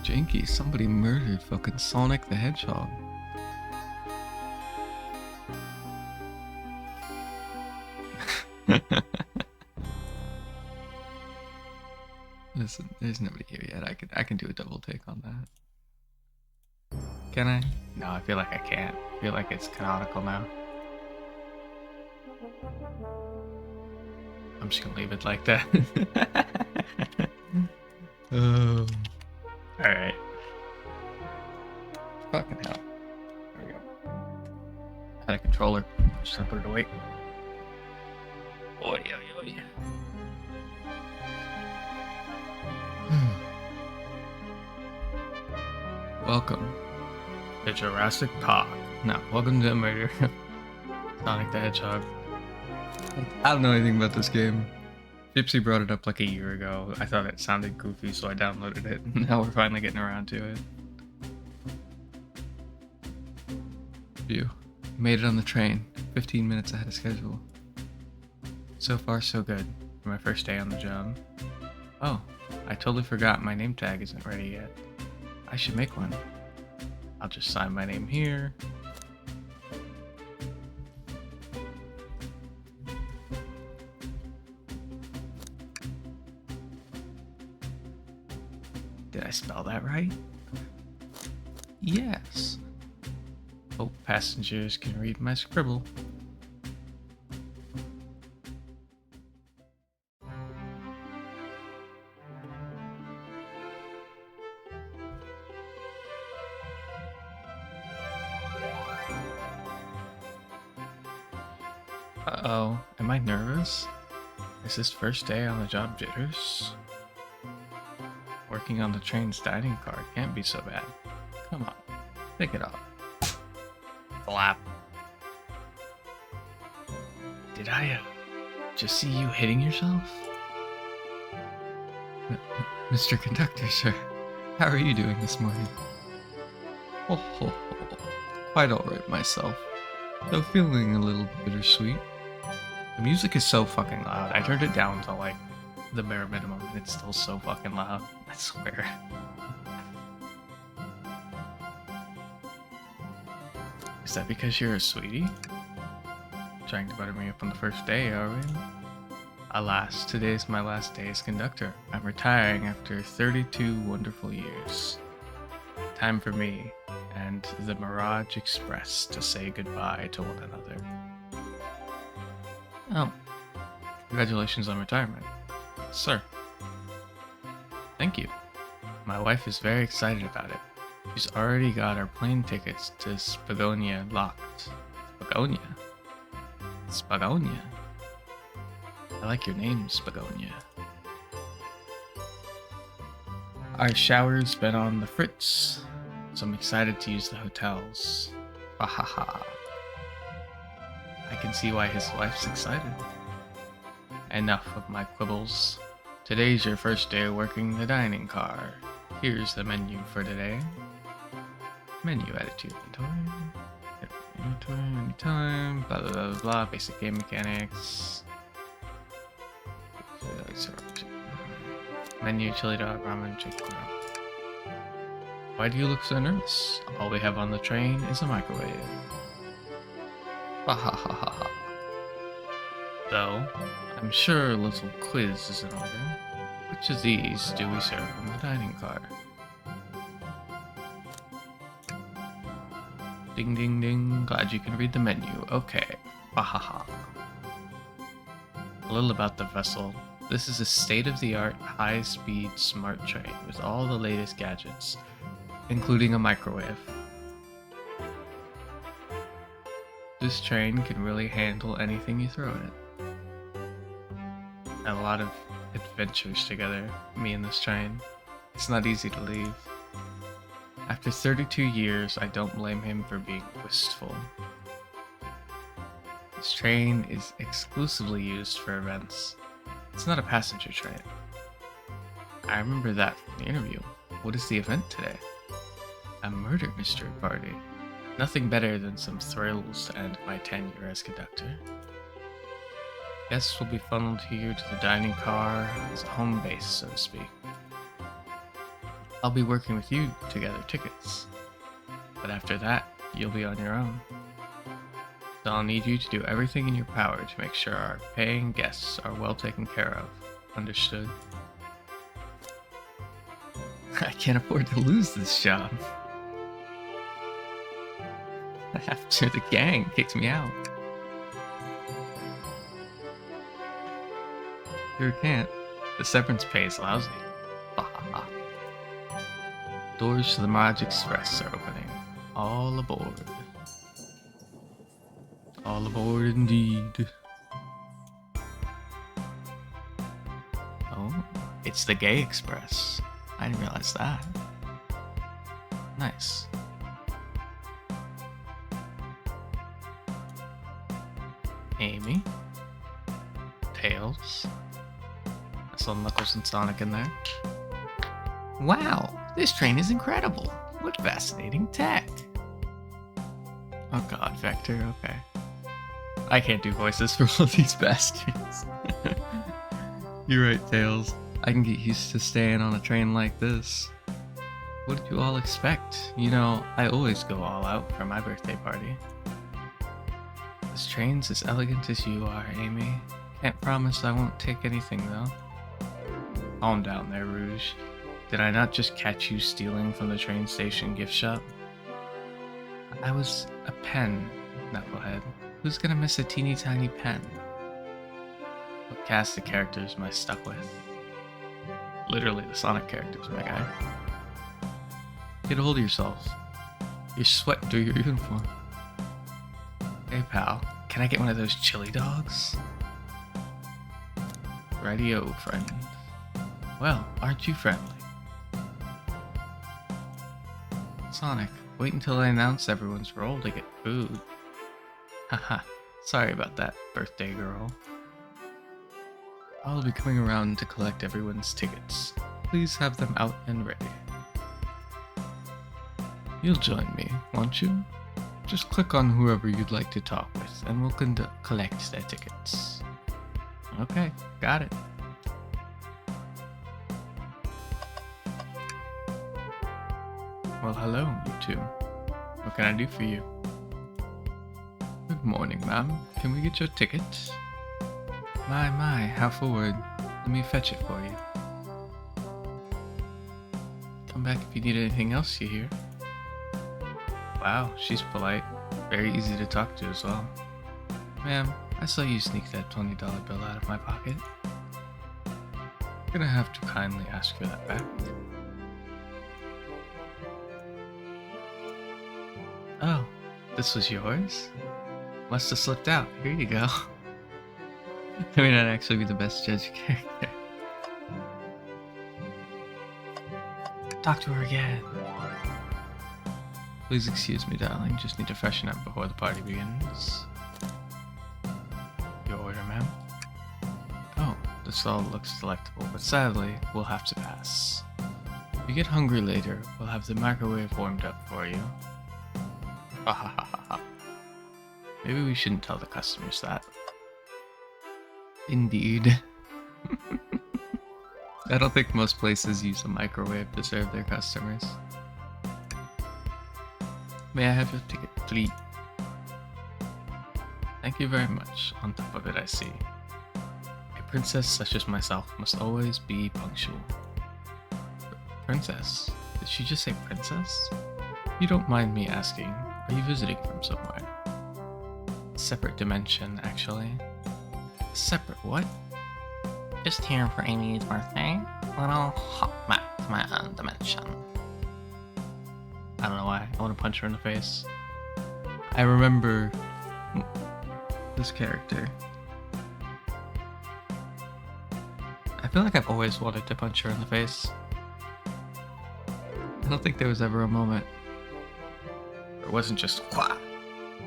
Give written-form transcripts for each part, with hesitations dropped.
Janky, somebody murdered fucking Sonic the Hedgehog. Listen, there's nobody here yet. I can do a double take on that. Can I? No, I feel like I can't. I feel like it's canonical now. I'm just gonna leave it like that. Oh. Alright. Fucking hell. There we go. Had a controller. Just gonna put it away. Oy, oy, oy. Welcome to Jurassic Park. No, welcome to Murder. Sonic the Hedgehog. I don't know anything about this game. Gypsy brought it up like a year ago. I thought it sounded goofy, so I downloaded it. Now we're finally getting around to it. Phew. Made it on the train. 15 minutes ahead of schedule. So far, so good for my first day on the job. Oh, I totally forgot my name tag isn't ready yet. I should make one. I'll just sign my name here. Did I spell that right? Yes. Hope passengers can read my scribble. Uh-oh, am I nervous? Is this first day on the job jitters? Working on the train's dining car can't be so bad. Come on, pick it up. Flap. Did I just see you hitting yourself? Mr. Conductor, sir, how are you doing this morning? Oh, quite alright myself, though feeling a little bittersweet. The music is so fucking loud. I turned it down to like the bare minimum and it's still so fucking loud. I swear. Is that because you're a sweetie? Trying to butter me up on the first day, are we? Alas, today's my last day as conductor. I'm retiring after 32 wonderful years. Time for me and the Mirage Express to say goodbye to one another. Oh, congratulations on retirement, sir. Thank you. My wife is very excited about it. She's already got our plane tickets to Spagonia locked. Spagonia? Spagonia? I like your name, Spagonia. Our shower's been on the fritz, so I'm excited to use the hotels. Hahaha. I can see why his wife's excited. Enough of my quibbles. Today's your first day working the dining car. Here's the menu for today. Menu added to inventory. Inventory anytime. Blah blah blah blah. Basic game mechanics. Menu chili dog ramen chicken. Why do you look so nervous? All we have on the train is a microwave. Bahahaha. Though, I'm sure a little quiz is in order. Which of these do we serve on the dining car? Ding ding ding, glad you can read the menu. Okay, bahaha. A little about the vessel. This is a state-of-the-art, high-speed smart train with all the latest gadgets, including a microwave. This train can really handle anything you throw at it. A lot of adventures together, me and this train. It's not easy to leave. After 32 years, I don't blame him for being wistful. This train is exclusively used for events. It's not a passenger train. I remember that from the interview. What is the event today? A murder mystery party. Nothing better than some thrills to end my tenure as conductor. Guests will be funneled here to the dining car as a home base, so to speak. I'll be working with you to gather tickets. But after that, you'll be on your own. So I'll need you to do everything in your power to make sure our paying guests are well taken care of. Understood? I can't afford to lose this job. After the gang kicked me out. Sure can't. The severance pay is lousy. Doors to the Mirage Express are opening. All aboard. All aboard indeed. Oh, it's the Gay Express. I didn't realize that. Nice. Amy. Tails. I saw Knuckles and Sonic in there. Wow, this train is incredible. What fascinating tech. Oh god, Vector, okay. I can't do voices for all these bastards. You're right, Tails. I can get used to staying on a train like this. What did you all expect? You know, I always go all out for my birthday party. This train's as elegant as you are, Amy. Can't promise I won't take anything, though. Calm down there, Rouge. Did I not just catch you stealing from the train station gift shop? I was a pen, Knucklehead. Who's gonna miss a teeny tiny pen? What cast of characters am I stuck with? Literally the Sonic characters, my guy. Get a hold of yourself. You're sweating through your uniform. Hey pal, can I get one of those chili dogs? Radio, friend. Well, aren't you friendly? Sonic, wait until I announce everyone's role to get food. Haha, sorry about that, birthday girl. I'll be coming around to collect everyone's tickets. Please have them out and ready. You'll join me, won't you? Just click on whoever you'd like to talk with, and we'll collect their tickets. Okay, got it. Well, hello, you two. What can I do for you? Good morning, ma'am. Can we get your ticket? My, how forward. Let me fetch it for you. Come back if you need anything else, you hear? Wow, she's polite. Very easy to talk to as well. Ma'am, I saw you sneak that $20 bill out of my pocket. I'm gonna have to kindly ask for that back. Oh, this was yours? Must have slipped out. Here you go. I may not actually be the best judge character. Talk to her again. Please excuse me, darling. Just need to freshen up before the party begins. Your order, ma'am? Oh, this all looks delectable, but sadly, we'll have to pass. If you get hungry later, we'll have the microwave warmed up for you. Ha ha ha ha ha. Maybe we shouldn't tell the customers that. Indeed. I don't think most places use a microwave to serve their customers. May I have your ticket, please? Thank you very much. On top of it, I see. A princess such as myself must always be punctual. Princess? Did she just say princess? If you don't mind me asking, are you visiting from somewhere? Separate dimension, actually. Separate what? Just here for Amy's birthday. Then I'll hop back to my own dimension. I don't know why. I want to punch her in the face. I remember this character. I feel like I've always wanted to punch her in the face. I don't think there was ever a moment. It wasn't just wha,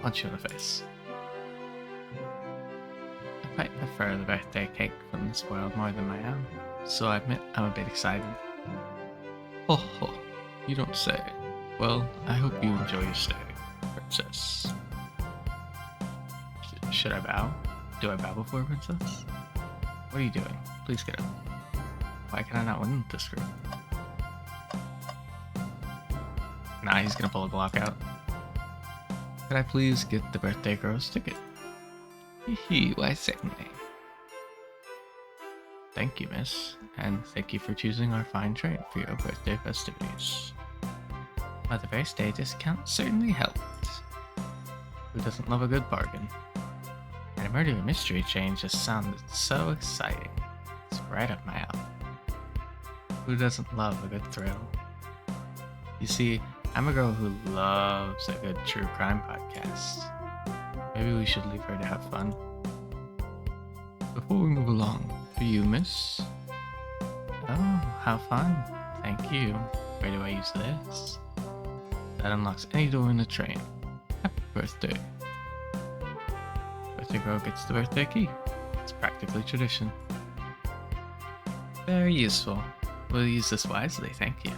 punch you in the face. I might prefer the birthday cake from this world more than my own, so I admit I'm a bit excited. Ho ho, you don't say. Well, I hope you enjoy your stay, princess. Should I bow? Do I bow before princess? What are you doing? Please get up. Why can I not win this group? Nah, he's gonna pull a Glock out. Could I please get the birthday girl's ticket? Hee, why certainly. Thank you, miss. And thank you for choosing our fine train for your birthday festivities. While the birthday discount certainly helped. Who doesn't love a good bargain? And a murder mystery train just sounded so exciting. It's right up my alley. Who doesn't love a good thrill? You see, I'm a girl who loves a good true crime podcast. Maybe we should leave her to have fun. Before we move along, for you, miss? Oh, how fun. Thank you. Where do I use this? That unlocks any door in the train. Happy birthday. Birthday girl gets the birthday key. It's practically tradition. Very useful. We'll use this wisely, thank you.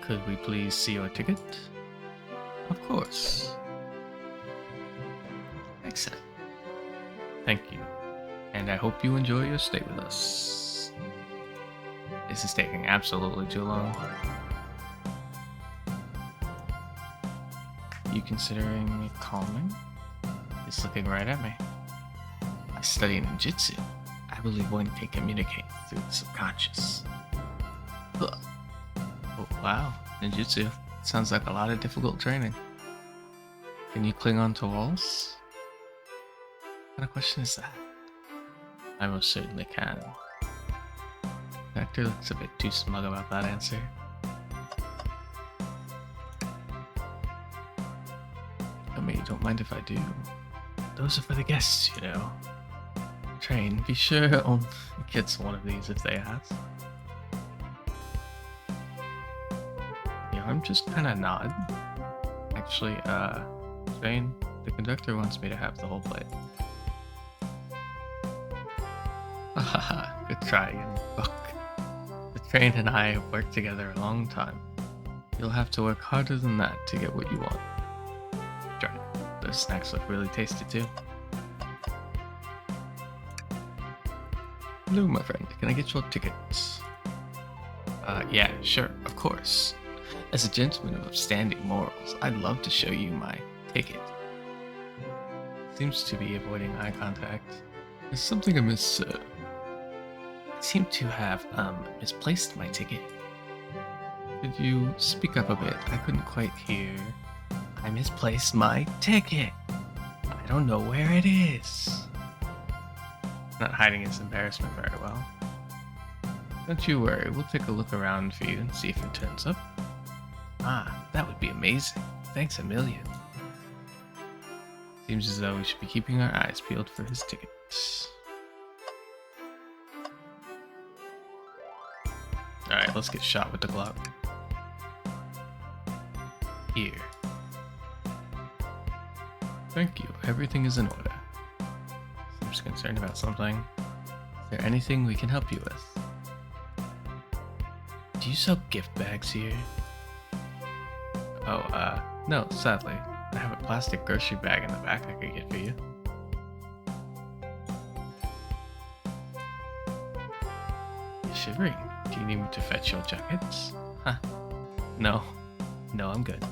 Could we please see your ticket? Of course. Excellent. Thank you. And I hope you enjoy your stay with us. This is taking absolutely too long. You considering me calming? He's looking right at me. I study ninjutsu. I believe one can communicate through the subconscious. Ugh. Oh, wow, ninjutsu. Sounds like a lot of difficult training. Can you cling on to walls? What kind of question is that? I most certainly can. The actor looks a bit too smug about that answer. I mean, you don't mind if I do. Those are for the guests, you know. Train, be sure only gets one of these if they ask. I'm just kind of nod. Actually, Train, the conductor wants me to have the whole plate. Haha, good try again, Buck. The Train and I have worked together a long time. You'll have to work harder than that to get what you want. Try. Those snacks look really tasty too. Hello, my friend. Can I get your tickets? Yeah, sure, of course. As a gentleman of upstanding morals, I'd love to show you my ticket. Seems to be avoiding eye contact. There's something amiss, sir. I seem to have, misplaced my ticket. Could you speak up a bit? I couldn't quite hear. I misplaced my ticket. I don't know where it is. Not hiding his embarrassment very well. Don't you worry, we'll take a look around for you and see if it turns up. Ah, that would be amazing. Thanks a million. Seems as though we should be keeping our eyes peeled for his tickets. Alright, let's get shot with the Glock. Here. Thank you. Everything is in order. Seems concerned about something. Is there anything we can help you with? Do you sell gift bags here? Oh, no, sadly. I have a plastic grocery bag in the back I could get for you. You're shivering. Do you need me to fetch your jackets? Huh. No. No, I'm good.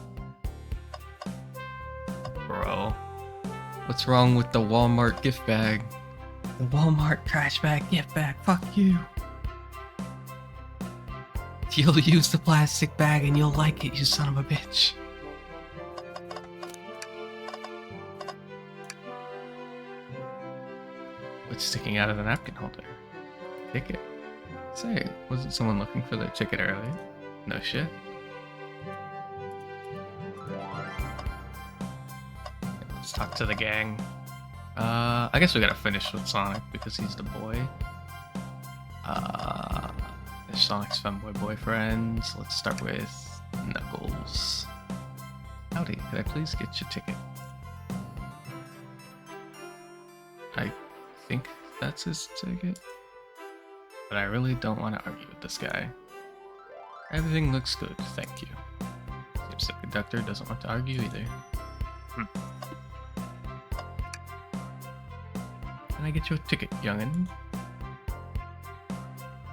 Bro. What's wrong with the Walmart gift bag? The Walmart trash bag gift bag, fuck you. You'll use the plastic bag and you'll like it, you son of a bitch. What's sticking out of the napkin holder? Ticket. Say, wasn't someone looking for their ticket earlier? No shit. Let's talk to the gang. I guess we gotta finish with Sonic because he's the boy. There's Sonic's femboy boyfriend. Let's start with Knuckles. Howdy, could I please get your ticket? I think that's his ticket. But I really don't want to argue with this guy. Everything looks good, thank you. Seems the conductor doesn't want to argue either. Can I get your ticket, youngin'?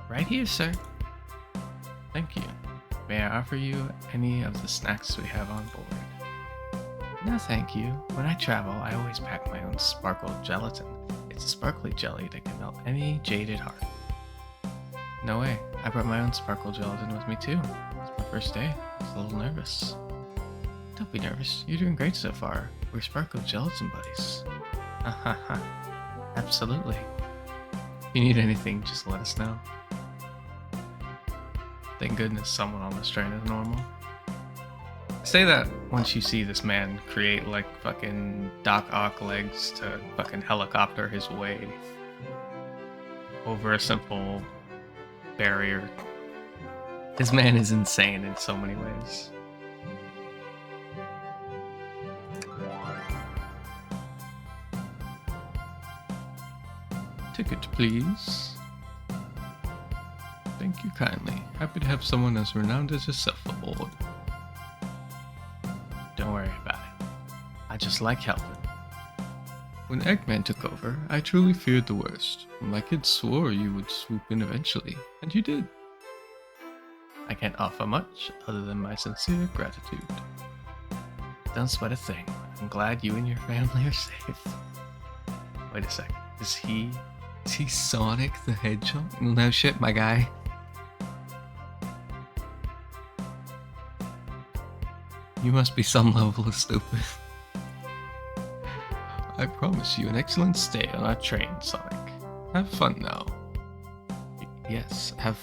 Right here, sir. Thank you. May I offer you any of the snacks we have on board? No, thank you. When I travel, I always pack my own sparkle gelatin. It's a sparkly jelly that can melt any jaded heart. No way. I brought my own sparkle gelatin with me too. It's my first day. I was a little nervous. Don't be nervous. You're doing great so far. We're sparkle gelatin buddies. Ha ha ha. Absolutely. If you need anything, just let us know. Thank goodness someone on this train is normal. Say that once you see this man create like fucking Doc Ock legs to fucking helicopter his way over a simple barrier. This man is insane in so many ways. Ticket, please. Thank you kindly. Happy to have someone as renowned as yourself aboard. Don't worry about it. I just like helping. When Eggman took over, I truly feared the worst. My kids swore you would swoop in eventually, and you did. I can't offer much other than my sincere gratitude. Don't sweat a thing. I'm glad you and your family are safe. Wait a sec. Is he Sonic the Hedgehog? No shit, my guy. You must be some level of stupid. I promise you an excellent stay on our train, Sonic. Have fun now. Yes, have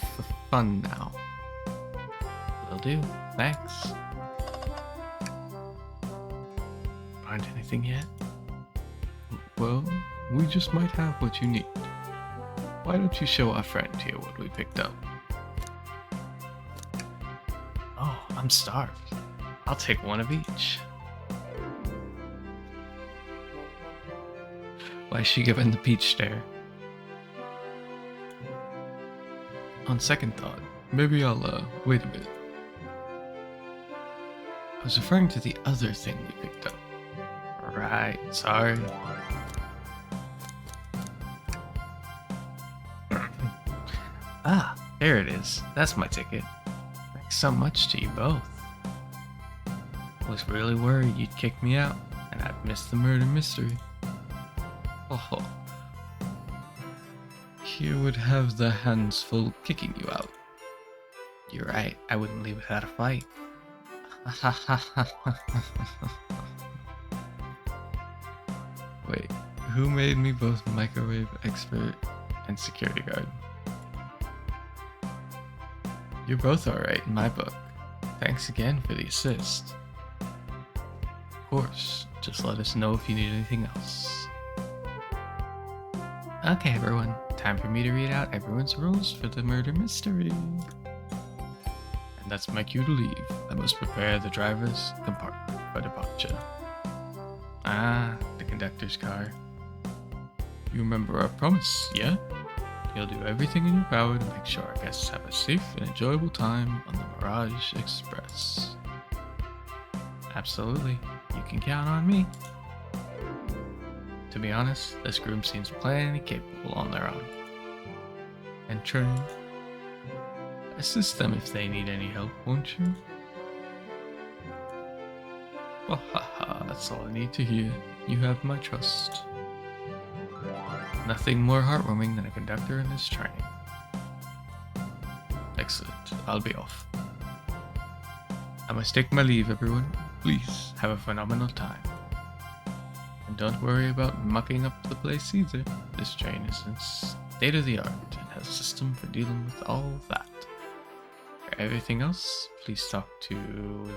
fun now. Will do. Thanks. Find anything yet? Well, we just might have what you need. Why don't you show our friend here what we picked up? Oh, I'm starved. I'll take one of each. Why is she giving the peach stare? On second thought, maybe I'll, wait a bit. I was referring to the other thing we picked up. Right, sorry. Ah, there it is. That's my ticket. Thanks so much to you both. Was really worried you'd kick me out, and I'd missed the murder mystery. Oh, you would have the hands full kicking you out. You're right, I wouldn't leave without a fight. Wait, who made me both microwave expert and security guard? You're both alright in my book. Thanks again for the assist. Of course, just let us know if you need anything else. Okay, everyone, time for me to read out everyone's rules for the murder mystery. And that's my cue to leave. I must prepare the driver's compartment for departure. Ah, the conductor's car. You remember our promise, yeah? You'll do everything in your power to make sure our guests have a safe and enjoyable time on the Mirage Express. Absolutely, you can count on me. To be honest, this group seems plenty capable on their own. And train. Assist them if they need any help, won't you? Oh, haha, that's all I need to hear. You have my trust. Nothing more heartwarming than a conductor in this train. Excellent, I'll be off. I must take my leave, everyone. Please have a phenomenal time. And don't worry about mucking up the place either. This train is in state of the art and has a system for dealing with all that. For everything else, please talk to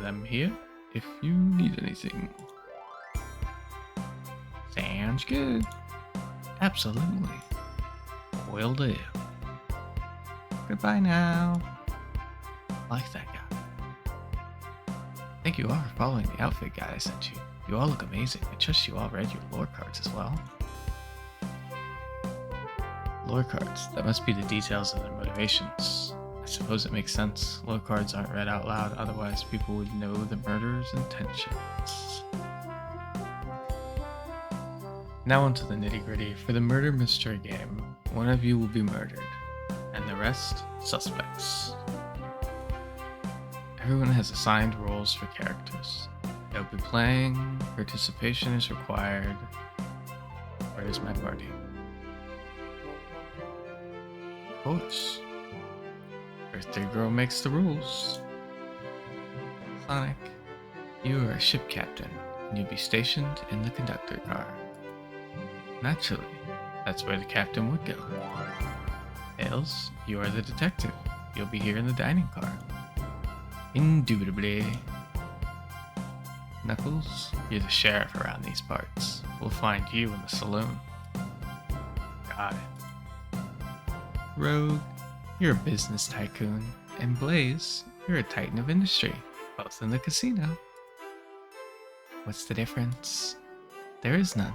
them here if you need anything. Sounds good. Absolutely. Will do. Goodbye now. I like that guy. Thank you all for following the outfit guide I sent you. You all look amazing. I trust you all read your lore cards as well. Lore cards. That must be the details of their motivations. I suppose it makes sense. Lore cards aren't read out loud, otherwise people would know the murderer's intentions. Now onto the nitty-gritty. For the murder mystery game, one of you will be murdered, and there arrest suspects. Everyone has assigned roles for characters. They'll be playing, participation is required. Where is my party? Of course. Birthday girl makes the rules. Sonic, you are a ship captain, and you'll be stationed in the conductor car. Naturally, that's where the captain would go. Tails, you are the detective. You'll be here in the dining car. Indubitably. Knuckles, you're the sheriff around these parts. We'll find you in the saloon. Got it. Rogue, you're a business tycoon. And Blaze, you're a titan of industry, both in the casino. What's the difference? There is none.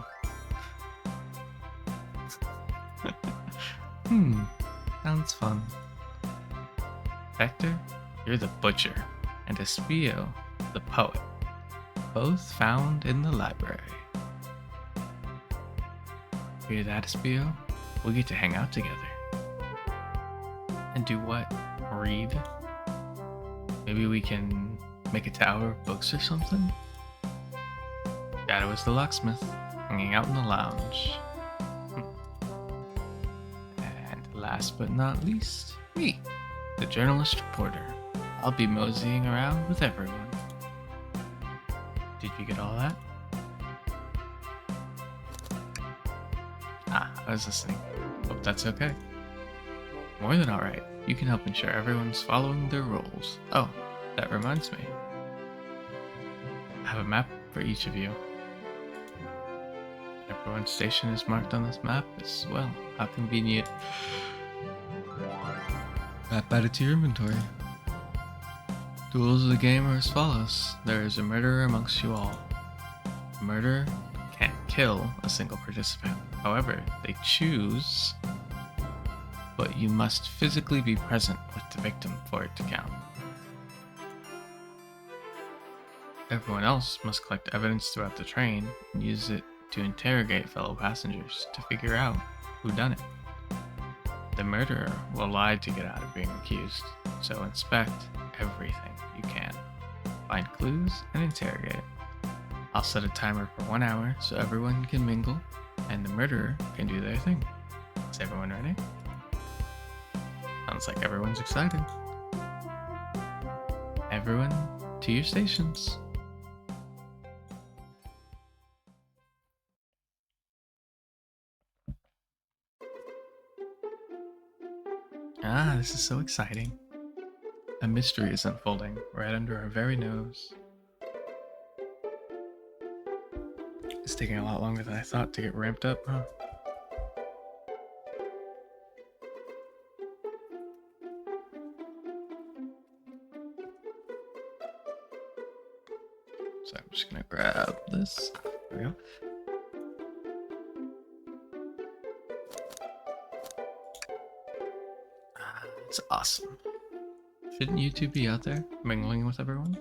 Sounds fun. Vector, you're the butcher, and Espio, the poet. Both found in the library. Hear that, Espio? We'll get to hang out together. And do what? Read? Maybe we can make a tower of books or something? Shadow is the locksmith, hanging out in the lounge. And last but not least, me, the journalist reporter. I'll be moseying around with everyone. Did you get all that? I was listening. Hope that's okay. More than alright. You can help ensure everyone's following their roles. Oh, that reminds me. I have a map for each of you. Everyone's station is marked on this map as well. How convenient. Map added to your inventory. The rules of the game are as follows. There is a murderer amongst you all. The murderer can't kill a single participant. However, they choose, but you must physically be present with the victim for it to count. Everyone else must collect evidence throughout the train and use it to interrogate fellow passengers to figure out who done it. The murderer will lie to get out of being accused, so inspect everything you can. Find clues and interrogate. I'll set a timer for 1 hour so everyone can mingle and the murderer can do their thing. Is everyone ready? Sounds like everyone's excited. Everyone to your stations. This is so exciting. A mystery is unfolding right under our very nose. It's taking a lot longer than I thought to get ramped up, huh? So I'm just gonna grab this. There we go. It's awesome. Shouldn't you two be out there mingling with everyone?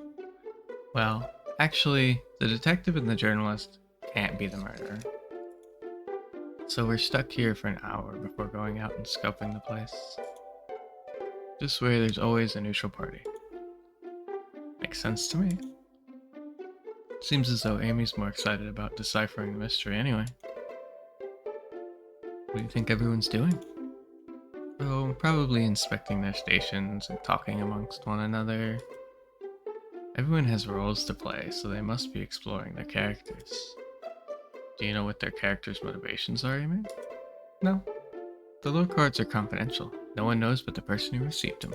Well, actually, the detective and the journalist can't be the murderer. So we're stuck here for an hour before going out and scoping the place. This way there's always a neutral party. Makes sense to me. Seems as though Amy's more excited about deciphering the mystery anyway. What do you think everyone's doing? Oh, probably inspecting their stations and talking amongst one another. Everyone has roles to play, so they must be exploring their characters. Do you know what their characters' motivations are, Amy? No. The lore cards are confidential. No one knows but the person who received them.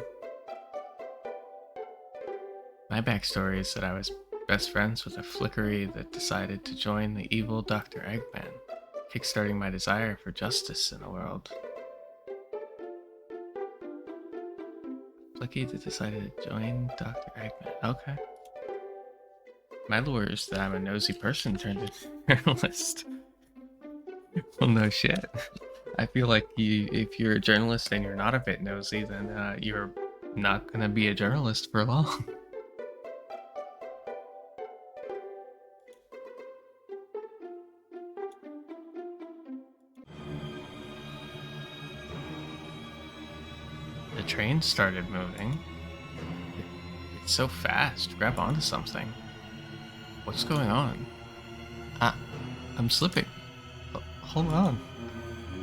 My backstory is that I was best friends with a flickery that decided to join the evil Dr. Eggman, kickstarting my desire for justice in the world. Flicky that decided to join Dr. Eggman. Okay. My lore is that I'm a nosy person turned into a journalist. Well, no shit. I feel like if you're a journalist and you're not a bit nosy, then you're not gonna be a journalist for long. The train started moving. It's so fast. Grab onto something. What's going on? Ah, I'm slipping. Hold on.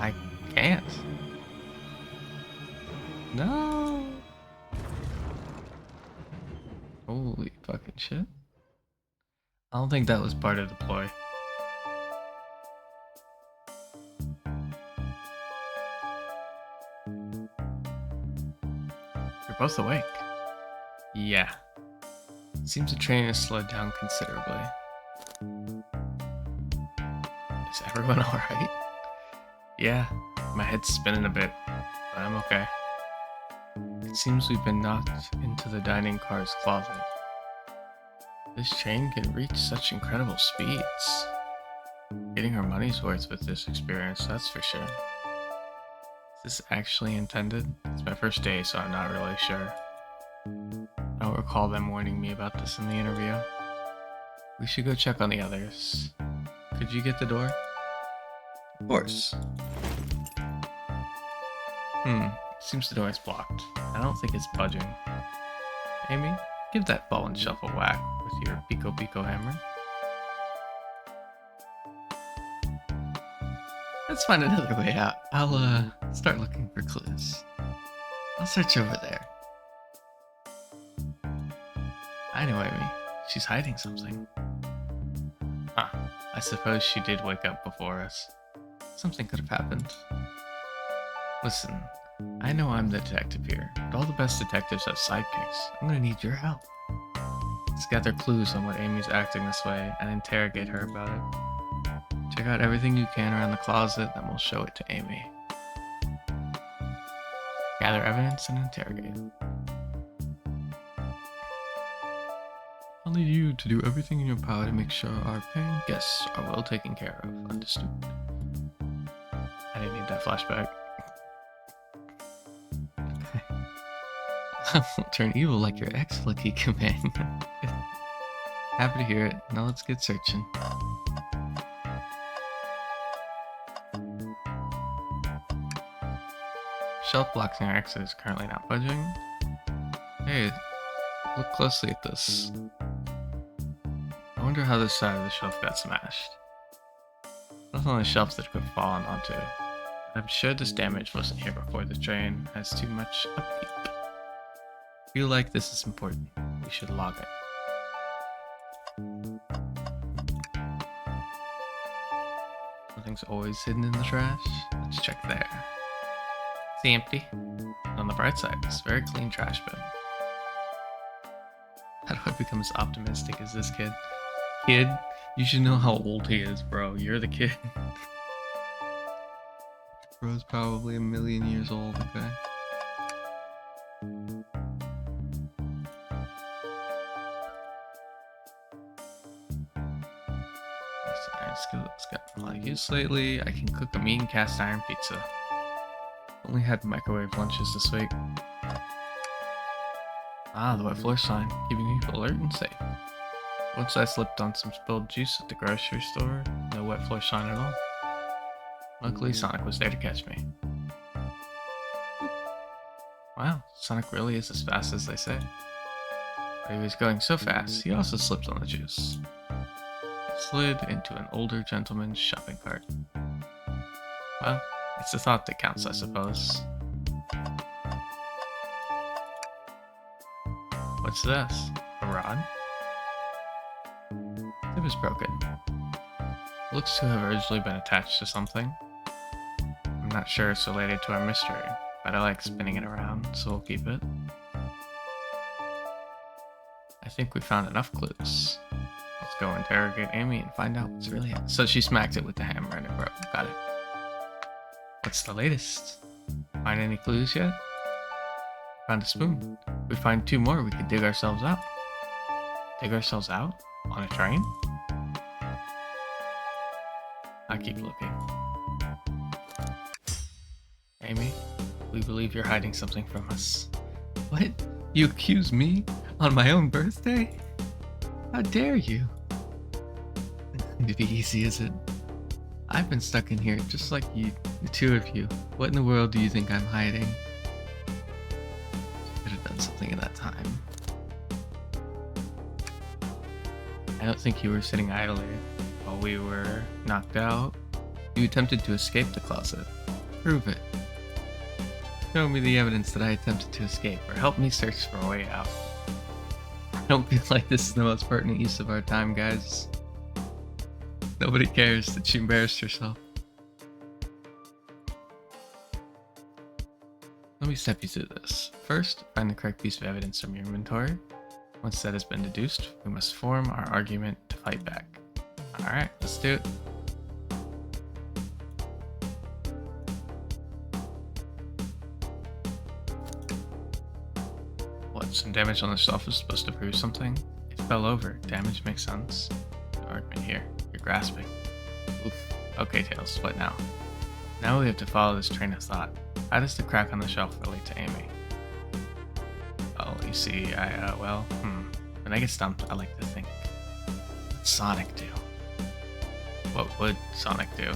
I can't. No. Holy fucking shit. I don't think that was part of the ploy. You're both awake. Yeah. Seems the train has slowed down considerably. Is everyone alright? Yeah, my head's spinning a bit, but I'm okay. It seems we've been knocked into the dining car's closet. This train can reach such incredible speeds. Getting our money's worth with this experience, that's for sure. Is this actually intended? It's my first day, so I'm not really sure. I don't recall them warning me about this in the interview. We should go check on the others. Could you get the door? Of course. Seems the door is blocked. I don't think it's budging. Amy, give that fallen shelf a whack with your Pico Pico hammer. Let's find another way out. I'll start looking for clues. I'll search over there. I know Amy. She's hiding something. Huh. I suppose she did wake up before us. Something could have happened. Listen, I know I'm the detective here, but all the best detectives have sidekicks. I'm gonna need your help. Let's gather clues on what Amy's acting this way and interrogate her about it. Check out everything you can around the closet, then we'll show it to Amy. Gather evidence and interrogate. I'll need you to do everything in your power to make sure our paying guests are well taken care of. Understood? I didn't need that flashback. I won't turn evil like your ex-lucky companion. Happy to hear it. Now let's get searching. Shelf blocking our exit is currently not budging. Hey, look closely at this. I wonder how this side of the shelf got smashed. Nothing on the shelf that could have fallen onto. I'm sure this damage wasn't here before the train has too much upkeep. Feel like this is important. We should log it. Nothing's always hidden in the trash. Let's check there. It's empty. On the bright side, it's a very clean trash bin. How do I become as optimistic as this kid? Kid, you should know how old he is, bro. You're the kid. Bro's probably 1,000,000 years old, okay? It's gotten a lot of use lately. I can cook a mean cast iron pizza. Only had microwave lunches this week. Ah, the wet floor sign, keeping people alert and safe. Once I slipped on some spilled juice at the grocery store, no wet floor sign at all. Luckily, Sonic was there to catch me. Wow, Sonic really is as fast as they say. But he was going so fast, he also slipped on the juice. It slid into an older gentleman's shopping cart. Well, it's the thought that counts, I suppose. What's this? A rod? It was broken. Looks to have originally been attached to something. I'm not sure it's related to our mystery, but I like spinning it around, so we'll keep it. I think we found enough clues. Let's go interrogate Amy and find out what's really happening. So she smacked it with the hammer and it broke. Got it. What's the latest? Find any clues yet? Found a spoon. If we find 2 more, we could dig ourselves out. Dig ourselves out? On a train? I'll keep looking. Amy, we believe you're hiding something from us. What? You accuse me? On my own birthday? How dare you? It's going to be easy, is it? I've been stuck in here just like you, the 2 of you. What in the world do you think I'm hiding? have done something in that time. I don't think you were sitting idly while we were knocked out. You attempted to escape the closet. Prove it. Show me the evidence that I attempted to escape, or help me search for a way out. I don't feel like this is the most pertinent use of our time, guys. Nobody cares that she embarrassed herself. Let me step you through this. First, find the correct piece of evidence from your inventory. Once that has been deduced, we must form our argument to fight back. Alright, let's do it. What, some damage on the shelf is supposed to prove something? It fell over. Damage makes sense. The argument here. You're grasping. Oof. Okay, Tails, what now? Now we have to follow this train of thought. How does the crack on the shelf relate to Amy? Oh, you see, when I get stumped, I like to think. What'd Sonic do? What would Sonic do?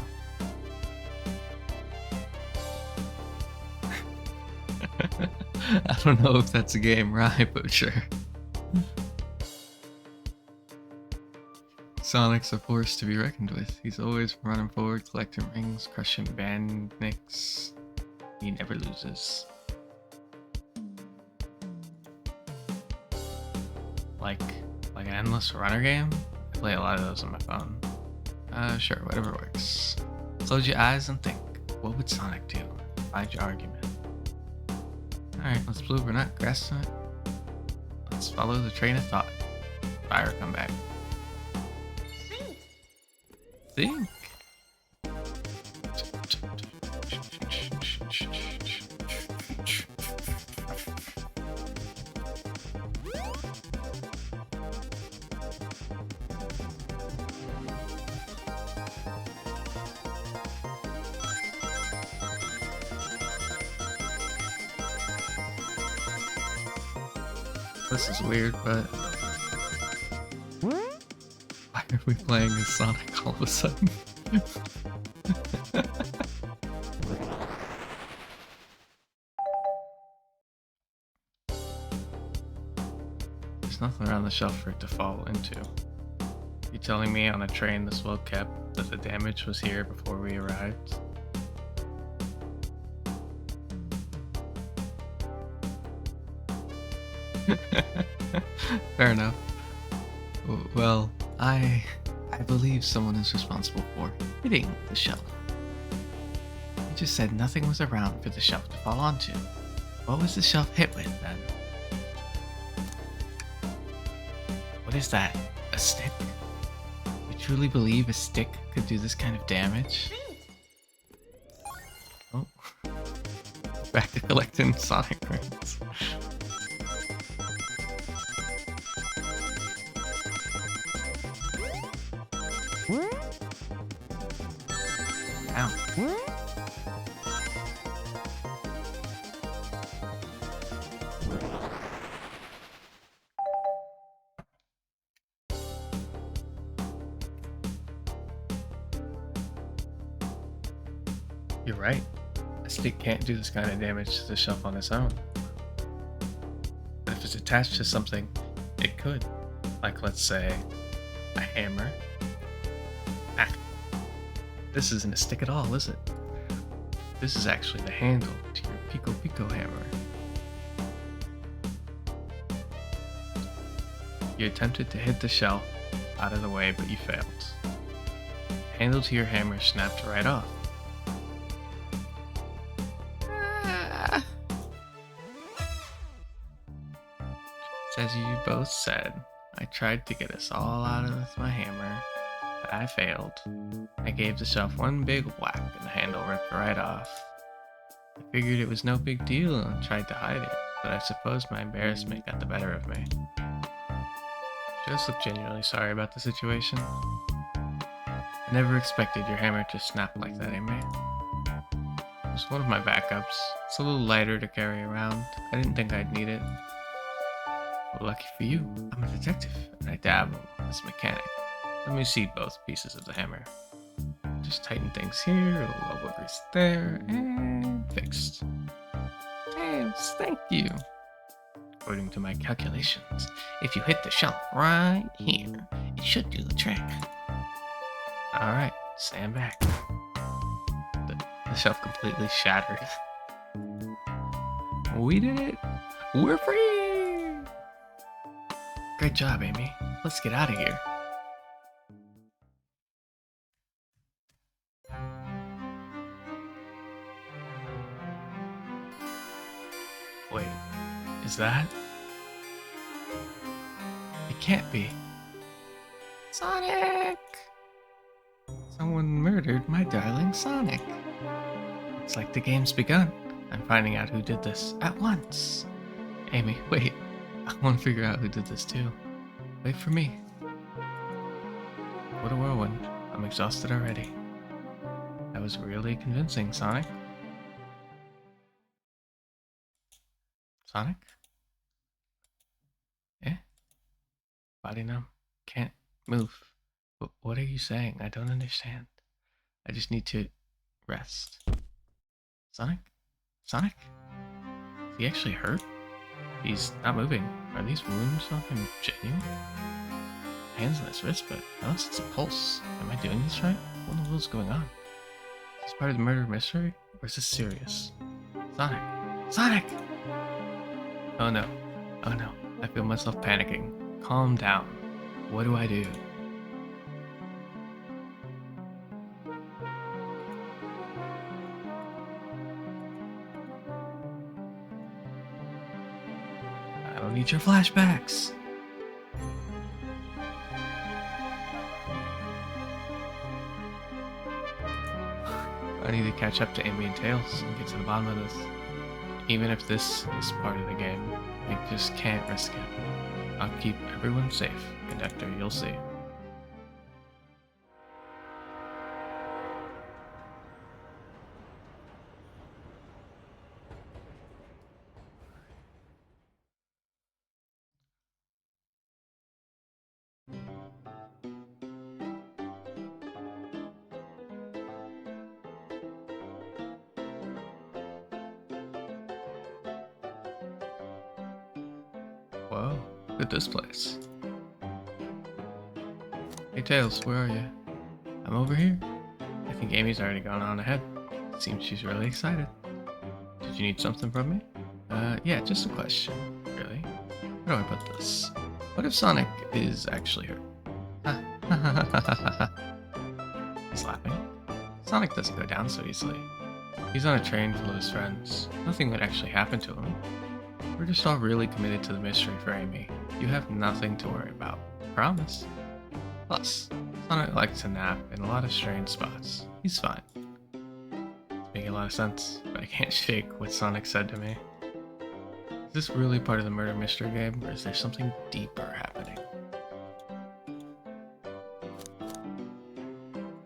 I don't know if that's a game, right? But sure. Sonic's a force to be reckoned with. He's always running forward, collecting rings, crushing bandnicks. He never loses. Like an endless runner game? I play a lot of those on my phone. Sure, whatever works. Close your eyes and think. What would Sonic do? Find your argument. Alright, let's blue or not grasp it. Let's follow the train of thought. Fire come back. Think. This is weird, but why are we playing as Sonic all of a sudden? There's nothing around the shelf for it to fall into. You telling me on a train this well kept that the damage was here before we arrived? Fair enough. Well, I believe someone is responsible for hitting the shelf. You just said nothing was around for the shelf to fall onto. What was the shelf hit with then? What is that? A stick? You truly believe a stick could do this kind of damage? Oh. Back to collecting Sonic rings. Ow. You're right. A stick can't do this kind of damage to the shelf on its own. But if it's attached to something, it could. Like, let's say, a hammer. Ah. This isn't a stick at all, is it? This is actually the handle to your Pico Pico hammer. You attempted to hit the shelf out of the way, but you failed. The handle to your hammer snapped right off. As you both said, I tried to get us all out of with my hammer, but I failed. I gave the shelf one big whack and the handle ripped right off. I figured it was no big deal and tried to hide it, but I suppose my embarrassment got the better of me. Just look genuinely sorry about the situation. I never expected your hammer to snap like that, Amy. It was one of my backups. It's a little lighter to carry around. I didn't think I'd need it. Well, lucky for you, I'm a detective, and I dabble as a mechanic. Let me see both pieces of the hammer. Just tighten things here, a little grease there, and fixed. Thanks, thank you. according to my calculations. If you hit the shelf right here, it should do the trick. Alright, stand back. The shelf completely shattered. We did it! We're free! Great job, Amy. Let's get out of here. Wait, is that? It can't be. Sonic! Someone murdered my darling Sonic. Looks like the game's begun. I'm finding out who did this at once. Amy, wait. I want to figure out who did this too. Wait for me. What a whirlwind. I'm exhausted already. That was really convincing, Sonic. Sonic? Eh? Body numb. Can't move. What are you saying? I don't understand. I just need to rest. Sonic? Sonic? Is he actually hurt? He's not moving. Are these wounds on him genuine? Hands on his wrist, but unless it's a pulse. Am I doing this right? What in the world's going on? Is this part of the murder mystery? Or is this serious? Sonic! Sonic! Oh no. Oh no. I feel myself panicking. Calm down. What do I do? I don't need your flashbacks. I need to catch up to Amy and Tails and get to the bottom of this. Even if this is part of the game, I just can't risk it. I'll keep everyone safe, Conductor, you'll see. Whoa, look at this place. Hey Tails, where are you? I'm over here. I think Amy's already gone on ahead. Seems she's really excited. Did you need something from me? Yeah, just a question, really. Where do I put this? What if Sonic is actually hurt? He's laughing. Sonic doesn't go down so easily. He's on a train full of his friends. Nothing would actually happen to him. We're just all really committed to the mystery for Amy. You have nothing to worry about. Promise. Plus, Sonic likes to nap in a lot of strange spots. He's fine. It's making a lot of sense, but I can't shake what Sonic said to me. Is this really part of the murder mystery game, or is there something deeper happening?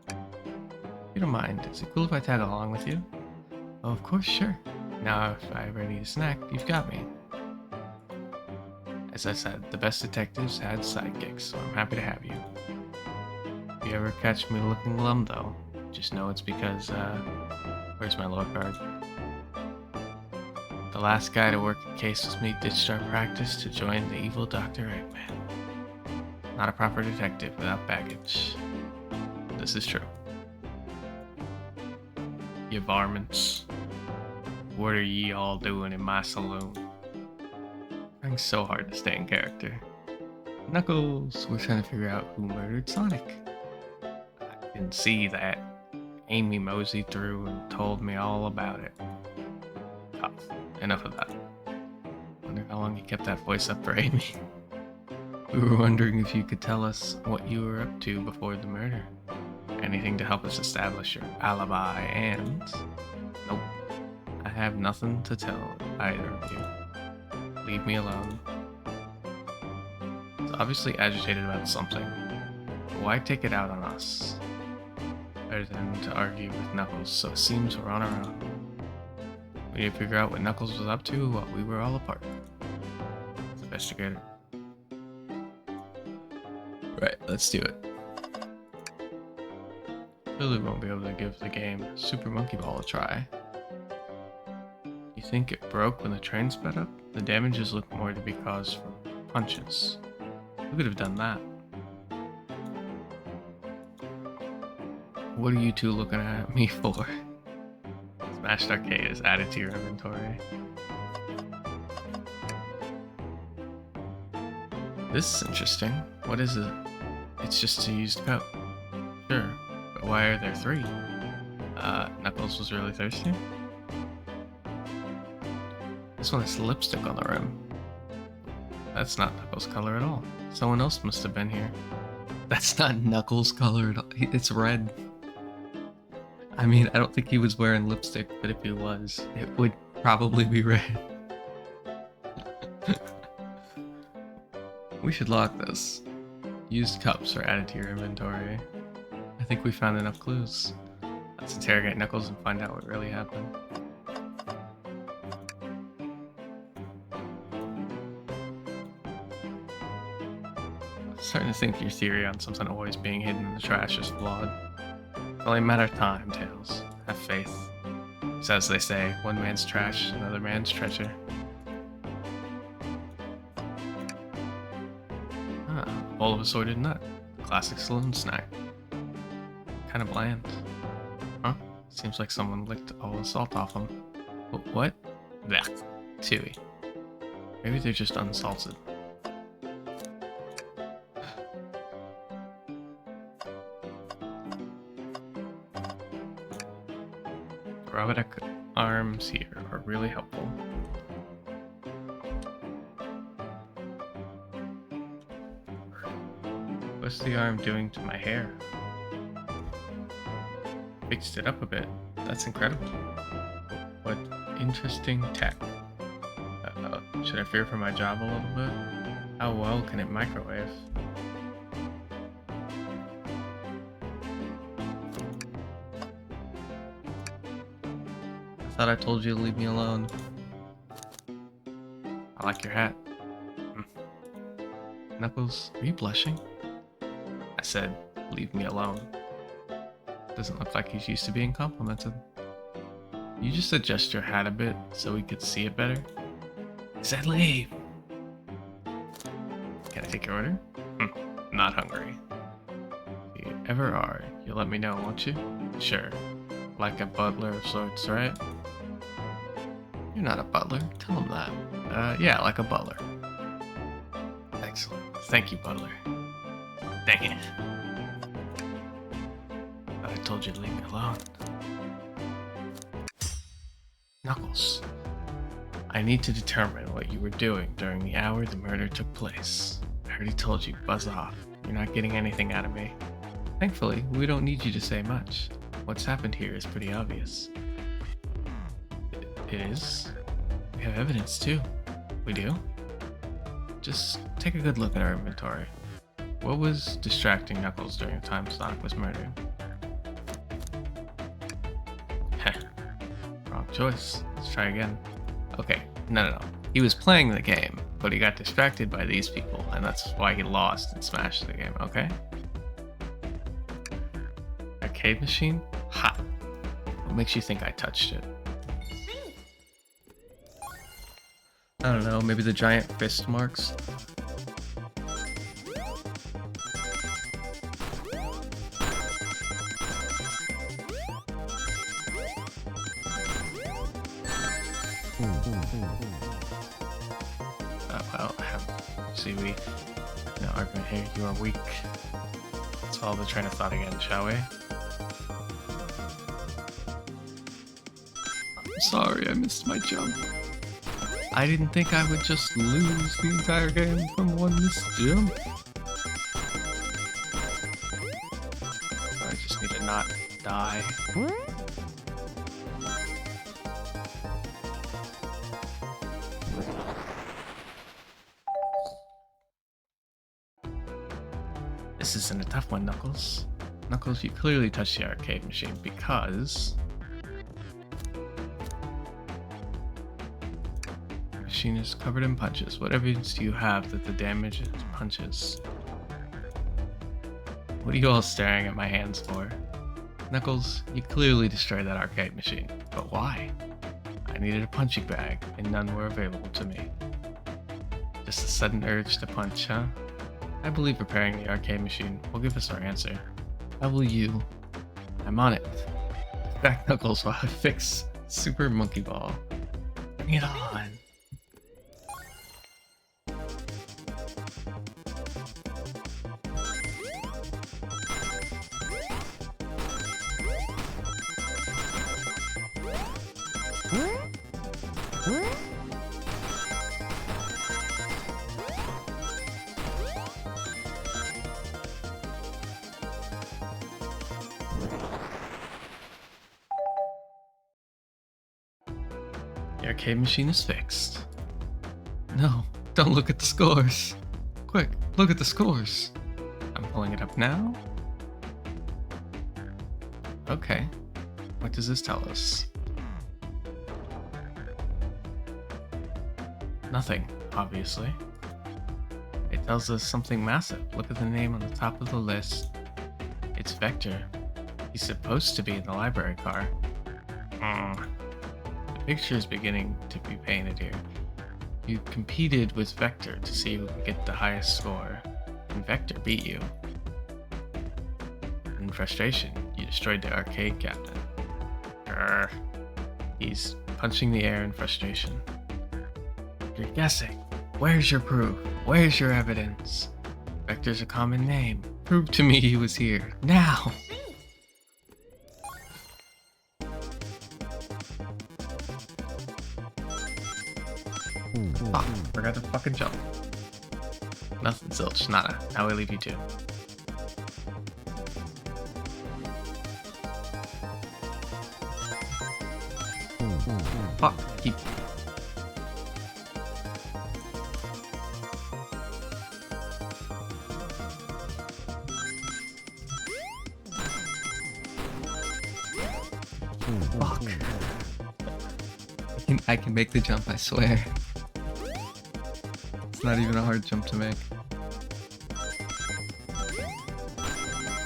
If you don't mind, is it cool if I tag along with you? Oh, of course, sure. Now, if I ever need a snack, you've got me. As I said, the best detectives had sidekicks, so I'm happy to have you. If you ever catch me looking glum, though, just know it's because, where's my lore card? The last guy to work a case with me ditched our practice to join the evil Dr. Eggman. Not a proper detective without baggage. This is true. You varmints. What are ye all doing in my saloon? Trying so hard to stay in character. Knuckles, we're trying to figure out who murdered Sonic. I can see that. Amy moseyed through and told me all about it. Oh, enough of that. Wonder how long you kept that voice up for Amy. We were wondering if you could tell us what you were up to before the murder. Anything to help us establish your alibi and... Nope. I have nothing to tell either of you. Leave me alone. He's obviously agitated about something. But why take it out on us? Better than to argue with Knuckles, so it seems we're on our own. We need to figure out what Knuckles was up to while we were all apart. Let's investigate it. Right, let's do it. Really won't be able to give the game Super Monkey Ball a try. You Think it broke when the train sped up? The damages look more to be caused from punches. Who could have done that? What are you two looking at me for? Smashed arcade is added to your inventory. This is interesting. What is it? It's just a used cup. Sure, but why are there 3? Knuckles was really thirsty? This one has lipstick on the rim. That's not Knuckles' color at all. Someone else must have been here. That's not Knuckles' color at all. It's red. I mean, I don't think he was wearing lipstick, but if he was, it would probably be red. We should lock this. Used cups are added to your inventory. I think we found enough clues. Let's interrogate Knuckles and find out what really happened. I'm starting to think your theory on something always being hidden in the trash is flawed. It's only a matter of time, Tails. Have faith. So as they say, one man's trash, another man's treasure. Ah, a bowl of assorted nut. Classic saloon snack. Kinda bland. Huh? Seems like someone licked all the salt off them. What? Blech. Tooey. Maybe they're just unsalted. Robotic arms here are really helpful. What's the arm doing to my hair? Fixed it up a bit. That's incredible. What interesting tech. Should I fear for my job a little bit? How well can it microwave? I thought I told you to leave me alone. I like your hat. Knuckles, are you blushing? I said, leave me alone. Doesn't look like he's used to being complimented. You just adjust your hat a bit so we could see it better? I said leave. Can I take your order? Not hungry. If you ever are, you'll let me know, won't you? Sure. Like a butler of sorts, right? You're not a butler. Tell him that. Yeah, like a butler. Excellent. Thank you, butler. Dang it. I told you to leave me alone. Knuckles. I need to determine what you were doing during the hour the murder took place. I already told you, buzz off. You're not getting anything out of me. Thankfully, we don't need you to say much. What's happened here is pretty obvious. It is? We have evidence too. We do? Just take a good look at our inventory. What was distracting Knuckles during the time Sonic was murdered? Heh. Wrong choice. Let's try again. Okay, no. He was playing the game, but he got distracted by these people, and that's why he lost and smashed the game, okay? Arcade machine? Ha! What makes you think I touched it? I don't know, maybe the giant fist marks? Well, see, we no argument here. You are weak. Let's follow the train of thought again, shall we? I'm sorry, I missed my jump. I didn't think I would just lose the entire game from one missed jump. I just need to not die. This isn't a tough one, Knuckles. Knuckles, you clearly touched the arcade machine because... the machine is covered in punches. What evidence do you have that the damage is punches? What are you all staring at my hands for? Knuckles, you clearly destroyed that arcade machine. But why? I needed a punching bag, and none were available to me. Just a sudden urge to punch, huh? I believe repairing the arcade machine will give us our answer. How will you? I'm on it. Back Knuckles while I fix Super Monkey Ball. Bring it on! The arcade machine is fixed. No, don't look at the scores. Quick, look at the scores. I'm pulling it up now. Okay, what does this tell us? Nothing, obviously. It tells us something massive. Look at the name on the top of the list. It's Vector. He's supposed to be in the library car. The picture is beginning to be painted here. You competed with Vector to see who could get the highest score, and Vector beat you. In frustration, you destroyed the arcade cabinet. Grr. He's punching the air in frustration. You're guessing. Where's your proof? Where's your evidence? Vector's a common name. Prove to me he was here. Now! Fuck, forgot to fucking jump. Nothing, zilch, nada. Now I leave you two. Fuck, keep. Fuck. I can make the jump, I swear. It's not even a hard jump to make.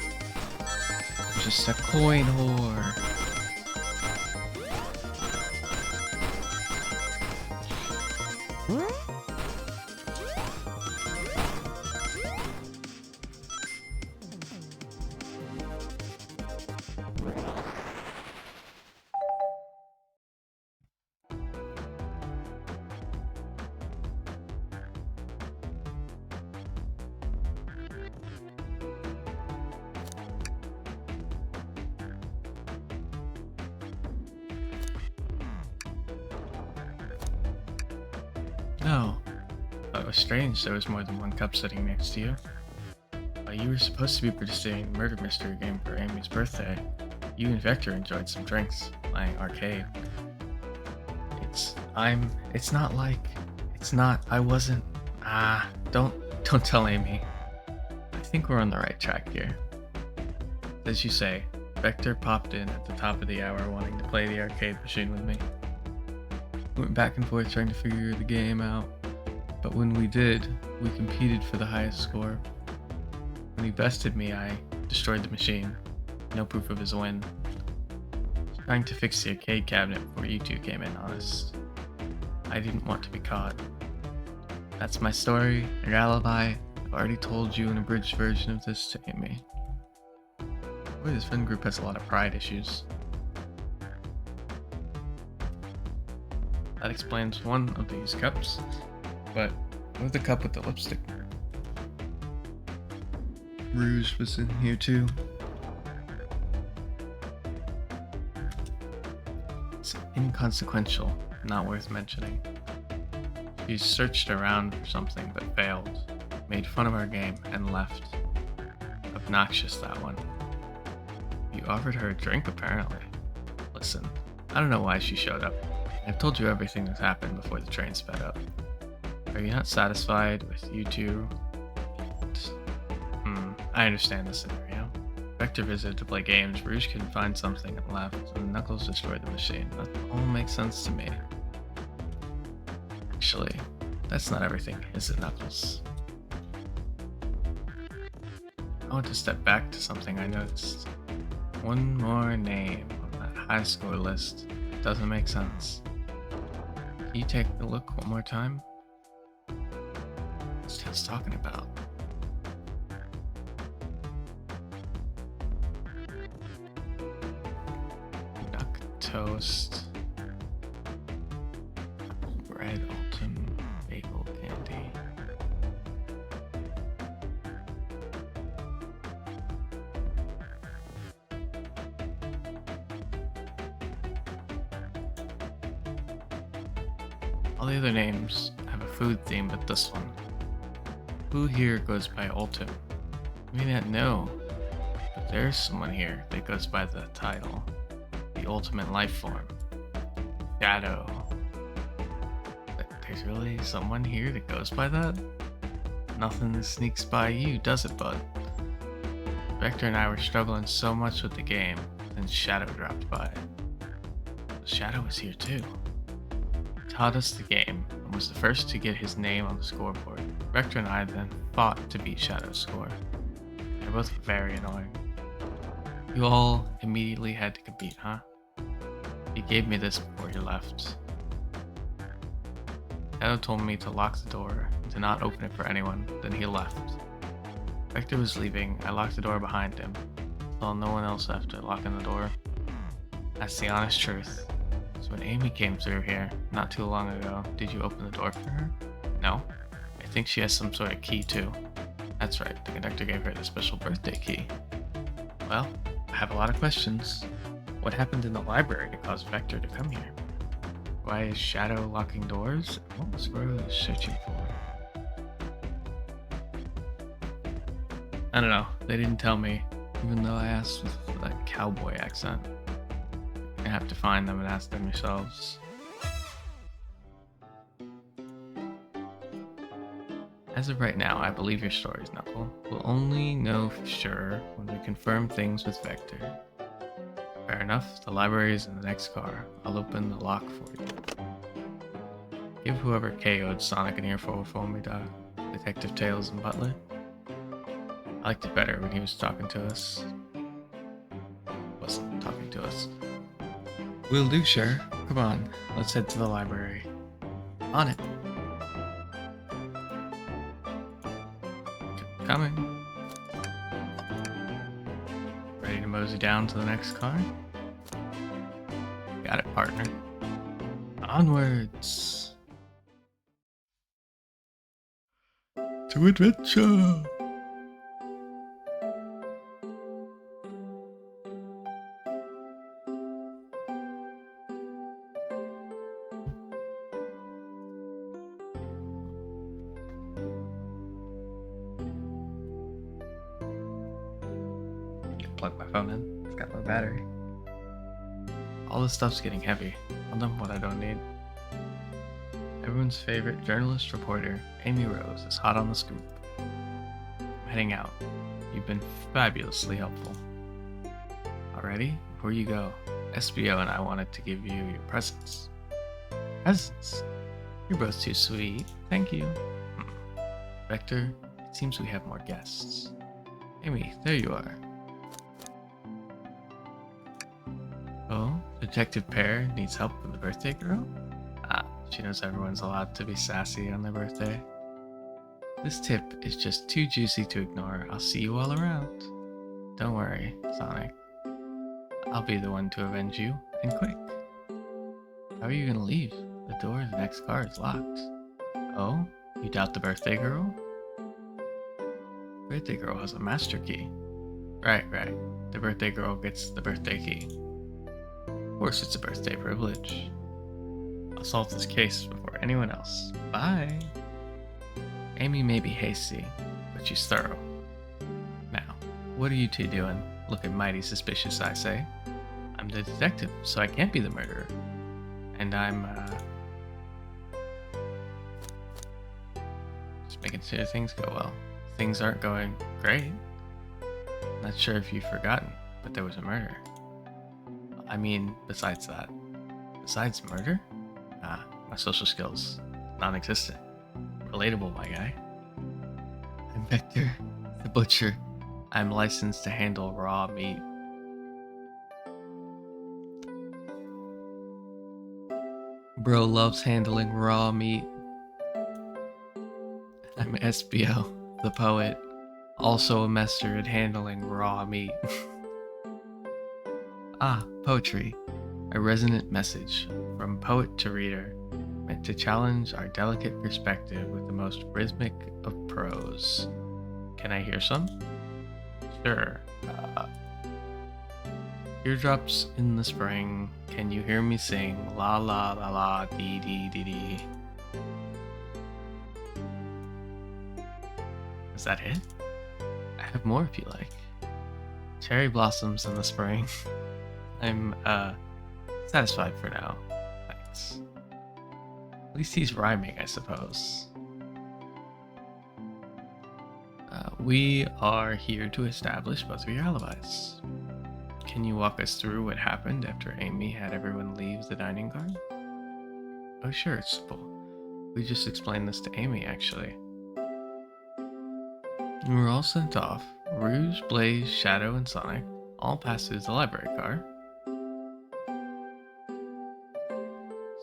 I'm just a coin whore. No. It was strange there was more than one cup sitting next to you. You were supposed to be participating in a murder mystery game for Amy's birthday. You and Vector enjoyed some drinks, playing arcade. I wasn't. Don't tell Amy. I think we're on the right track here. As you say, Vector popped in at the top of the hour wanting to play the arcade machine with me. We went back and forth trying to figure the game out, but when we did, we competed for the highest score. When he bested me, I destroyed the machine. No proof of his win. Trying to fix the arcade cabinet before you two came in, honest. I didn't want to be caught. That's my story, your alibi. I've already told you an abridged version of this to Amy. Boy, this friend group has a lot of pride issues. That explains one of these cups, but what was the cup with the lipstick? Rouge was in here too. It's inconsequential, not worth mentioning. She searched around for something but failed, made fun of our game, and left. Obnoxious, that one. You offered her a drink, apparently. Listen, I don't know why she showed up. I've told you everything that's happened before the train sped up. Are you not satisfied with you two? I understand the scenario. Vector visited to play games, Rouge couldn't find something and left, and Knuckles destroyed the machine. That all makes sense to me. Actually, that's not everything, is it, Knuckles? I want to step back to something I noticed. One more name on that high score list. Doesn't make sense. You take a look one more time. What's Tails talking about? Duck toast, bread, Alton, bagel, candy. All the other names have a food theme, but this one. Who here goes by Alton? I may not know, but there's someone here that goes by the title, the ultimate life form, Shadow. But there's really someone here that goes by that? Nothing sneaks by you, does it, bud? Vector and I were struggling so much with the game since Shadow dropped by. Shadow is here too. He taught us the game and was the first to get his name on the scoreboard. Vector and I then fought to beat Shadow's score. They're both very annoying. You all immediately had to compete, huh? He gave me this before he left. Shadow told me to lock the door and to not open it for anyone, then he left. Vector was leaving, I locked the door behind him. Saw no one else after locking the door. That's the honest truth. So when Amy came through here, not too long ago, did you open the door for her? No. I think she has some sort of key too. That's right, the conductor gave her the special birthday key. Well, I have a lot of questions. What happened in the library to cause Vector to come here? Why is Shadow locking doors? What was Rose searching for? I don't know, they didn't tell me, even though I asked with that cowboy accent. You have to find them and ask them yourselves. As of right now, I believe your stories, Knuckle. We'll only know for sure when we confirm things with Vector. Fair enough, the library is in the next car. I'll open the lock for you. Give whoever KO'd Sonic an earful for me, Detective Tails and Butler. I liked it better when he was talking to us. Wasn't talking to us. Will do, sure. Come on, let's head to the library. On it. Coming. Ready to mosey down to the next car? Got it, partner. Onwards. To adventure. Plug my phone in. It's got no battery. All this stuff's getting heavy. I'll dump what I don't need. Everyone's favorite journalist reporter, Amy Rose, is hot on the scoop. I'm heading out. You've been fabulously helpful. Already? Before you go, SBO and I wanted to give you your presents. Presents? You're both too sweet. Thank you. Vector, it seems we have more guests. Amy, there you are. Oh, Detective Pear needs help with the birthday girl? Ah, she knows everyone's allowed to be sassy on their birthday. This tip is just too juicy to ignore. I'll see you all around. Don't worry, Sonic. I'll be the one to avenge you, and quick. How are you gonna leave? The door of the next car is locked. Oh, you doubt the birthday girl? Birthday girl has a master key. Right. The birthday girl gets the birthday key. Of course it's a birthday privilege. I'll solve this case before anyone else. Bye. Amy may be hasty, but she's thorough. Now, what are you two doing? Looking mighty suspicious, I say. I'm the detective, so I can't be the murderer. And I'm, just making sure things go well. Things aren't going great. Not sure if you've forgotten, but there was a murder. I mean, besides that. Besides murder? My social skills, non-existent. Relatable, my guy. I'm Vector, the butcher. I'm licensed to handle raw meat. Bro loves handling raw meat. I'm SBO, the poet, also a master at handling raw meat. Ah, poetry. A resonant message, from poet to reader, meant to challenge our delicate perspective with the most rhythmic of prose. Can I hear some? Sure. Teardrops in the spring, can you hear me sing la la la la dee dee dee dee? Is that it? I have more if you like. Cherry blossoms in the spring. I'm satisfied for now. Thanks. At least he's rhyming, I suppose. We are here to establish both of your alibis. Can you walk us through what happened after Amy had everyone leave the dining car? Oh sure, it's simple. We just explained this to Amy, actually. We were all sent off. Rouge, Blaze, Shadow, and Sonic all passed through the library car.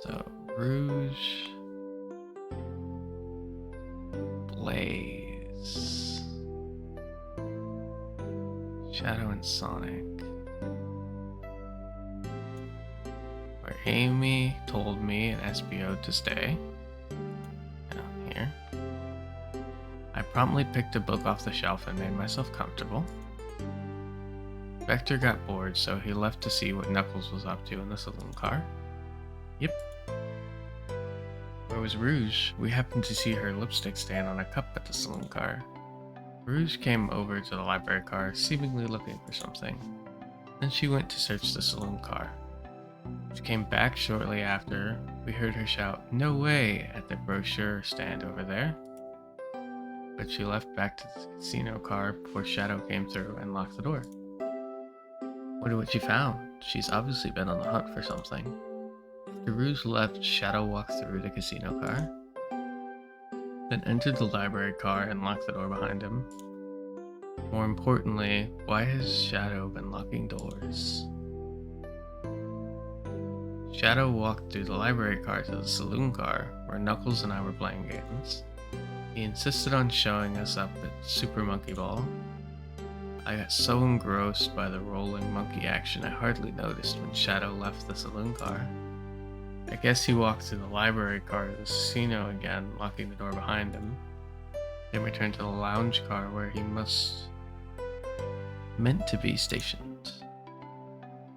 So, Rouge, Blaze, Shadow, and Sonic. Where Amy told me and SBO to stay. Down here. I promptly picked a book off the shelf and made myself comfortable. Vector got bored, so he left to see what Knuckles was up to in the saloon car. Yep. Where was Rouge? We happened to see her lipstick stand on a cup at the saloon car. Rouge came over to the library car, seemingly looking for something. Then she went to search the saloon car. She came back shortly after. We heard her shout, "No way!" at the brochure stand over there. But she left back to the casino car before Shadow came through and locked the door. Wonder what she found. She's obviously been on the hunt for something. After Rouge left, Shadow walked through the casino car, then entered the library car and locked the door behind him. More importantly, why has Shadow been locking doors? Shadow walked through the library car to the saloon car, where Knuckles and I were playing games. He insisted on showing us up at Super Monkey Ball. I got so engrossed by the rolling monkey action I hardly noticed when Shadow left the saloon car. I guess he walked through the library car to the casino again, locking the door behind him. Then returned to the lounge car where he meant to be stationed.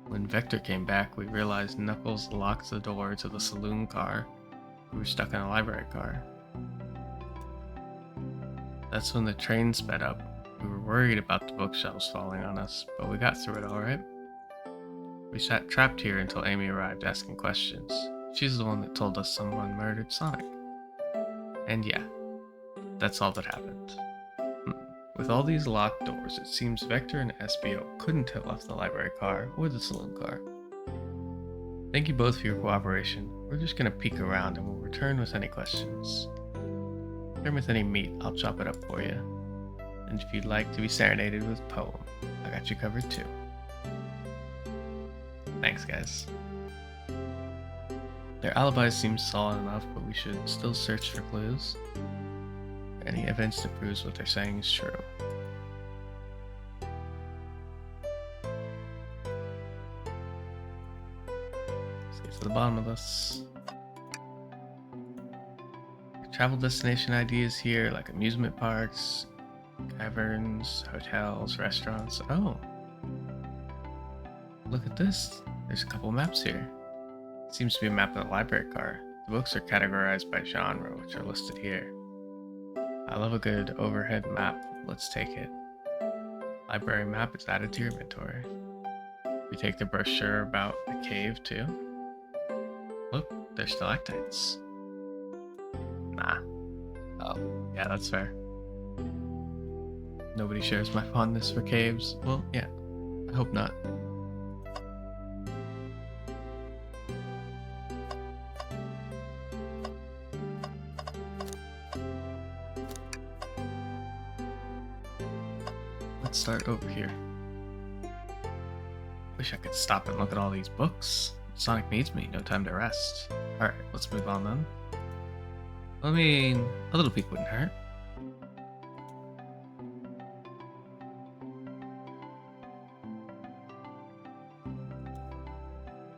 When Vector came back, we realized Knuckles locked the door to the saloon car. We were stuck in a library car. That's when the train sped up. We were worried about the bookshelves falling on us, but we got through it alright. We sat trapped here until Amy arrived asking questions. She's the one that told us someone murdered Sonic. And yeah, that's all that happened. With all these locked doors, it seems Vector and SBO couldn't have left the library car or the saloon car. Thank you both for your cooperation. We're just gonna peek around and we'll return with any questions. Return with any meat, I'll chop it up for you. And if you'd like to be serenaded with a poem, I got you covered too. Thanks, guys. Their alibis seem solid enough, but we should still search for clues. Any evidence that proves what they're saying is true. Let's get to the bottom of this. Travel destination ideas here, like amusement parks, caverns, hotels, restaurants. Oh, look at this. There's a couple maps here. Seems to be a map of the library car. The books are categorized by genre, which are listed here. I love a good overhead map. Let's take it. Library map is added to your inventory. We take the brochure about the cave too. Look, there's stalactites. Nah. Oh, yeah, that's fair. Nobody shares my fondness for caves. Well, yeah, I hope not. Let's start over here. Wish I could stop and look at all these books. Sonic needs me, no time to rest. Alright, let's move on then. I mean, a little peek wouldn't hurt.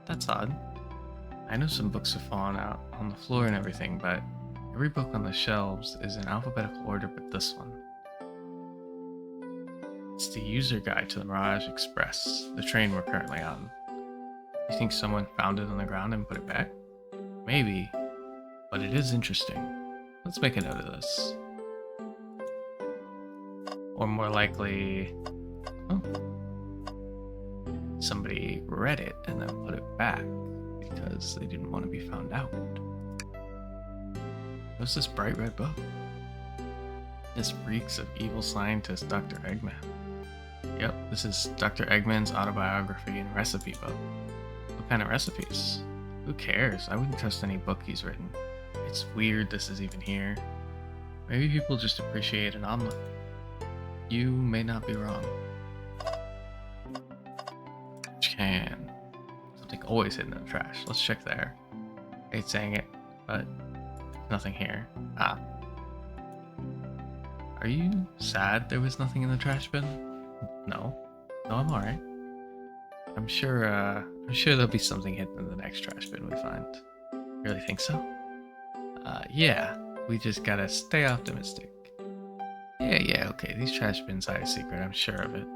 That's odd. I know some books have fallen out on the floor and everything, but every book on the shelves is in alphabetical order but this one. It's the user guide to the Mirage Express, the train we're currently on. You think someone found it on the ground and put it back? Maybe, but it is interesting. Let's make a note of this. Or more likely, oh, somebody read it and then put it back because they didn't want to be found out. What's this bright red book? This reeks of evil scientist Dr. Eggman. Yep, this is Dr. Eggman's autobiography and recipe book. What kind of recipes? Who cares? I wouldn't trust any book he's written. It's weird this is even here. Maybe people just appreciate an omelet. You may not be wrong. Can. Something always hidden in the trash. Let's check there. I hate saying it, but nothing here. Ah. Are you sad there was nothing in the trash bin? No. No, I'm alright. I'm sure there'll be something hidden in the next trash bin we find. Really think so? Yeah. We just gotta stay optimistic. Yeah, okay. These trash bins hide a secret, I'm sure of it.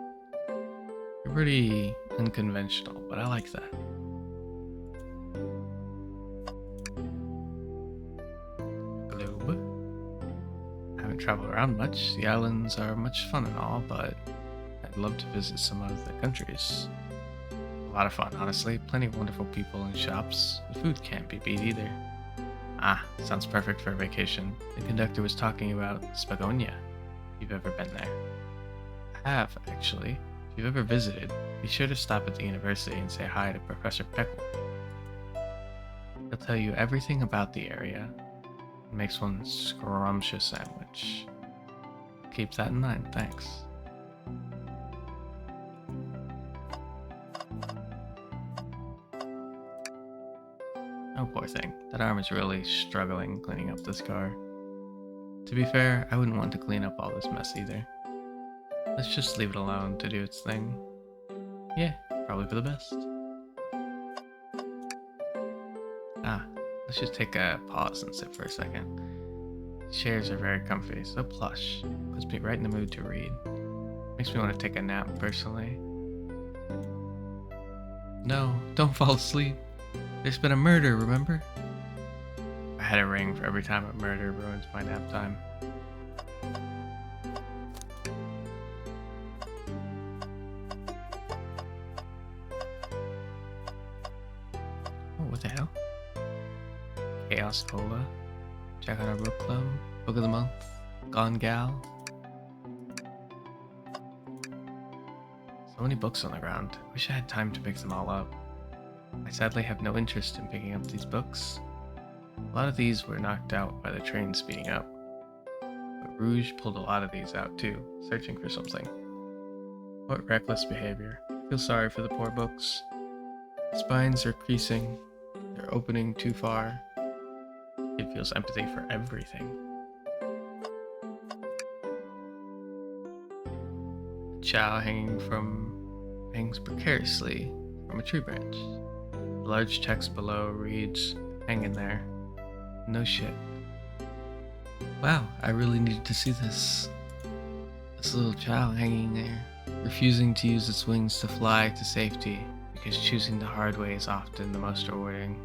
You're pretty unconventional, but I like that. Globe. I haven't traveled around much. The islands are much fun and all, but I'd love to visit some of the countries. A lot of fun, honestly. Plenty of wonderful people and shops. The food can't be beat either. Ah, sounds perfect for a vacation. The conductor was talking about Spagonia. If you've ever been there. I have, actually. If you've ever visited, be sure to stop at the university and say hi to Professor Peckle. He'll tell you everything about the area and makes one scrumptious sandwich. Keep that in mind, thanks. Oh, poor thing. That arm is really struggling cleaning up this car. To be fair, I wouldn't want to clean up all this mess either. Let's just leave it alone to do its thing. Yeah, probably for the best. Ah, let's just take a pause and sit for a second. Chairs are very comfy, so plush. Puts me right in the mood to read. Makes me want to take a nap, personally. No, don't fall asleep. There's been a murder, remember? I had a ring for every time a murder ruins my nap time. Oh, what the hell? Chaos Cola. Check out our book club. Book of the month. Gone Gal. So many books on the ground. Wish I had time to pick them all up. I sadly have no interest in picking up these books. A lot of these were knocked out by the train speeding up. But Rouge pulled a lot of these out too, searching for something. What reckless behavior. I feel sorry for the poor books. The spines are creasing. They're opening too far. It feels empathy for everything. A chow hangs precariously from a tree branch. The large text below reads, "Hang in there." No shit. Wow, I really needed to see this. This little chow hanging there, refusing to use its wings to fly to safety because choosing the hard way is often the most rewarding.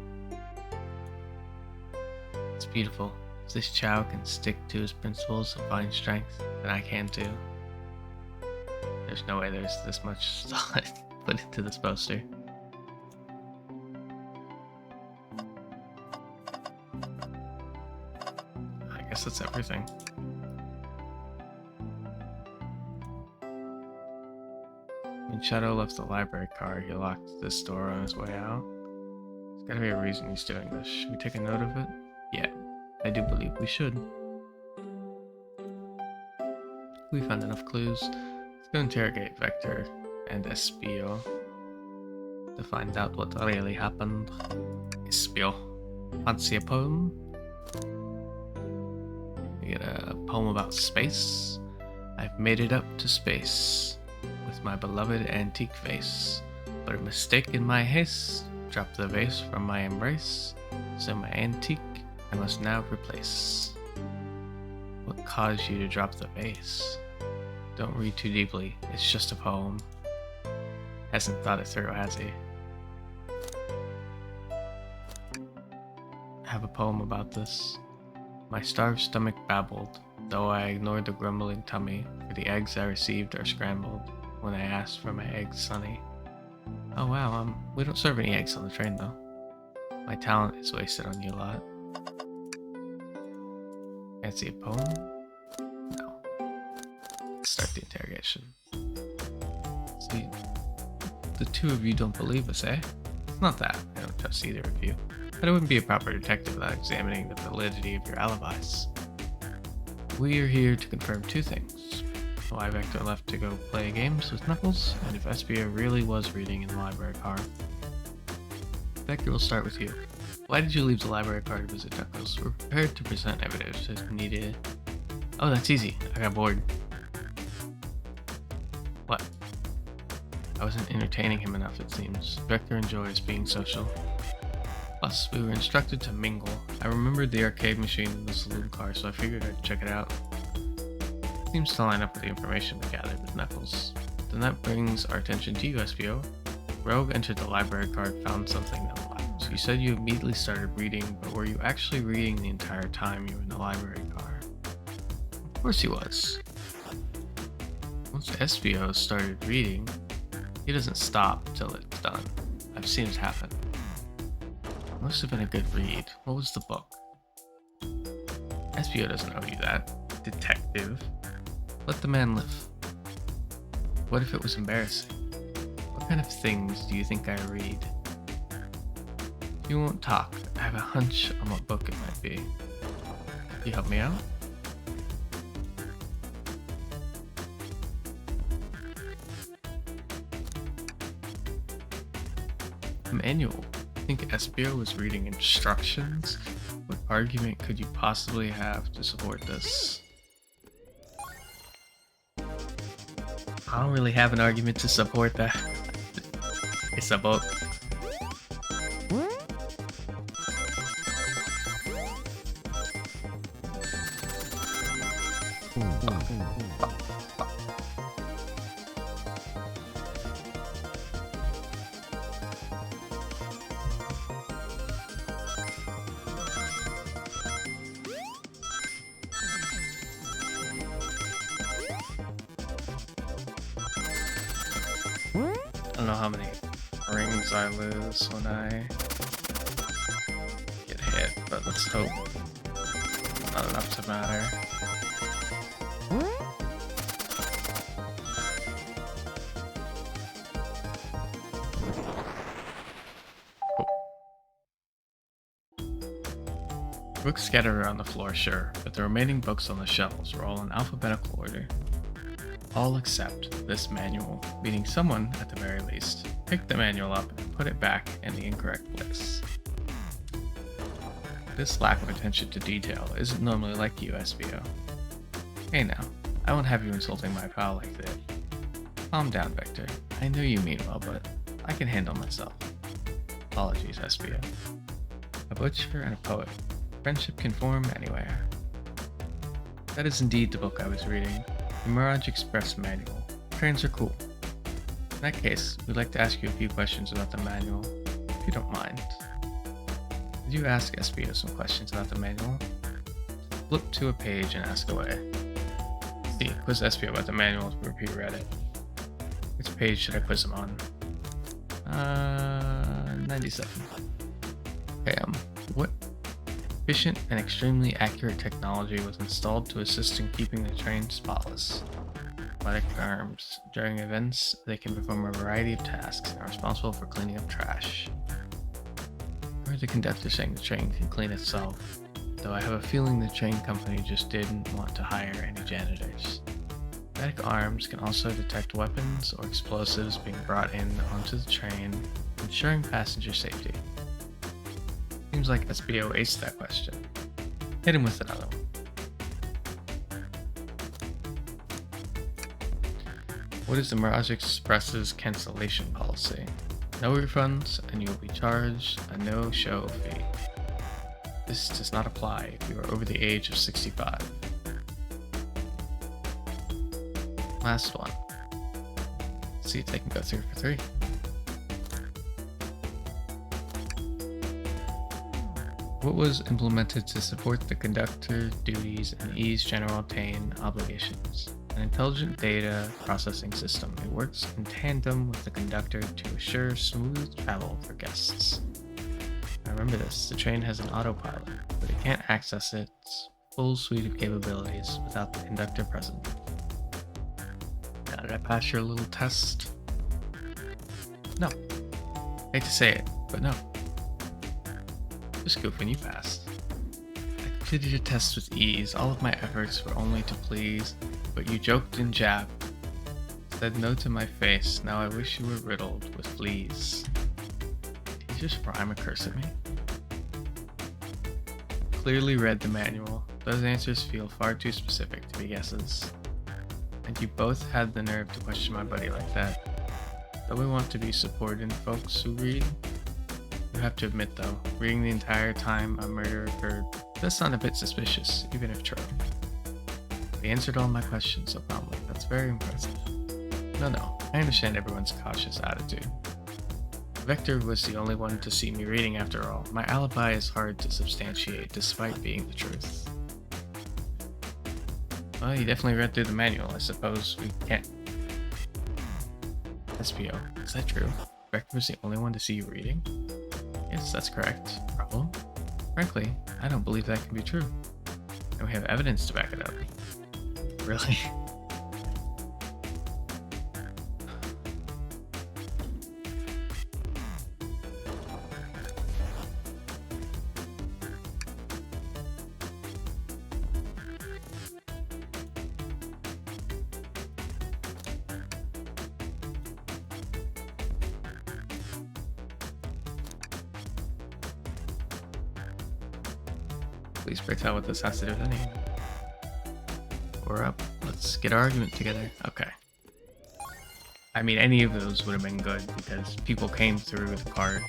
It's beautiful. If this chow can stick to his principles and find strength, then I can too. There's no way there's this much thought put into this poster. I guess that's everything. When Shadow left the library car, he locked this door on his way out. There's gotta be a reason he's doing this. Should we take a note of it? Yeah, I do believe we should. We found enough clues. Let's go interrogate Vector and Espio to find out what really happened. Espio. Fancy a poem? We get a poem about space. I've made it up to space with my beloved antique face, but a mistake in my haste dropped the vase from my embrace, so my antique I must now replace. What caused you to drop the vase? Don't read too deeply, it's just a poem. Hasn't thought it through, has he? I have a poem about this. My starved stomach babbled, though I ignored the grumbling tummy, for the eggs I received are scrambled when I asked for my eggs sunny. Oh wow, we don't serve any eggs on the train though. My talent is wasted on you lot. Fancy a poem? No. Let's start the interrogation. See, the two of you don't believe us, eh? It's not that, I don't trust either of you. But I wouldn't be a proper detective without examining the validity of your alibis. We are here to confirm two things. Why Vector left to go play games with Knuckles, and if Espio really was reading in the library car. Vector, will start with you. Why did you leave the library car to visit Knuckles? We're prepared to present evidence if needed. Oh, that's easy. I got bored. What? I wasn't entertaining him enough, it seems. Vector enjoys being social. Plus, we were instructed to mingle. I remembered the arcade machine in the saloon car, so I figured I'd check it out. It seems to line up with the information we gathered with Knuckles. Then that brings our attention to you, SPO. Rogue entered the library card, found something that lacked. You said you immediately started reading, but were you actually reading the entire time you were in the library car? Of course he was. Once SPO started reading, he doesn't stop till it's done. I've seen it happen. It must have been a good read. What was the book? SPO doesn't owe you that. Detective. Let the man live. What if it was embarrassing? What kind of things do you think I read? You won't talk. I have a hunch on what book it might be. Can you help me out? Manual. I think Espio was reading instructions. What argument could you possibly have to support this? I don't really have an argument to support that. It's a book. I don't know how many rings I lose when I get hit, but let's hope not enough to matter. Cool. Books scattered around the floor, sure, but the remaining books on the shelves were all in alphabetical order. All except this manual, meaning someone, at the very least, picked the manual up and put it back in the incorrect place. This lack of attention to detail isn't normally like you, SBO. Hey now, I won't have you insulting my pal like this. Calm down, Vector. I know you mean well, but I can handle myself. Apologies, SBO. A butcher and a poet. Friendship can form anywhere. That is indeed the book I was reading. The Mirage Express Manual. Trains are cool. In that case, we'd like to ask you a few questions about the manual, if you don't mind. Did you ask SBO some questions about the manual? Flip to a page and ask away. See, quiz SBO about the manual to reread it. Which page should I quiz him on? 97. Okay, what efficient and extremely accurate technology was installed to assist in keeping the train spotless? Robotic arms. During events, they can perform a variety of tasks and are responsible for cleaning up trash. I heard the conductor saying the train can clean itself, though I have a feeling the train company just didn't want to hire any janitors. Robotic arms can also detect weapons or explosives being brought in onto the train, ensuring passenger safety. Seems like SBO aced that question. Hit him with another one. What is the Mirage Express's cancellation policy? No refunds, and you will be charged a no-show fee. This does not apply if you are over the age of 65. Last one. Let's see if they can go through for 3. What was implemented to support the conductor duties and ease general obtain obligations? An intelligent data processing system. It works in tandem with the conductor to assure smooth travel for guests. Now remember this, the train has an autopilot, but it can't access its full suite of capabilities without the conductor present. Now, did I pass your little test? No. Hate to say it, but no. Just goofing, you passed. I completed your test with ease. All of my efforts were only to please, but you joked and jabbed. Said no to my face. Now I wish you were riddled with fleas. Did you just rhyme a curse at me? Clearly read the manual. Those answers feel far too specific to be guesses. And you both had the nerve to question my buddy like that. Though we want to be supporting folks who read, you have to admit though, reading the entire time a murder occurred does sound a bit suspicious, even if true. He answered all my questions so calmly. That's very impressive. No, I understand everyone's cautious attitude. Vector was the only one to see me reading after all. My alibi is hard to substantiate despite being the truth. Well, you definitely read through the manual. I suppose we can't. SPO, is that true? Vector was the only one to see you reading? Yes, that's correct. Problem? Frankly, I don't believe that can be true. And we have evidence to back it up. Really? Please pray tell what this has to do with anything. We're up. Let's get our argument together. Okay. I mean, any of those would have been good because people came through with the card.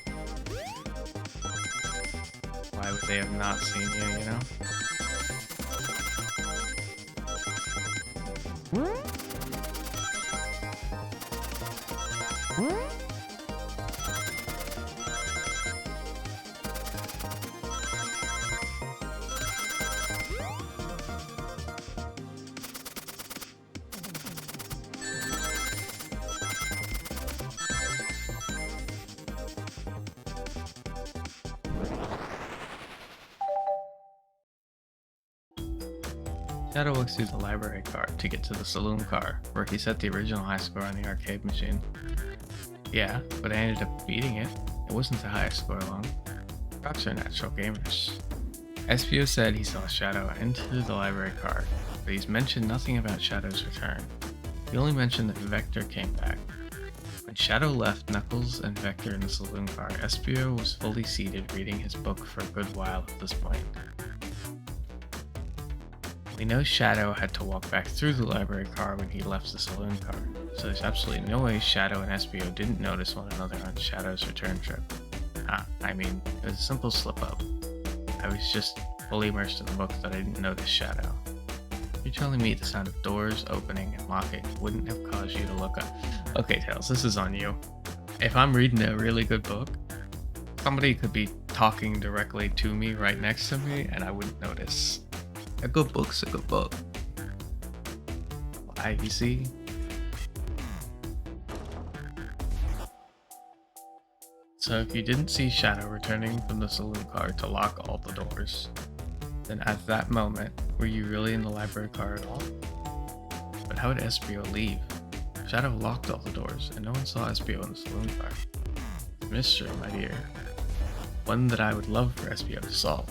Why would they have not seen you, you know? Shadow looks through the library card to get to the saloon car, where he set the original high score on the arcade machine. Yeah, but I ended up beating it. It wasn't the highest score alone. Rocks are natural gamers. SPO said he saw Shadow enter the library car, but he's mentioned nothing about Shadow's return. He only mentioned that Vector came back. When Shadow left Knuckles and Vector in the saloon car, SPO was fully seated reading his book for a good while at this point. We know Shadow had to walk back through the library car when he left the saloon car, so there's absolutely no way Shadow and SPO didn't notice one another on Shadow's return trip. I mean, it was a simple slip-up. I was just fully immersed in the book that I didn't notice Shadow. You're telling me the sound of doors opening and locking wouldn't have caused you to look up? Okay, Tails, this is on you. If I'm reading a really good book, somebody could be talking directly to me right next to me and I wouldn't notice. A good book's a good book. Why, you see? So if you didn't see Shadow returning from the saloon car to lock all the doors, then at that moment, were you really in the library car at all? But how did SPO leave? Shadow locked all the doors, and no one saw SPO in the saloon car. Mystery, my dear. One that I would love for SPO to solve.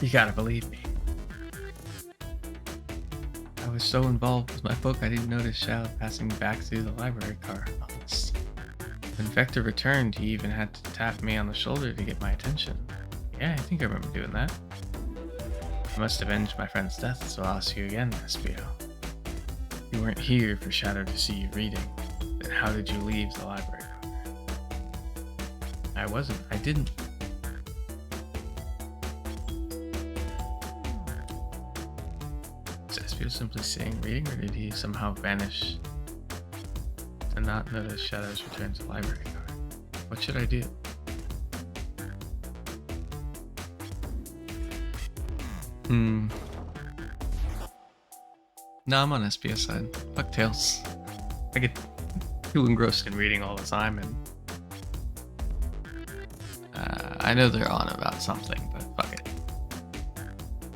You gotta believe me. I was so involved with my book I didn't notice Shadow passing back through the library car. When Vector returned, he even had to tap me on the shoulder to get my attention. Yeah, I think I remember doing that. I must avenge my friend's death, so I'll ask you again, Espio. You weren't here for Shadow to see you reading. Then how did you leave the library? I wasn't. I didn't. Is Espio simply sitting reading, or did he somehow vanish to not notice Shadow's return to the library card? What should I do? No, I'm on SP's side. Fuck Tails. I get too engrossed in reading all the time, and I know they're on about something, but fuck it.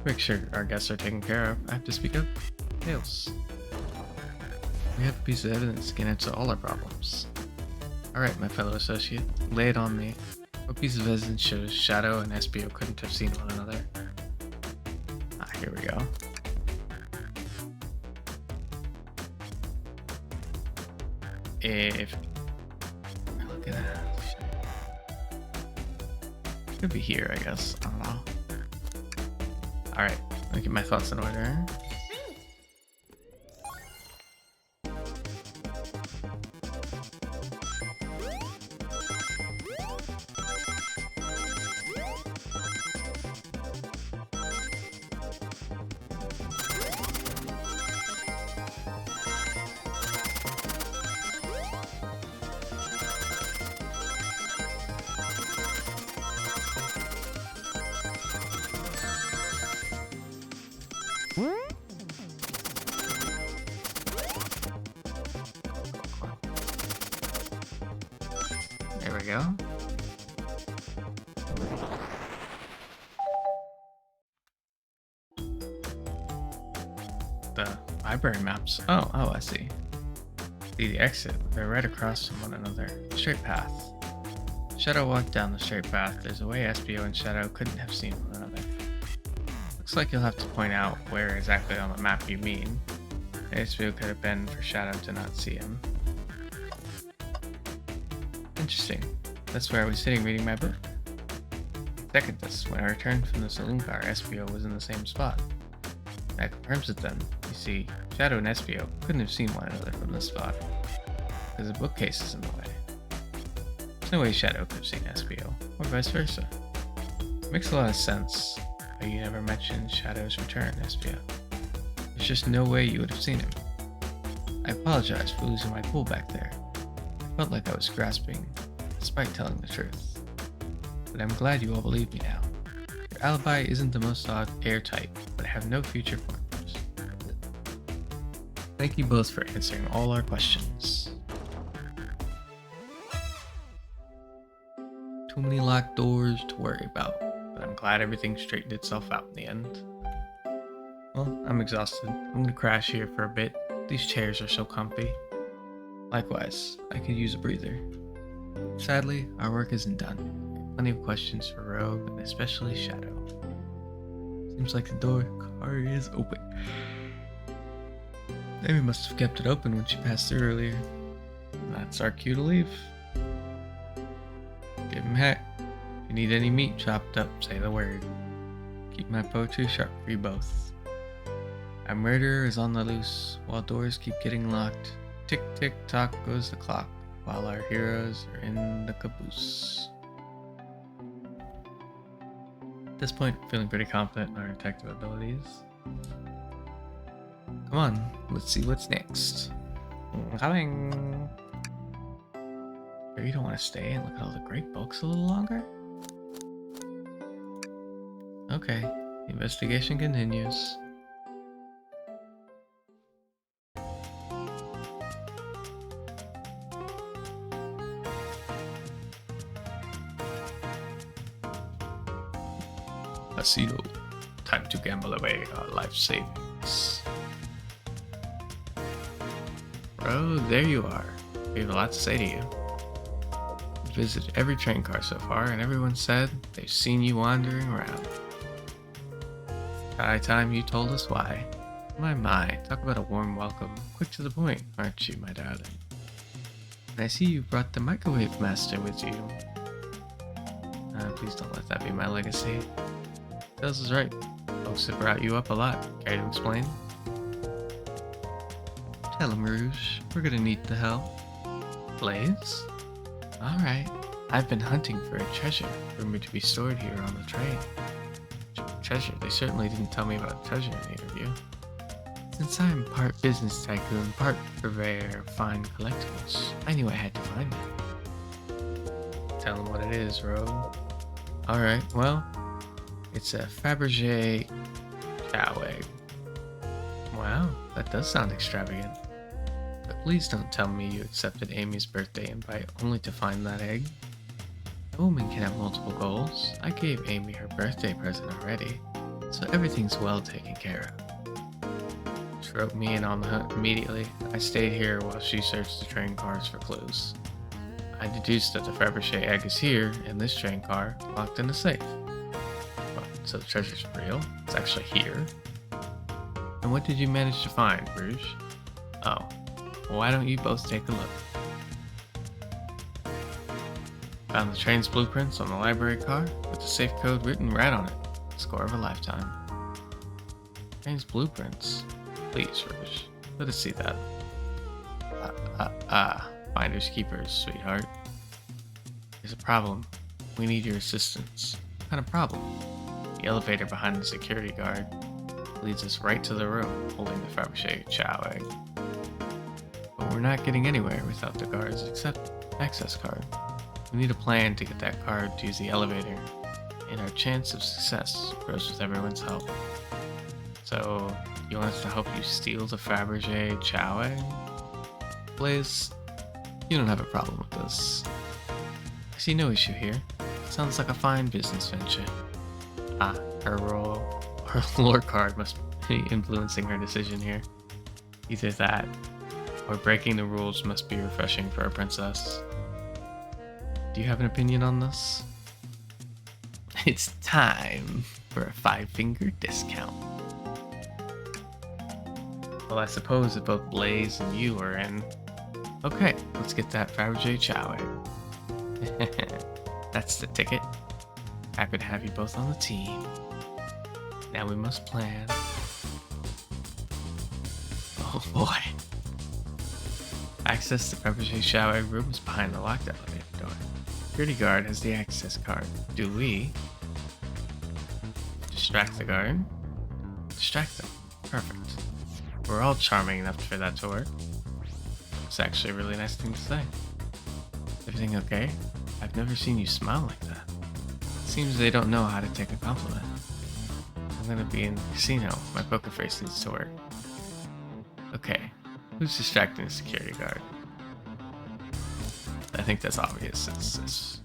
Make sure our guests are taken care of. I have to speak up. Tails. We have a piece of evidence that can answer all our problems. Alright, my fellow associate, lay it on me. What piece of evidence shows Shadow and Espio couldn't have seen one another? Ah, here we go. If look at that. Could be here, I guess. I don't know. Alright, let me get my thoughts in order. There we go. The library maps. Oh, I see. See the exit. They're right across from one another. Straight path. Shadow walked down the straight path. There's a way Espio and Shadow couldn't have seen one another. Looks like you'll have to point out where exactly on the map you mean. Espio could have been for Shadow to not see him. Interesting. That's where I was sitting reading my book. Second this, when I returned from the saloon car, Espio was in the same spot. That confirms it then. You see, Shadow and Espio couldn't have seen one another from this spot, because the bookcase is in the way. There's no way Shadow could have seen Espio, or vice versa. It makes a lot of sense, but you never mentioned Shadow's return, Espio. There's just no way you would have seen him. I apologize for losing my cool back there. I felt like I was grasping, despite telling the truth. But I'm glad you all believe me now. Your alibi isn't the most airtight, but I have no future pointers. Thank you both for answering all our questions. Too many locked doors to worry about, but I'm glad everything straightened itself out in the end. Well, I'm exhausted. I'm gonna crash here for a bit. These chairs are so comfy. Likewise, I could use a breather. Sadly, our work isn't done. Plenty of questions for Rogue, and especially Shadow. Seems like the door car is open. Amy must have kept it open when she passed through earlier. That's our cue to leave. Give him heck. If you need any meat chopped up, say the word. Keep my poetry sharp for you both. Our murderer is on the loose, while doors keep getting locked. Tick tick tock goes the clock, while our heroes are in the caboose. At this point, feeling pretty confident in our detective abilities. Come on, let's see what's next. Coming! Sure you don't want to stay and look at all the great books a little longer? Okay, the investigation continues. Casino. Time to gamble away our life savings. Bro, there you are. We have a lot to say to you. We've visited every train car so far, and everyone said they've seen you wandering around. High time you told us why. My, talk about a warm welcome. Quick to the point, aren't you, my darling? And I see you brought the microwave master with you. Please don't let that be my legacy. Tails is right. Folks have brought you up a lot. Care to explain? Tell him, Rouge. We're gonna need the help. Blaze? Alright. I've been hunting for a treasure rumored to be stored here on the train. Treasure? They certainly didn't tell me about treasure in the interview. Since I'm part business tycoon, part purveyor of fine collectibles, I knew I had to find it. Tell him what it is, Rogue. Alright, well, it's a Fabergé cow egg. Wow, that does sound extravagant. But please don't tell me you accepted Amy's birthday invite only to find that egg. A woman can have multiple goals. I gave Amy her birthday present already, so everything's well taken care of. She wrote me in on the hunt immediately. I stayed here while she searched the train cars for clues. I deduced that the Fabergé egg is here in this train car, locked in a safe. Well, so the treasure's real? It's actually here? And what did you manage to find, Rouge? Oh, well, why don't you both take a look? Found the train's blueprints on the library car with the safe code written right on it. Score of a lifetime. Train's blueprints? Please, Rouge, let us see that. Finders keepers, sweetheart. There's a problem. We need your assistance. What kind of problem? The elevator behind the security guard leads us right to the room holding the Fabergé chow egg. But we're not getting anywhere without the guard's access card. We need a plan to get that card to use the elevator, and our chance of success grows with everyone's help. So, you want us to help you steal the Fabergé chow egg? Blaze, you don't have a problem with this. I see no issue here. Sounds like a fine business venture. Her lore card must be influencing her decision here. Either that, or breaking the rules must be refreshing for a princess. Do you have an opinion on this? It's time for a 5-finger discount. Well, I suppose that both Blaze and you are in. Okay, let's get that Fabergé chow egg. That's the ticket. Happy to have you both on the team. Now we must plan. Oh boy. Access to Fabergé chow egg room is behind the locked elevator door. Security guard has the access card. Do we distract the guard? Distract them. Perfect. We're all charming enough for that to work. It's actually a really nice thing to say. Everything okay? I've never seen you smile like that. Seems they don't know how to take a compliment. I'm gonna be in the casino. My poker face needs to work. Okay, who's distracting the security guard? I think that's obvious. It's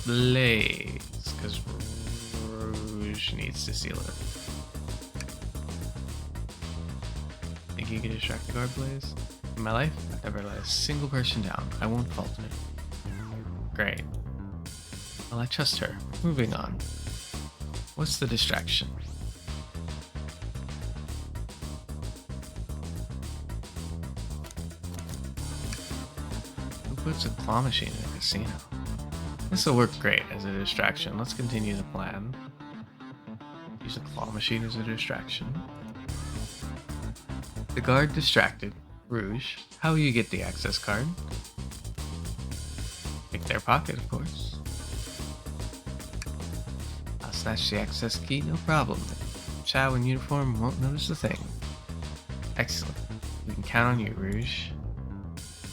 Blaze, because Rouge needs to seal it. Think you can distract the guard, Blaze? In my life, I've never let a single person down. I won't falter. Great. Well, I trust her. Moving on. What's the distraction? Who puts a claw machine in a casino? This will work great as a distraction. Let's continue the plan. Use a claw machine as a distraction. The guard distracted. Rouge, how will you get the access card? Pick their pocket, of course. I'll snatch the access key, no problem. Chow in uniform won't notice a thing. Excellent. We can count on you, Rouge.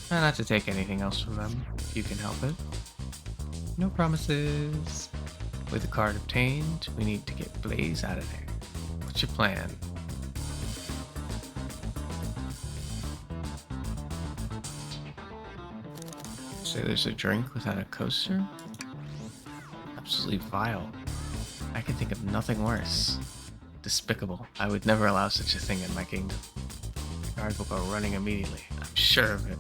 Try not to take anything else from them, if you can help it. No promises. With the card obtained, we need to get Blaze out of there. What's your plan? So there's a drink without a coaster? Absolutely vile. I can think of nothing worse. Despicable. I would never allow such a thing in my kingdom. The guard will go running immediately. I'm sure of it.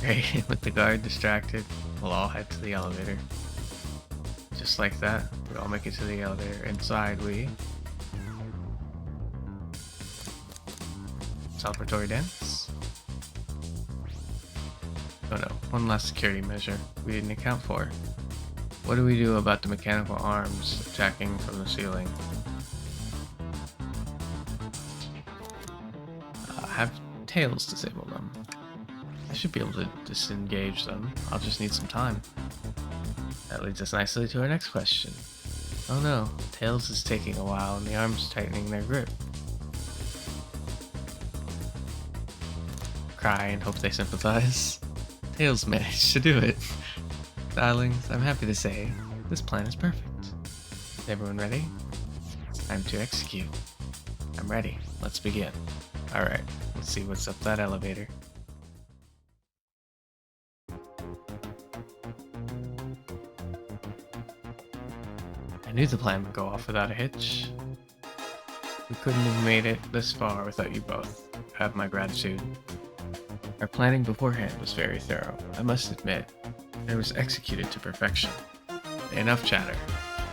Great. With the guard distracted, we'll all head to the elevator. Just like that, we all make it to the elevator. Inside we... Celebratory dance? Oh no, one last security measure we didn't account for. What do we do about the mechanical arms attacking from the ceiling? Have tails disable them. I should be able to disengage them. I'll just need some time. That leads us nicely to our next question. Oh no, tails is taking a while and the arms tightening their grip. Cry and hope they sympathize. Tails managed to do it. Darlings, I'm happy to say, this plan is perfect. Is everyone ready? Time to execute. I'm ready. Let's begin. Alright, let's see what's up that elevator. I knew the plan would go off without a hitch. We couldn't have made it this far without you both. You have my gratitude. Our planning beforehand was very thorough, I must admit. It was executed to perfection. Enough chatter.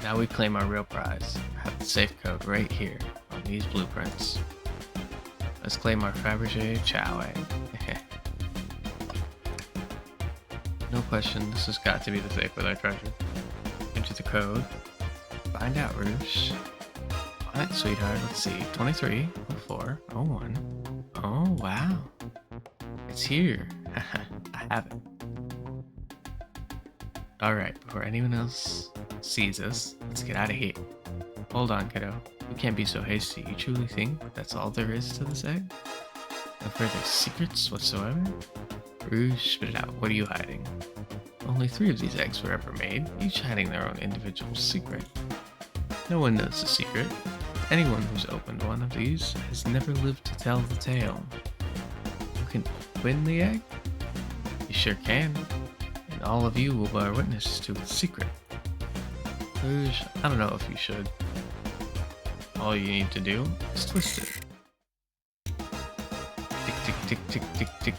Now we claim our real prize. I have the safe code right here on these blueprints. Let's claim our Fabergé chow egg. No question, this has got to be the safe with our treasure. Enter the code. Find out, Rouge. On it, sweetheart. Let's see. 23, 04, 01. Oh, wow. It's here. I have it. Alright, before anyone else sees us, let's get out of here. Hold on, kiddo. We can't be so hasty. You truly think that's all there is to this egg? No further secrets whatsoever? Rouge, spit it out. What are you hiding? Only 3 of these eggs were ever made, each hiding their own individual secret. No one knows the secret. Anyone who's opened one of these has never lived to tell the tale. You can open the egg? You sure can. And all of you will bear witness to its secret. Rouge, I don't know if you should. All you need to do is twist it. Tick, tick, tick, tick, tick, tick.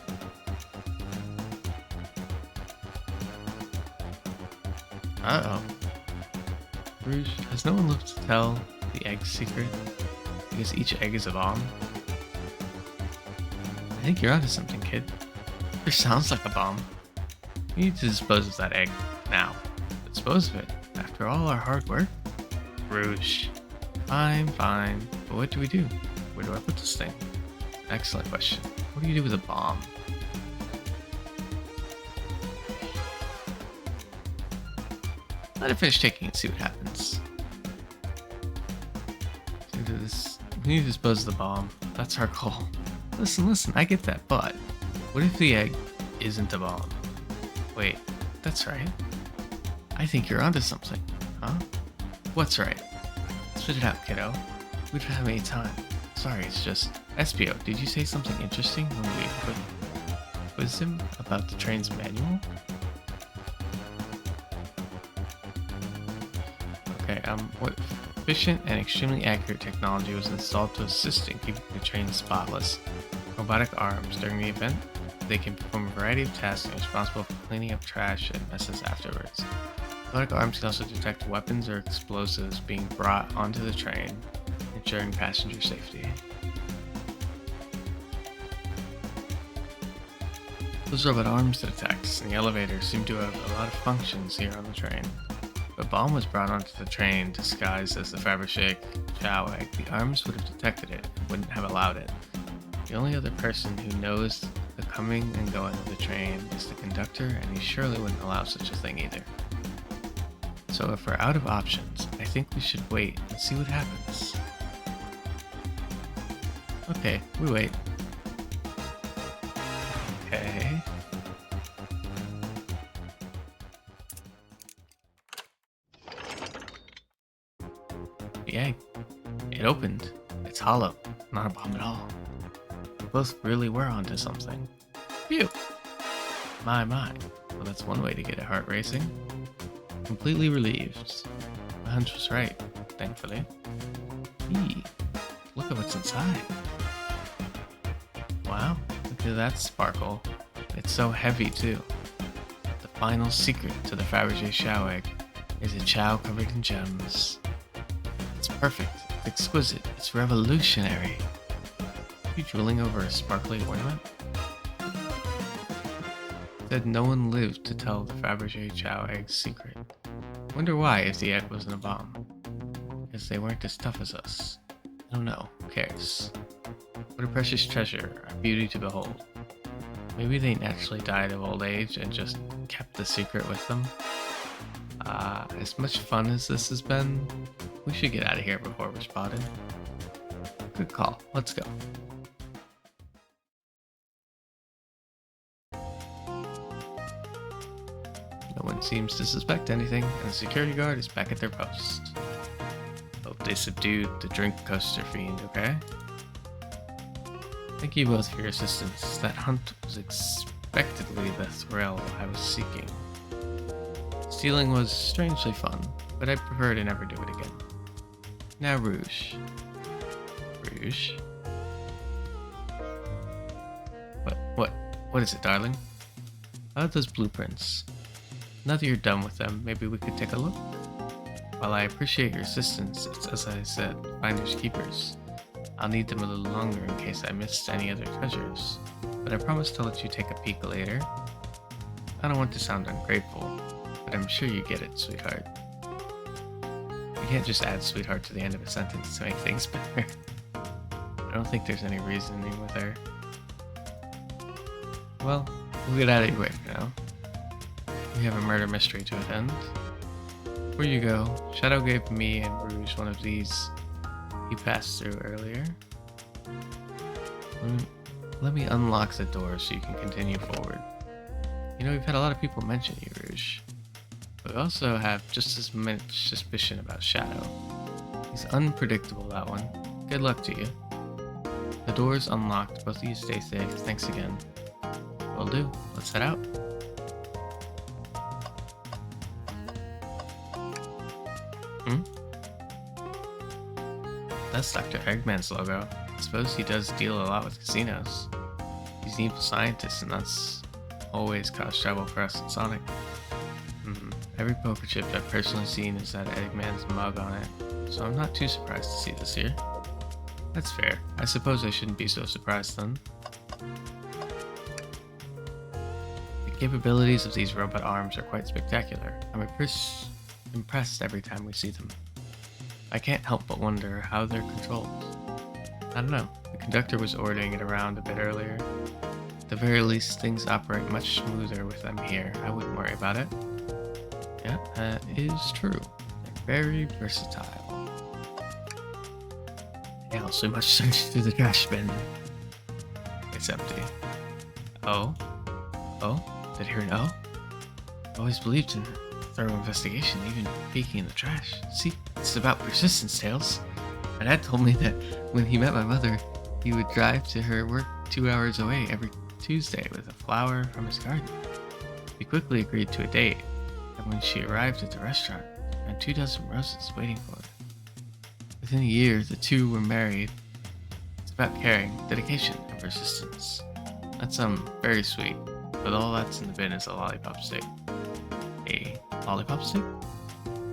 Uh-oh. Rouge, has no one lived to tell the egg's secret? Because each egg is a bomb? I think you're onto something, kid. It sounds like a bomb. We need to dispose of that egg now. Dispose of it? After all our hard work? Rouge. Fine. But what do we do? Where do I put this thing? Excellent question. What do you do with a bomb? Let it finish taking and see what happens. We need to dispose of the bomb. That's our goal. Listen, I get that, but what if the egg isn't a bomb? Wait, that's right. I think you're onto something, huh? What's right? Spit it out, kiddo. We don't have any time. Sorry, it's just... SPO, did you say something interesting when we quizzed him about the train's manual? Okay, what efficient and extremely accurate technology was installed to assist in keeping the train spotless? Robotic arms. During the event, they can perform a variety of tasks and are responsible for cleaning up trash and messes afterwards. Robotic arms can also detect weapons or explosives being brought onto the train, ensuring passenger safety. Those robot arms that attacked us in the elevator seem to have a lot of functions here on the train. If a bomb was brought onto the train disguised as the Fabergé chow egg, the arms would have detected it and wouldn't have allowed it. The only other person who knows the coming and going of the train is the conductor, and he surely wouldn't allow such a thing either. So if we're out of options, I think we should wait and see what happens. Okay, we wait. Okay. The egg. It opened. It's hollow. Not a bomb at all. We both really were onto something. Phew! My. Well, that's one way to get a heart racing. Completely relieved. My hunch was right, thankfully. Eee, look at what's inside. Wow, look at that sparkle. It's so heavy too. The final secret to the Fabergé chow egg is a chow covered in gems. It's perfect, it's exquisite, it's revolutionary. Are you drooling over a sparkly ornament? Said no one lived to tell the Fabergé chow egg's secret. Wonder why, if the egg wasn't a bomb. Because they weren't as tough as us. I don't know. Who cares? What a precious treasure, a beauty to behold. Maybe they naturally died of old age and just kept the secret with them. As much fun as this has been, we should get out of here before we're spotted. Good call. Let's go. No one seems to suspect anything, and the security guard is back at their post. Hope they subdued the drink coaster fiend, okay? Thank you both for your assistance. That hunt was expectedly the thrill I was seeking. Stealing was strangely fun, but I'd prefer to never do it again. Now Rouge. Rouge? What is it, darling? How about those blueprints? Now that you're done with them, maybe we could take a look? While I appreciate your assistance, it's as I said, finders keepers. I'll need them a little longer in case I missed any other treasures, but I promise to let you take a peek later. I don't want to sound ungrateful, but I'm sure you get it, sweetheart. You can't just add sweetheart to the end of a sentence to make things better. I don't think there's any reasoning with her. Well, we'll get out of your way for now. We have a murder mystery to attend. Before you go, Shadow gave me and Rouge one of these he passed through earlier. Let me unlock the door so you can continue forward. You know, we've had a lot of people mention you, Rouge. But we also have just as much suspicion about Shadow. He's unpredictable, that one. Good luck to you. The door's unlocked. Both of you stay safe. Thanks again. Will do. Let's head out. That's Dr. Eggman's logo. I suppose he does deal a lot with casinos. He's an evil scientist, and that's always caused trouble for us at Sonic. Every poker chip I've personally seen has had Eggman's mug on it, so I'm not too surprised to see this here. That's fair. I suppose I shouldn't be so surprised then. The capabilities of these robot arms are quite spectacular. I'm impressed every time we see them. I can't help but wonder how they're controlled. I don't know. The conductor was ordering it around a bit earlier. At the very least, things operate much smoother with them here. I wouldn't worry about it. Yeah, that is true. They're very versatile. They also must search through the trash bin. It's empty. Oh? Oh? Did I hear an O? I always believed in thorough investigation, even peeking in the trash. See, it's about persistence, Tails. My dad told me that when he met my mother, he would drive to her work 2 hours away every Tuesday with a flower from his garden. We quickly agreed to a date, and when she arrived at the restaurant, I had 24 roses waiting for her. Within a year, the two were married. It's about caring, dedication, and persistence. That's very sweet, but all that's in the bin is a lollipop stick. A lollipop stick?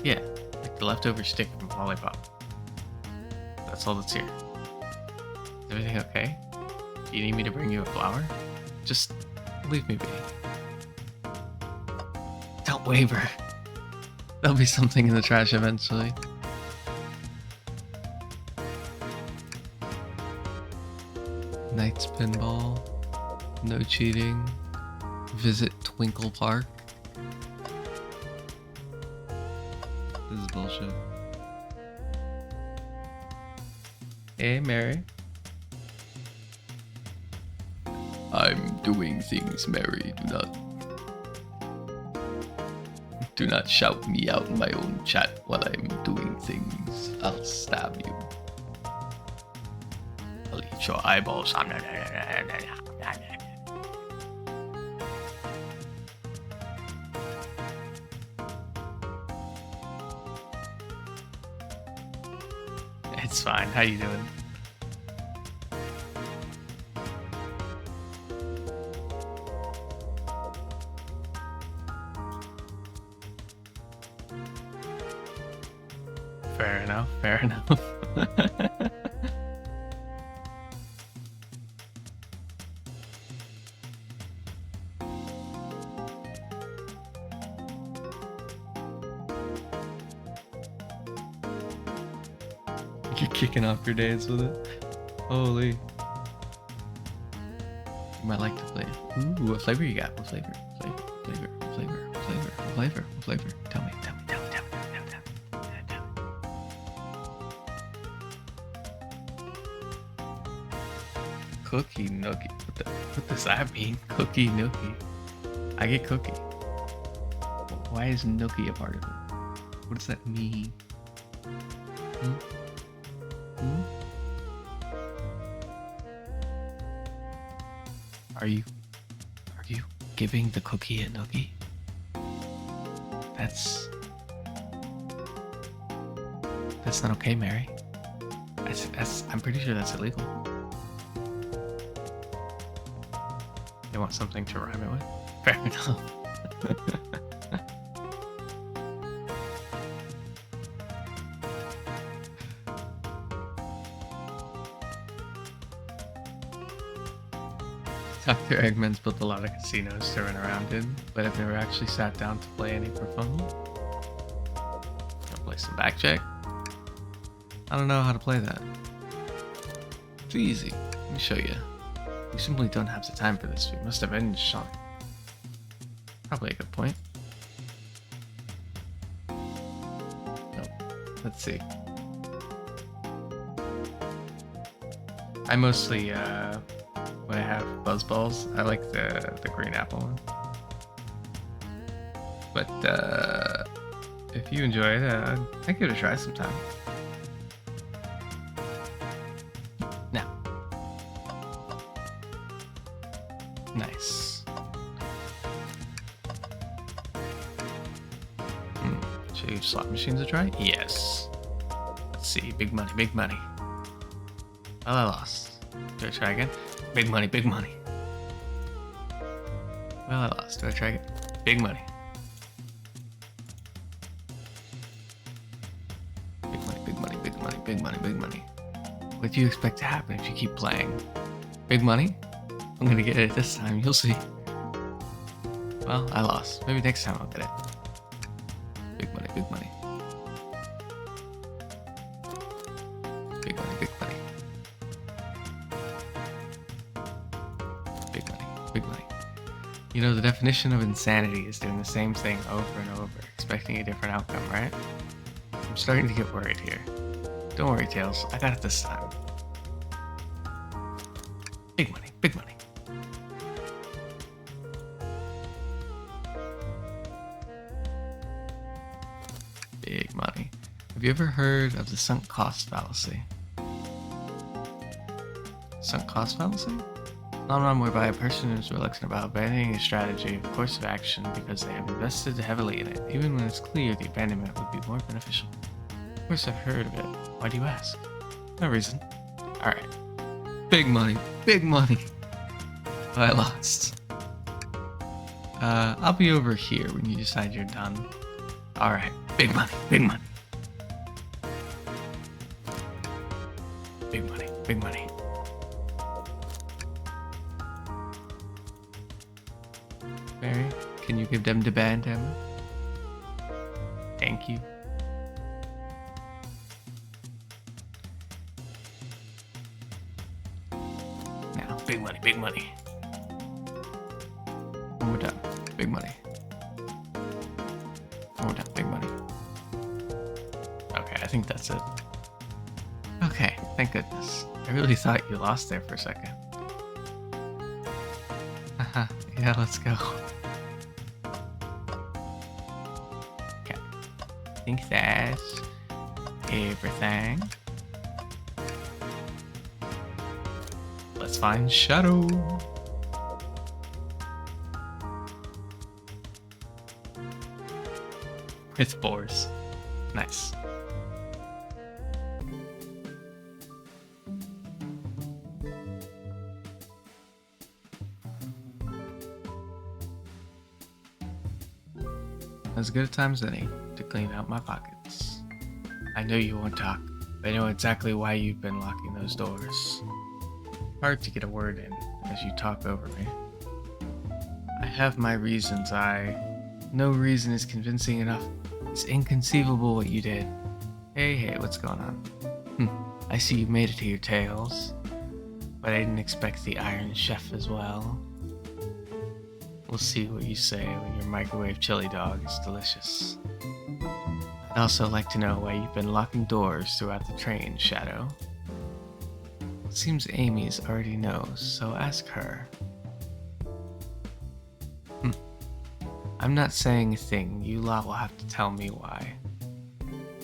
Yeah, like the leftover stick from a lollipop. That's all that's here. Is everything okay? Do you need me to bring you a flower? Just leave me be. Don't waver. There'll be something in the trash eventually. Knight's Pinball. No cheating. Visit Twinkle Park. This is bullshit. Hey, Mary. I'm doing things, Mary. Do not shout me out in my own chat while I'm doing things. I'll stab you. I'll eat your eyeballs. It's fine. How you doing? Fair enough. Fair enough. kicking off your days with it. Holy. You might like to play. Ooh, what flavor you got? What flavor? What flavor? Tell me. Cookie nookie. What does that mean? Cookie nookie. I get cookie. Why is nookie a part of it? What does that mean? Are you giving the cookie a nookie? That's not okay, Mary. I'm pretty sure that's illegal. You want something to rhyme it with? Fair enough. Dr. Eggman's built a lot of casinos to run around in, but I've never actually sat down to play any for fun. Gonna play some backjack? I don't know how to play that. It's easy. Let me show you. We simply don't have the time for this. We must avenge on. Probably a good point. Nope. Let's see. I mostly, when I have buzz balls, I like the green apple one. But if you enjoy it, I give it a try sometime. Now, nice. Should I give slot machines a try? Yes. Let's see, big money, big money. Well, I lost. Do I try again? Big money, big money. Well, I lost. Do I try again? Big money. Big money, big money, big money, big money, big money. What do you expect to happen if you keep playing? Big money? I'm gonna get it this time, you'll see. Well, I lost. Maybe next time I'll get it. Big money, big money. Big money, big money. Big money, big money. You know, the definition of insanity is doing the same thing over and over, expecting a different outcome, right? I'm starting to get worried here. Don't worry, Tails. I got it this time. Big money, big money. Big money. Have you ever heard of the sunk cost fallacy? Sunk cost fallacy? Phenomenon whereby a person is reluctant about abandoning a strategy or course of action because they have invested heavily in it, even when it's clear the abandonment would be more beneficial. Of course I've heard of it. Why do you ask? No reason. Alright. Big money. Big money. But I lost. I'll be over here when you decide you're done. Alright. Big money. Big money. Big money. Big money. Mary, can you give them the band, Emma? Thank you. Now, big money, big money. One more time, big money. One more time, big money. Okay, I think that's it. Okay, thank goodness. I really thought you lost there for a second. Haha, yeah, let's go. Okay. I think that's everything. Let's find Shadow. With boars. Nice. As good a time as any to clean out my pockets. I know you won't talk, but I know exactly why you've been locking those doors. Hard to get a word in as you talk over me. I have my reasons. No reason is convincing enough. It's inconceivable what you did. Hey, what's going on? I see you made it here, Tails. But I didn't expect the Iron Chef as well. We'll see what you say when your microwave chili dog is delicious. I'd also like to know why you've been locking doors throughout the train, Shadow. It seems Amy's already knows, so ask her. I'm not saying a thing. You lot will have to tell me why.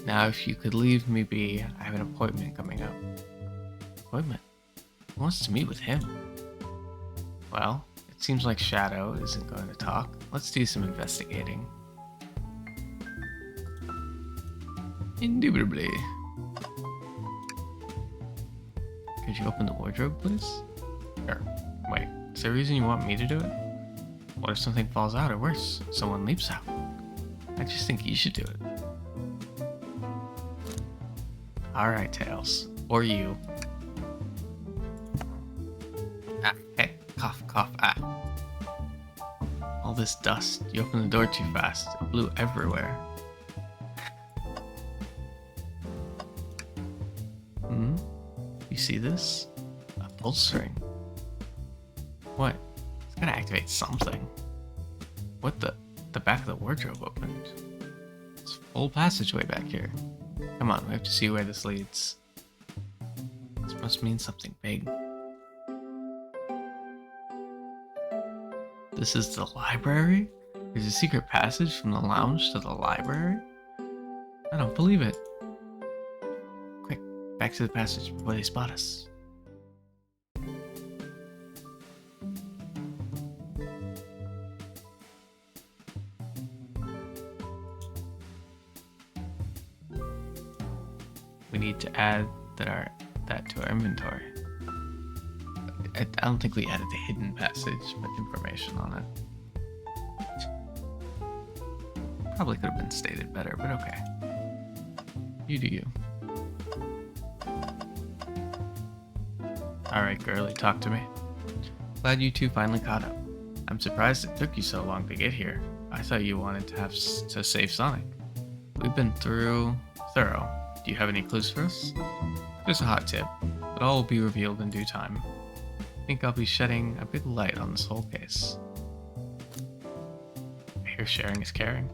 Now, if you could leave me be, I have an appointment coming up. Appointment? Who wants to meet with him? Well, it seems like Shadow isn't going to talk. Let's do some investigating. Indubitably. Could you open the wardrobe, please? Sure. Wait, is there a reason you want me to do it? What if something falls out, or worse, someone leaps out? I just think you should do it. Alright, Tails. Or you. Ah, hey, cough, cough, ah. All this dust. You opened the door too fast. It blew everywhere. You see this? A pull string. What? It's gotta activate something. What the? The back of the wardrobe opened. It's a full passageway back here. Come on, we have to see where this leads. This must mean something big. This is the library? There's a secret passage from the lounge to the library? I don't believe it. Quick, back to the passage before they spot us. We need to add that to our inventory. I don't think we added the hidden passage with information on it. Probably could have been stated better, but okay. You do you. Alright, girly, talk to me. Glad you two finally caught up. I'm surprised it took you so long to get here. I thought you wanted to save Sonic. We've been thorough. Do you have any clues for us? Just a hot tip, but all will be revealed in due time. I think I'll be shedding a big light on this whole case. I hear sharing is caring.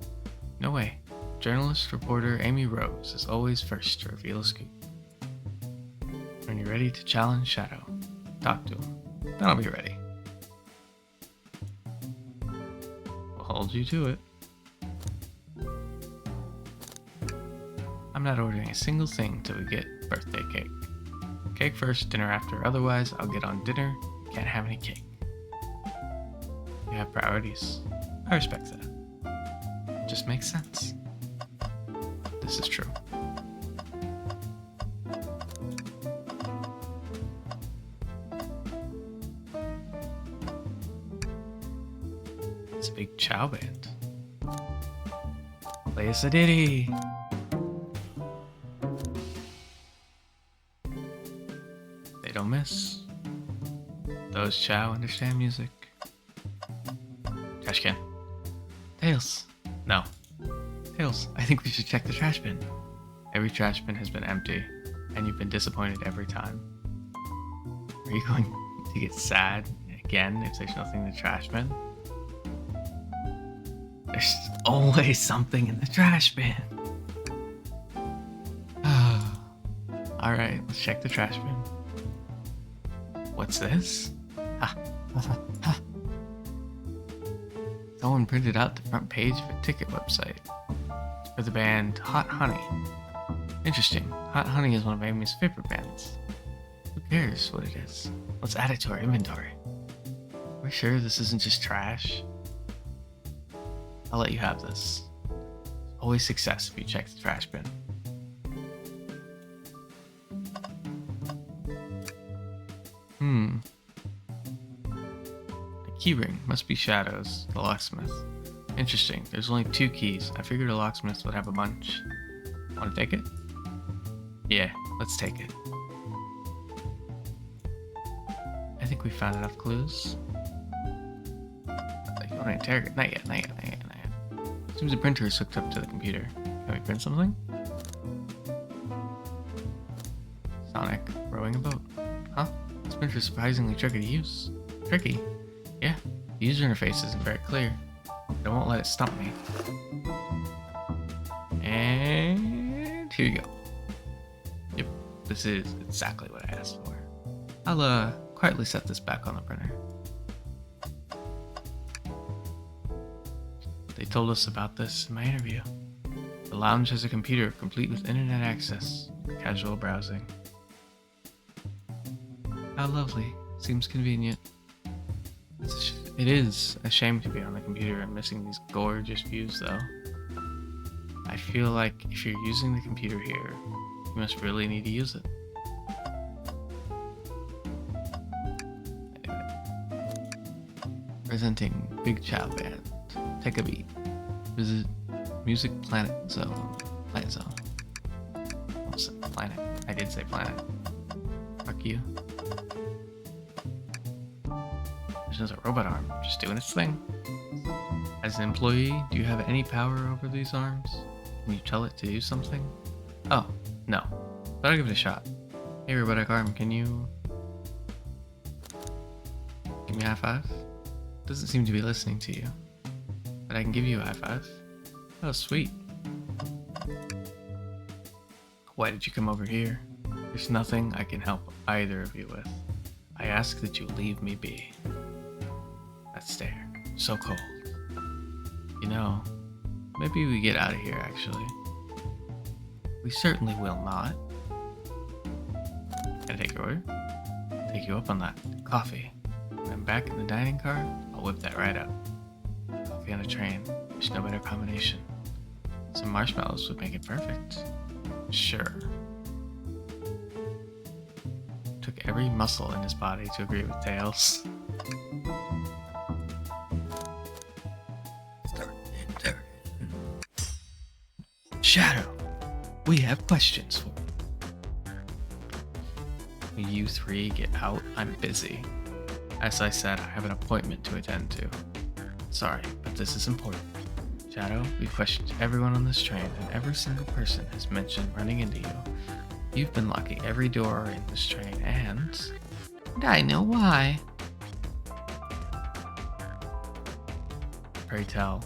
No way. Journalist reporter Amy Rose is always first to reveal a scoop. When you're ready to challenge Shadow, talk to him. Then I'll be ready. We'll hold you to it. I'm not ordering a single thing till we get birthday cake. Cake first, dinner after, otherwise I'll get on dinner, can't have any cake. You have priorities. I respect that. Just makes sense. This is true. It's a big chow band. Play us a ditty! They don't miss. Those chow understand music. Trash can. Tails. No. Tails, I think we should check the trash bin. Every trash bin has been empty, and you've been disappointed every time. Are you going to get sad again if there's nothing in the trash bin? There's always something in the trash bin. Alright, let's check the trash bin. What's this? Someone printed out the front page of a ticket website. It's for the band Hot Honey. Interesting. Hot Honey is one of Amy's favorite bands. Who cares what it is? Let's add it to our inventory. Are we sure this isn't just trash? I'll let you have this. Always success if you check the trash bin. A keyring. Must be Shadow's, the locksmith. Interesting. There's only 2 keys. I figured a locksmith would have a bunch. Want to take it? Yeah, let's take it. I think we found enough clues. You want to interrogate? Not yet. Seems the printer is hooked up to the computer. Can we print something? rowing a boat. Huh? It's been surprisingly tricky to use. Tricky? Yeah, the user interface isn't very clear. But I won't let it stump me. And here you go. Yep, this is exactly what I asked for. I'll quietly set this back on the printer. They told us about this in my interview. The lounge has a computer complete with internet access, casual browsing. How lovely. Seems convenient. It is a shame to be on the computer and missing these gorgeous views though. I feel like if you're using the computer here, you must really need to use it. Presenting Big Chow Band. Take a beat. Visit Music Planet Zone. Planet Zone. Almost said planet. I did say planet. Fuck you. There's just a robot arm, just doing its thing. As an employee, do you have any power over these arms? Can you tell it to do something? Oh, no. But I'll give it a shot. Hey, robotic arm, can you give me a high five? Doesn't seem to be listening to you. But I can give you a high five. Oh, sweet. Why did you come over here? There's nothing I can help either of you with. I ask that you leave me be. That stare. So cold. You know, maybe we get out of here, actually. We certainly will not. Can I take your order? Take you up on that. Coffee. When I'm back in the dining car, I'll whip that right up. Coffee on a train. There's no better combination. Some marshmallows would make it perfect. Sure. Took every muscle in his body to agree with Tails. Shadow, we have questions for you. You three get out, I'm busy. As I said, I have an appointment to attend to. Sorry, but this is important. Shadow, we've questioned everyone on this train, and every single person has mentioned running into you. You've been locking every door in this train, and I know why. Pray tell,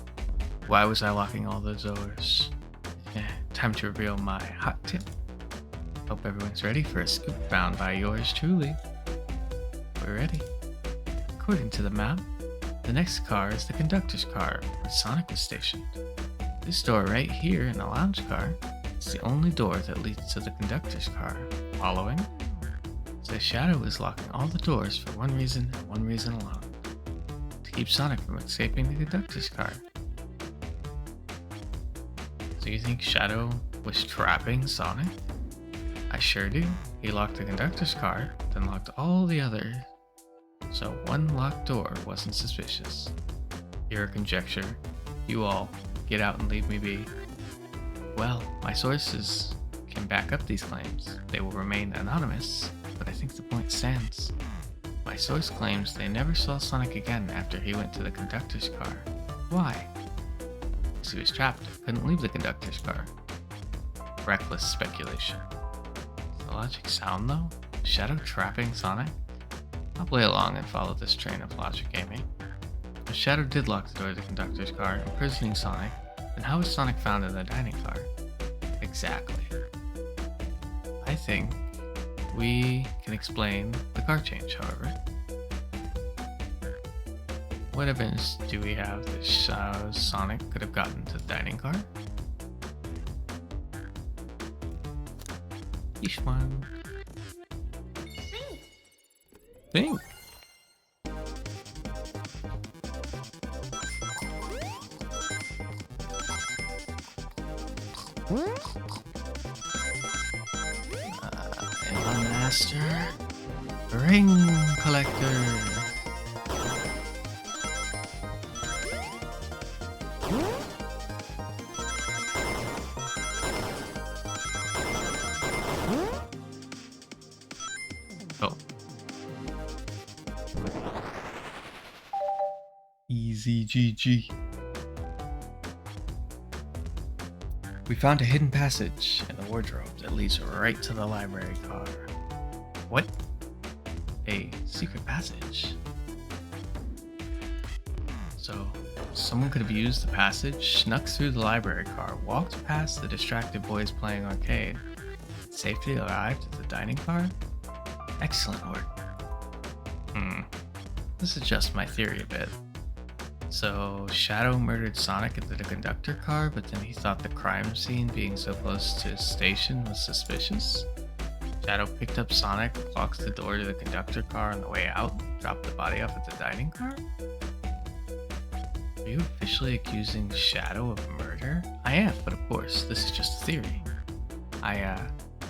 why was I locking all those doors? Time to reveal my hot tip. Hope everyone's ready for a scoop found by yours truly. We're ready. According to the map, the next car is the conductor's car, where Sonic was stationed. This door right here in the lounge car is the only door that leads to the conductor's car. Following? So Shadow is locking all the doors for one reason and one reason alone. To keep Sonic from escaping the conductor's car. So you think Shadow was trapping Sonic? I sure do. He locked the conductor's car, then locked all the others. So one locked door wasn't suspicious. Your conjecture. You all, get out and leave me be. Well, my sources can back up these claims. They will remain anonymous, but I think the point stands. My source claims they never saw Sonic again after he went to the conductor's car. Why? Because he was trapped, couldn't leave the conductor's car. Reckless speculation. Does the logic sound though? Shadow trapping Sonic? I'll play along and follow this train of logic, Amy. If Shadow did lock the door to the conductor's car, imprisoning Sonic, then how was Sonic found in the dining car? Exactly. I think we can explain the car change, however. What evidence do we have that Sonic could have gotten to the dining car? Each one. Think. Master Ring Collector. Oh. Easy GG. We found a hidden passage in the wardrobe that leads right to the library car. What? A secret passage. So, someone could have used the passage, snuck through the library car, walked past the distracted boys playing arcade, safely arrived at the dining car? Excellent work. This is just my theory a bit. So, Shadow murdered Sonic at the conductor car, but then he thought the crime scene being so close to his station was suspicious? Shadow picked up Sonic, locked the door to the conductor car on the way out, dropped the body off at the dining car? Are you officially accusing Shadow of murder? I am, but of course, this is just a theory. I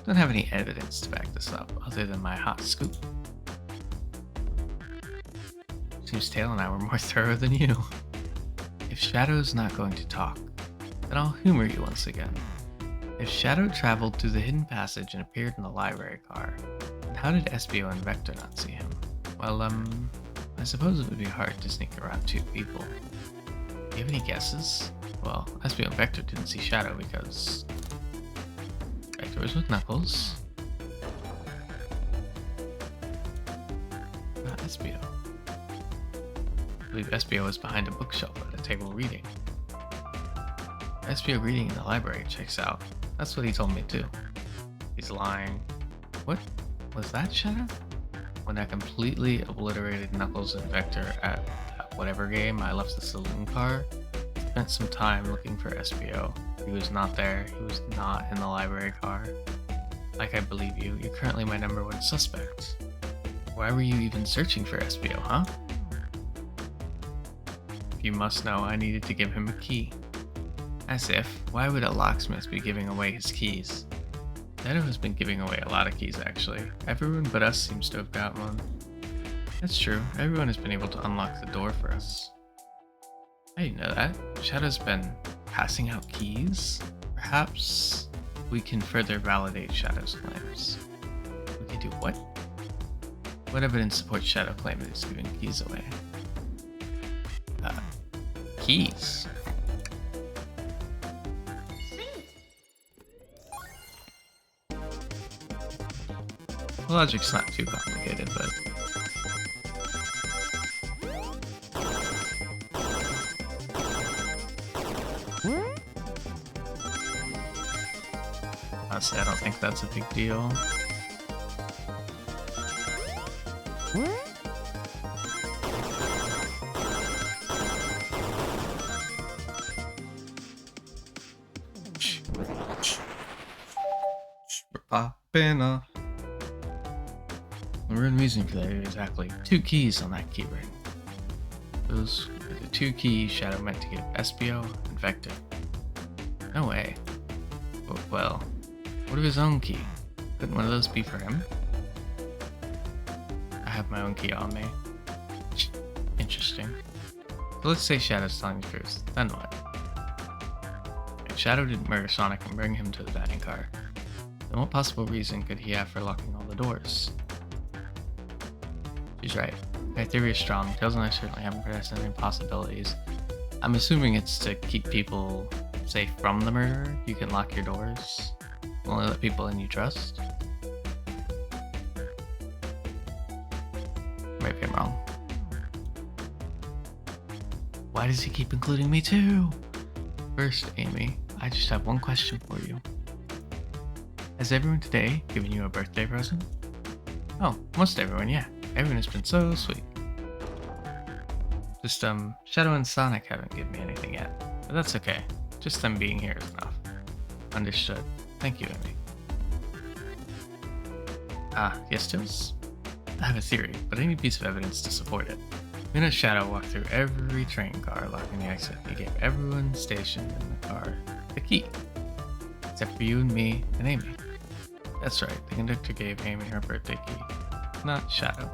don't have any evidence to back this up, other than my hot scoop. Seems Tail and I were more thorough than you. If Shadow's not going to talk, then I'll humor you once again. If Shadow traveled through the hidden passage and appeared in the library car, then how did Espio and Vector not see him? Well, I suppose it would be hard to sneak around two people. Do you have any guesses? Well, Espio and Vector didn't see Shadow because Vector was with Knuckles. Not Espio. I believe Espio was behind a bookshelf at a table reading. Espio reading in the library checks out. That's what he told me too. He's lying. What? Was that Shadow? When I completely obliterated Knuckles and Vector at whatever game, I left the saloon car. Spent some time looking for Espio. He was not there. He was not in the library car. Like, I believe you. You're currently my #1 suspect. Why were you even searching for Espio, huh? You must know I needed to give him a key. As if, why would a locksmith be giving away his keys? Shadow has been giving away a lot of keys actually. Everyone but us seems to have got one. That's true, everyone has been able to unlock the door for us. I didn't know that. Shadow's been passing out keys? Perhaps we can further validate Shadow's claims. We can do what? What evidence supports Shadow claim that he's giving keys away? Keys? The logic's not too complicated, but honestly, I don't think that's a big deal. We're popping off. The real reason for that is exactly 2 keys on that keyring. Those were the 2 keys Shadow meant to give Espio and Vector. No way. Oh, well, what of his own key? Couldn't one of those be for him? I have my own key on me. Interesting. So let's say Shadow's telling the truth. Then what? If Shadow didn't murder Sonic and bring him to the dining car, then what possible reason could he have for locking all the doors? She's right. My theory is strong. Tails and I certainly haven't progressed any possibilities. I'm assuming it's to keep people safe from the murderer. You can lock your doors. Only let people in you trust. Maybe I'm wrong. Why does he keep including me too? First, Amy, I just have one question for you. Has everyone today given you a birthday present? Oh, most everyone, yeah. Everyone has been so sweet. Just, Shadow and Sonic haven't given me anything yet. But that's okay. Just them being here is enough. Understood. Thank you, Amy. Yes, Tails? I have a theory, but I need a piece of evidence to support it. Me and Shadow walked through every train car locking the exit. He gave everyone stationed in the car the key. Except for you and me and Amy. That's right, the conductor gave Amy her birthday key. Not Shadow.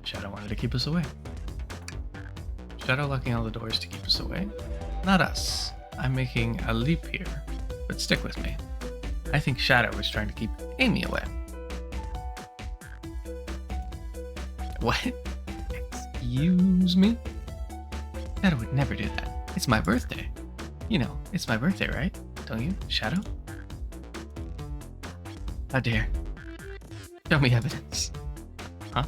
Shadow wanted to keep us away. Shadow locking all the doors to keep us away? Not us. I'm making a leap here, but stick with me. I think Shadow was trying to keep Amy away. What? Excuse me? Shadow would never do that. It's my birthday. You know, it's my birthday, right? Don't you, Shadow? How dare. Show me evidence. Huh?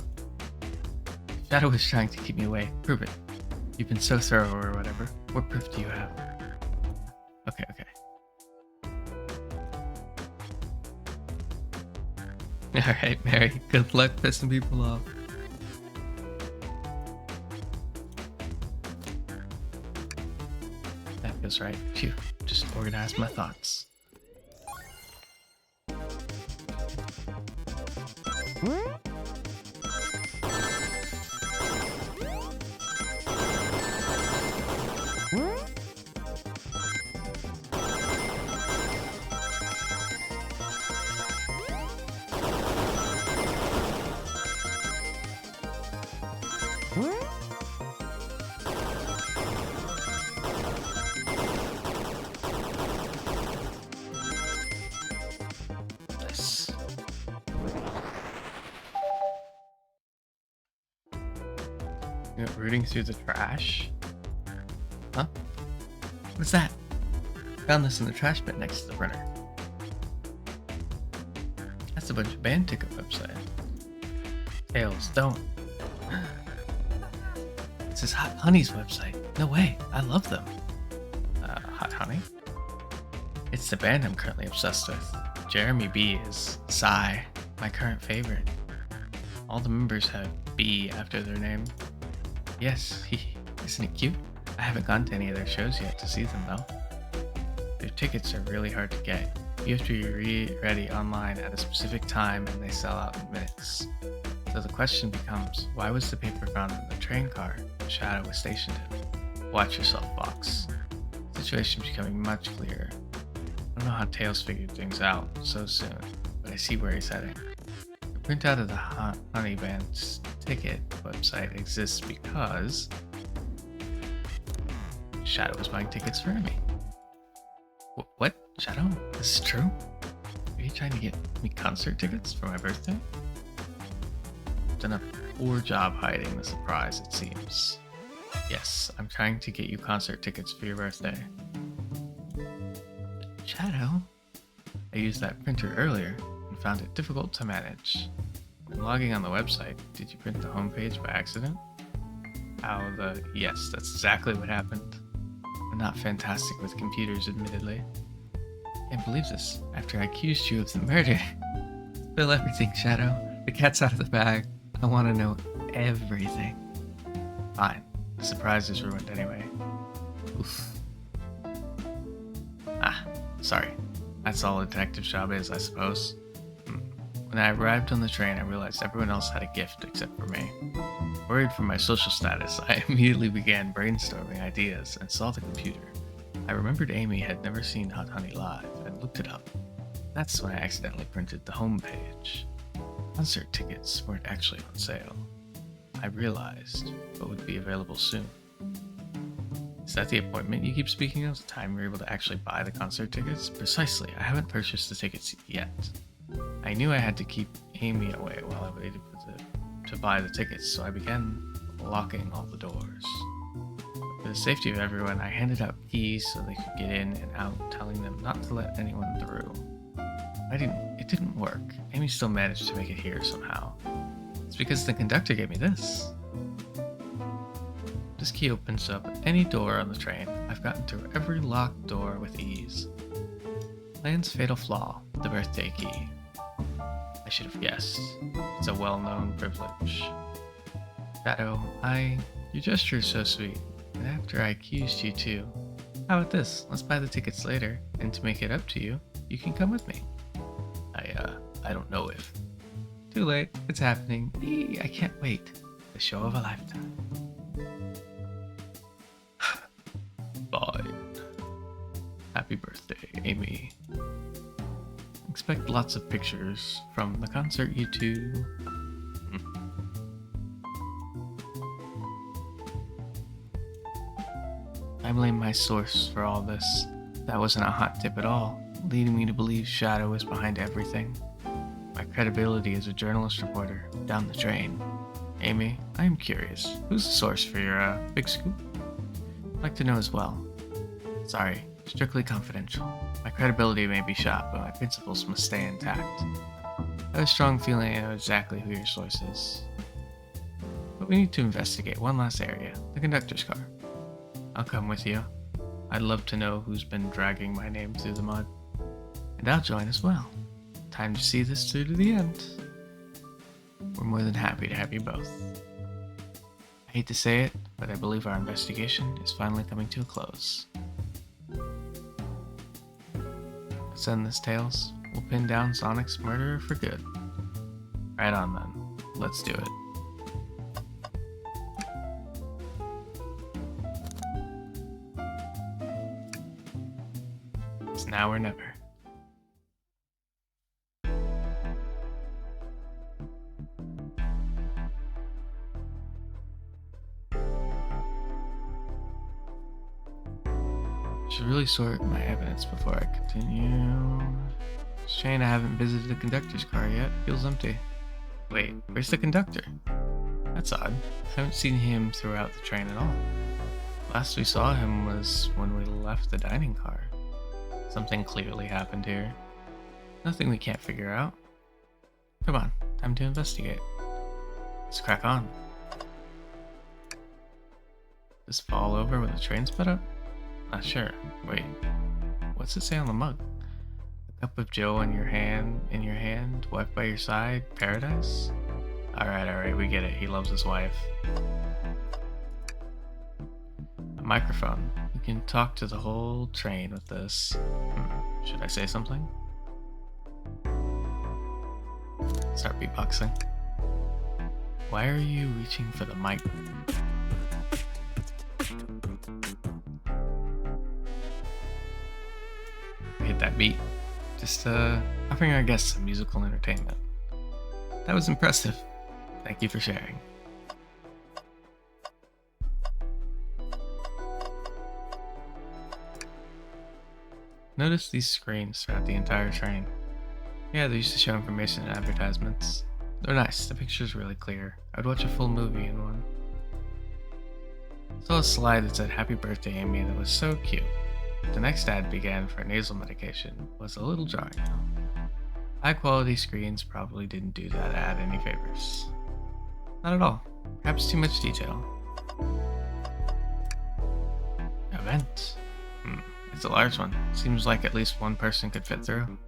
Shadow was trying to keep me away. Prove it. You've been so thorough or whatever. What proof do you have? Okay. Alright, Mary. Good luck pissing people off. That feels right. Phew. Just organize my thoughts. Nice. You know, rooting through the trash? Huh? What's that? Found this in the trash bin next to the printer. That's a bunch of band ticket website. Tails, don't. This is Hot Honey's website. No way, I love them. Hot Honey? It's the band I'm currently obsessed with. Jeremy B is Psy, my current favorite. All the members have B after their name. Yes, isn't it cute? I haven't gone to any of their shows yet to see them though. Their tickets are really hard to get. You have to be ready online at a specific time and they sell out in minutes. So the question becomes, why was the paper found in the train car Shadow was stationed in? Watch yourself, Fox. The situation's becoming much clearer. I don't know how Tails figured things out so soon, but I see where he's heading. The printout of the Honey Band's ticket website exists because Shadow was buying tickets for me. What? Shadow? This is true? Are you trying to get me concert tickets for my birthday? Done a poor job hiding the surprise, it seems. Yes, I'm trying to get you concert tickets for your birthday. Shadow? I used that printer earlier and found it difficult to manage. When logging on the website, did you print the homepage by accident? Yes, that's exactly what happened. I'm not fantastic with computers, admittedly. Can't believe this. After I accused you of the murder. Spill everything, Shadow. The cat's out of the bag. I want to know everything. Fine. The surprise is ruined anyway. Oof. Sorry. That's all a detective's job is, I suppose. When I arrived on the train, I realized everyone else had a gift except for me. Worried for my social status, I immediately began brainstorming ideas and saw the computer. I remembered Amy had never seen Hot Honey live and looked it up. That's when I accidentally printed the homepage. Concert tickets weren't actually on sale. I realized, but would be available soon. Is that the appointment you keep speaking of? The time we were able to actually buy the concert tickets? Precisely, I haven't purchased the tickets yet. I knew I had to keep Amy away while I waited to buy the tickets, so I began locking all the doors. For the safety of everyone, I handed out keys so they could get in and out, telling them not to let anyone through. It didn't work. Amy still managed to make it here somehow. It's because the conductor gave me this. This key opens up any door on the train. I've gotten through every locked door with ease. Land's fatal flaw, the birthday key. I should have guessed. It's a well-known privilege. Shadow, your gesture is so sweet. And after I accused you too, how about this? Let's buy the tickets later, and to make it up to you, you can come with me. I don't know if. Too late. It's happening. I can't wait. The show of a lifetime. Fine. Happy birthday, Amy. Expect lots of pictures from the concert, you two. I blame my source for all this. That wasn't a hot tip at all, leading me to believe Shadow was behind everything. My credibility as a journalist reporter down the drain. Amy, I am curious. Who's the source for your big scoop? I'd like to know as well. Sorry, Strictly confidential. My credibility may be shot, but my principles must stay intact. I have a strong feeling I know exactly who your source is. But we need to investigate one last area, the conductor's car. I'll come with you. I'd love to know who's been dragging my name through the mud. And I'll join as well. Time to see this through to the end. We're more than happy to have you both. I hate to say it, but I believe our investigation is finally coming to a close. Send this, Tails. We'll pin down Sonic's murderer for good. Right on then. Let's do it. It's now or never. Should really sort my evidence before I continue. Shame I haven't visited the conductor's car yet. Feels empty. Wait, where's the conductor? That's odd. I haven't seen him throughout the train at all. Last we saw him was when we left the dining car. Something clearly happened here. Nothing we can't figure out. Come on, time to investigate. Let's crack on. Just fall over with the train sped up? Not sure. Wait, what's it say on the mug? A cup of Joe in your hand, wife by your side, paradise? Alright, we get it. He loves his wife. A microphone. You can talk to the whole train with this. Should I say something? Start beatboxing. Why are you reaching for the mic? Hit that beat. Just offering our guests some musical entertainment. That was impressive. Thank you for sharing. Notice these screens throughout the entire train. Yeah, they used to show information and advertisements. They're nice. The picture's really clear. I'd watch a full movie in one. Saw a slide that said "Happy Birthday, Amy" that was so cute. The next ad began for nasal medication was a little jarring though. High quality screens probably didn't do that ad any favors. Not at all. Perhaps too much detail. Event. It's a large one. Seems like at least one person could fit through.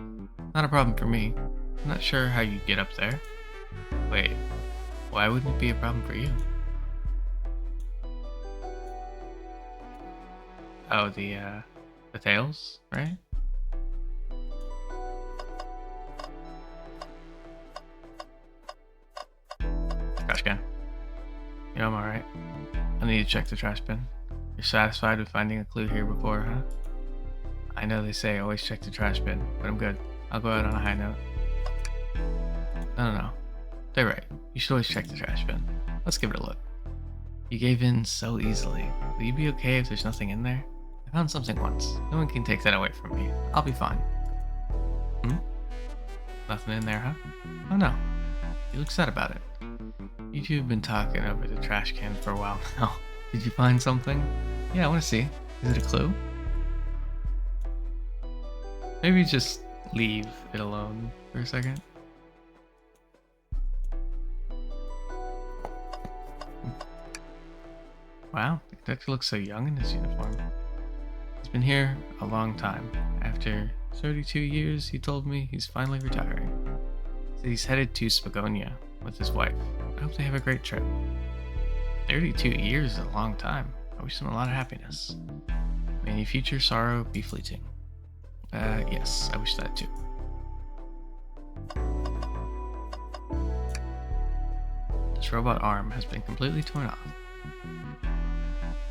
Not a problem for me. I'm not sure how you'd get up there. Wait, why wouldn't it be a problem for you? Oh, the tails, right? Trash can. Yeah, I'm alright. I need to check the trash bin. You're satisfied with finding a clue here before, huh? I know they say always check the trash bin, but I'm good. I'll go out on a high note. No. They're right. You should always check the trash bin. Let's give it a look. You gave in so easily. Will you be okay if there's nothing in there? I found something once. No one can take that away from me. I'll be fine. Nothing in there, huh? Oh no. You look sad about it. You two have been talking over the trash can for a while now. Did you find something? Yeah, I want to see. Is it a clue? Maybe just leave it alone for a second. Wow, the conductor looks so young in his uniform. He's been here a long time. After 32 years, he told me he's finally retiring. So he's headed to Spagonia with his wife. I hope they have a great trip. 32 years is a long time. I wish them a lot of happiness. May any future sorrow be fleeting. Yes, I wish that too. This robot arm has been completely torn off.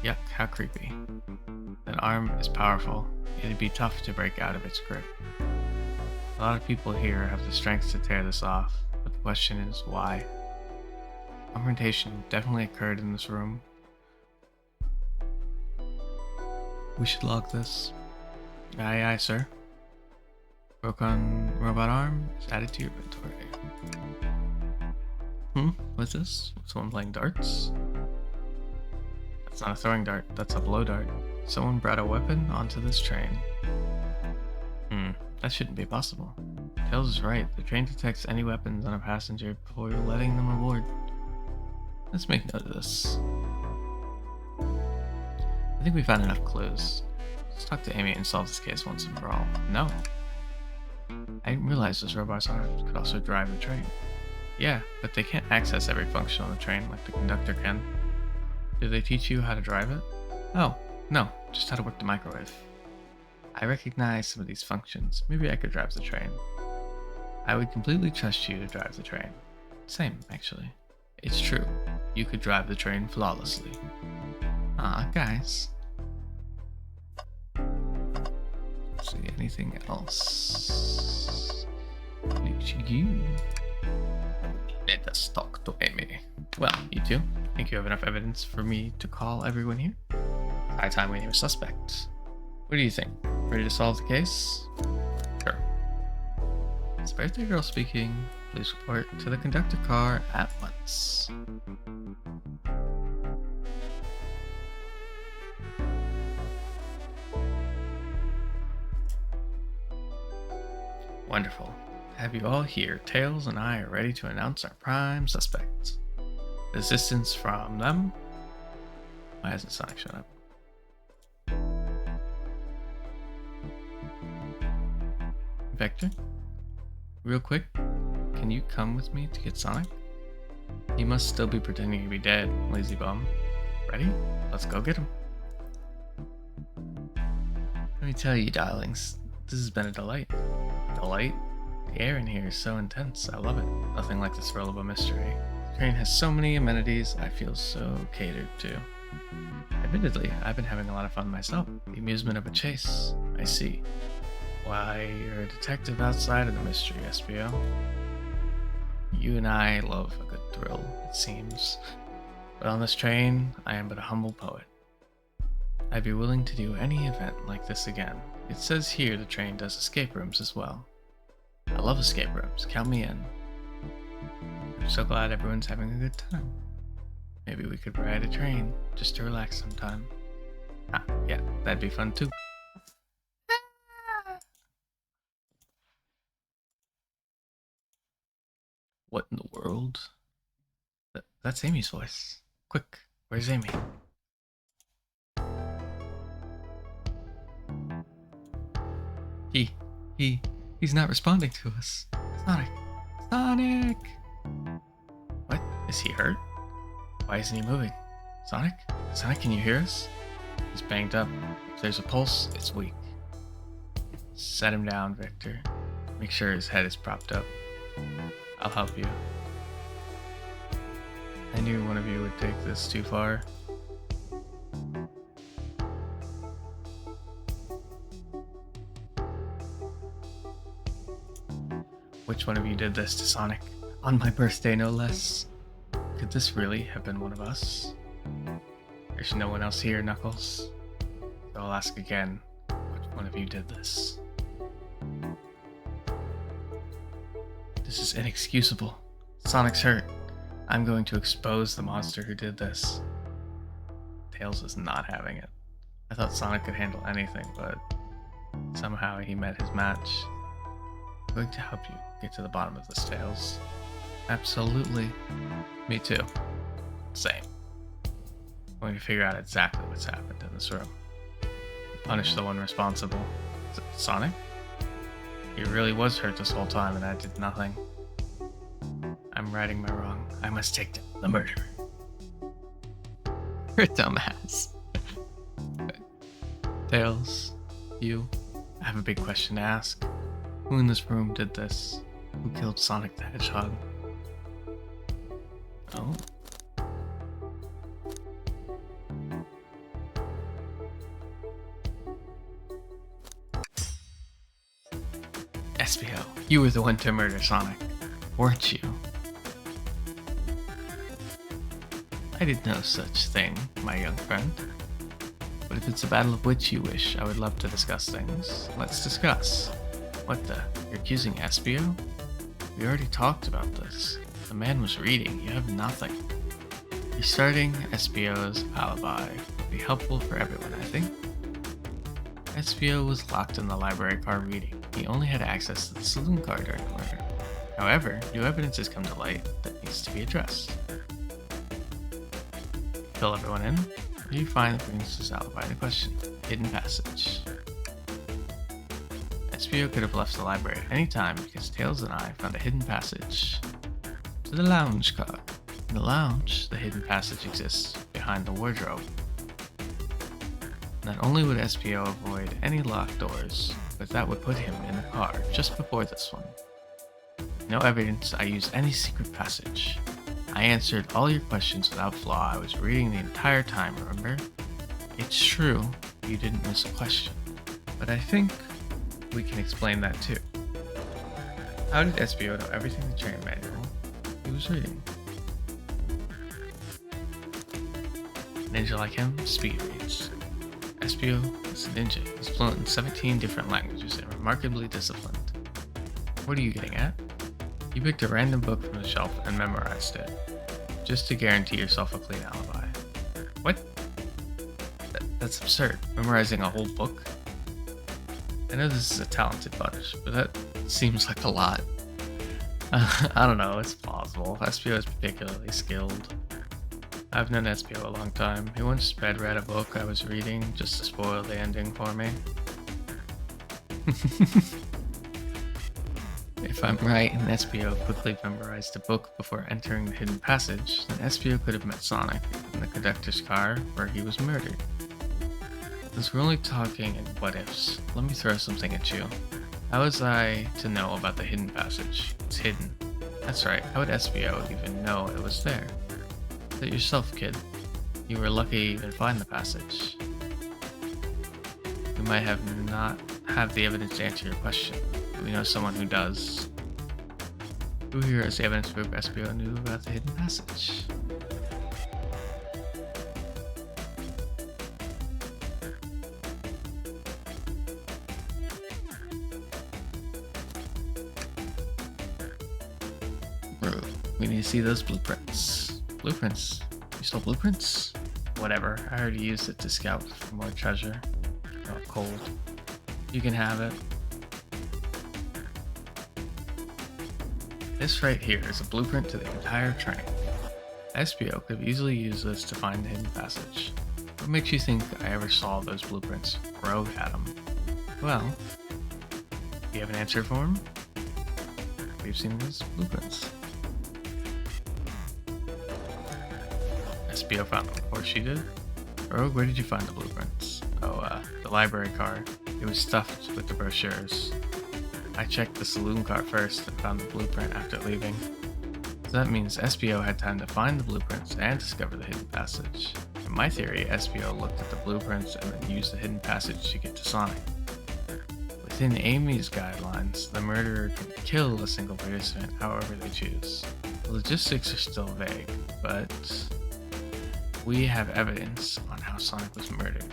Yuck, how creepy. That arm is powerful. It'd be tough to break out of its grip. A lot of people here have the strength to tear this off, but the question is why? Confrontation definitely occurred in this room. We should log this. Aye, sir. Broken robot arm is added to your inventory. What's this? Someone playing darts? That's not a throwing dart, that's a blow dart. Someone brought a weapon onto this train. That shouldn't be possible. Tails is right. The train detects any weapons on a passenger before letting them aboard. Let's make note of this. I think we found enough clues. Let's talk to Amy and solve this case once and for all. No. I didn't realize those robots could also drive the train. Yeah, but they can't access every function on the train like the conductor can. Did they teach you how to drive it? Oh, no, just how to work the microwave. I recognize some of these functions. Maybe I could drive the train. I would completely trust you to drive the train. Same, actually. It's true. You could drive the train flawlessly. Guys. See anything else? Let us talk to Amy. Well, you two, think you have enough evidence for me to call everyone here? High time we name a suspect. What do you think? Ready to solve the case? Sure. It's birthday girl speaking. Please report to the conductor car at once. Wonderful. To have you all here, Tails and I are ready to announce our prime suspect. Assistance from them? Why hasn't Sonic shown up? Vector? Real quick, can you come with me to get Sonic? He must still be pretending to be dead, lazy bum. Ready? Let's go get him. Let me tell you, darlings, this has been a delight. Delight? The air in here is so intense, I love it. Nothing like the thrill of a mystery. The train has so many amenities, I feel so catered to. Admittedly, I've been having a lot of fun myself. The amusement of a chase. I see. Why, you're a detective outside of the mystery, SBO. You and I love a good thrill, it seems. But on this train, I am but a humble poet. I'd be willing to do any event like this again. It says here the train does escape rooms as well. I love escape rooms, count me in. I'm so glad everyone's having a good time. Maybe we could ride a train, just to relax sometime. Yeah, that'd be fun too. What in the world? That's Amy's voice. Quick, where's Amy? He's not responding to us. Sonic! What? Is he hurt? Why isn't he moving? Sonic, can you hear us? He's banged up. If there's a pulse, it's weak. Set him down, Victor. Make sure his head is propped up. I'll help you. I knew one of you would take this too far. Which one of you did this to Sonic? On my birthday, no less. Could this really have been one of us? There's no one else here, Knuckles. So I'll ask again, which one of you did this? This is inexcusable. Sonic's hurt. I'm going to expose the monster who did this. Tails is not having it. I thought Sonic could handle anything, but somehow he met his match. I'm going to help you get to the bottom of this, Tails. Absolutely. Me too. Same. I'm going to figure out exactly what's happened in this room. Punish the one responsible. Sonic? He really was hurt this whole time and I did nothing. I'm righting my wrong. I must take down the murderer. You're a dumbass. Tails, you, I have a big question to ask. Who in this room did this? Who killed Sonic the Hedgehog? Oh. SBO, you were the one to murder Sonic, weren't you? I did no such thing, my young friend. But if it's a battle of wits you wish, I would love to discuss things. Let's discuss. What the? You're accusing SBO? We already talked about this. The man was reading. You have nothing. Restarting SBO's alibi would be helpful for everyone, I think. SPO was locked in the library car reading. He only had access to the saloon car during the murder. However, new evidence has come to light that needs to be addressed. Fill everyone in, or you find the Prince's alibi in question. Hidden passage. SPO could have left the library at any time because Tails and I found a hidden passage to the lounge car. In the lounge, the hidden passage exists behind the wardrobe. Not only would SPO avoid any locked doors, but that would put him in the car just before this one. No evidence I used any secret passage. I answered all your questions without flaw. I was reading the entire time, remember? It's true, you didn't miss a question. But I think we can explain that too. How did SPO know everything the training manual he was reading? Ninja like him, speed reads. SPO is a ninja. He's fluent in 17 different languages and remarkably disciplined. What are you getting at? You picked a random book from the shelf and memorized it, just to guarantee yourself a clean alibi. What? That's absurd. Memorizing a whole book? I know this is a talented bunch, but that seems like a lot. I don't know, it's plausible. SPO is particularly skilled. I've known SPO a long time. He once sped read a book I was reading just to spoil the ending for me. If I'm right and SPO quickly memorized a book before entering the hidden passage, then SPO could have met Sonic in the conductor's car where he was murdered. Since we're only talking in what-ifs, let me throw something at you. How was I to know about the hidden passage? It's hidden. That's right, how would SPO even know it was there? Do it yourself, kid. You were lucky to even find the passage. We might have not have the evidence to answer your question, but we know someone who does. Who here has the evidence to prove SPO knew about the hidden passage? Bro, we need to see those blueprints. Blueprints? You stole blueprints? Whatever, I already used it to scout for more treasure. Oh, cold. You can have it. This right here is a blueprint to the entire train. SPO could have easily used this to find the hidden passage. What makes you think I ever saw those blueprints? Rogue had them. Well, do you have an answer for him? We've seen these blueprints. SPO found them before she did. Rogue, where did you find the blueprints? Oh, the library car. It was stuffed with the brochures. I checked the saloon car first and found the blueprint after leaving. So that means SPO had time to find the blueprints and discover the hidden passage. In my theory, SPO looked at the blueprints and then used the hidden passage to get to Sonic. Within Amy's guidelines, the murderer can kill a single participant however they choose. The logistics are still vague, but we have evidence on how Sonic was murdered.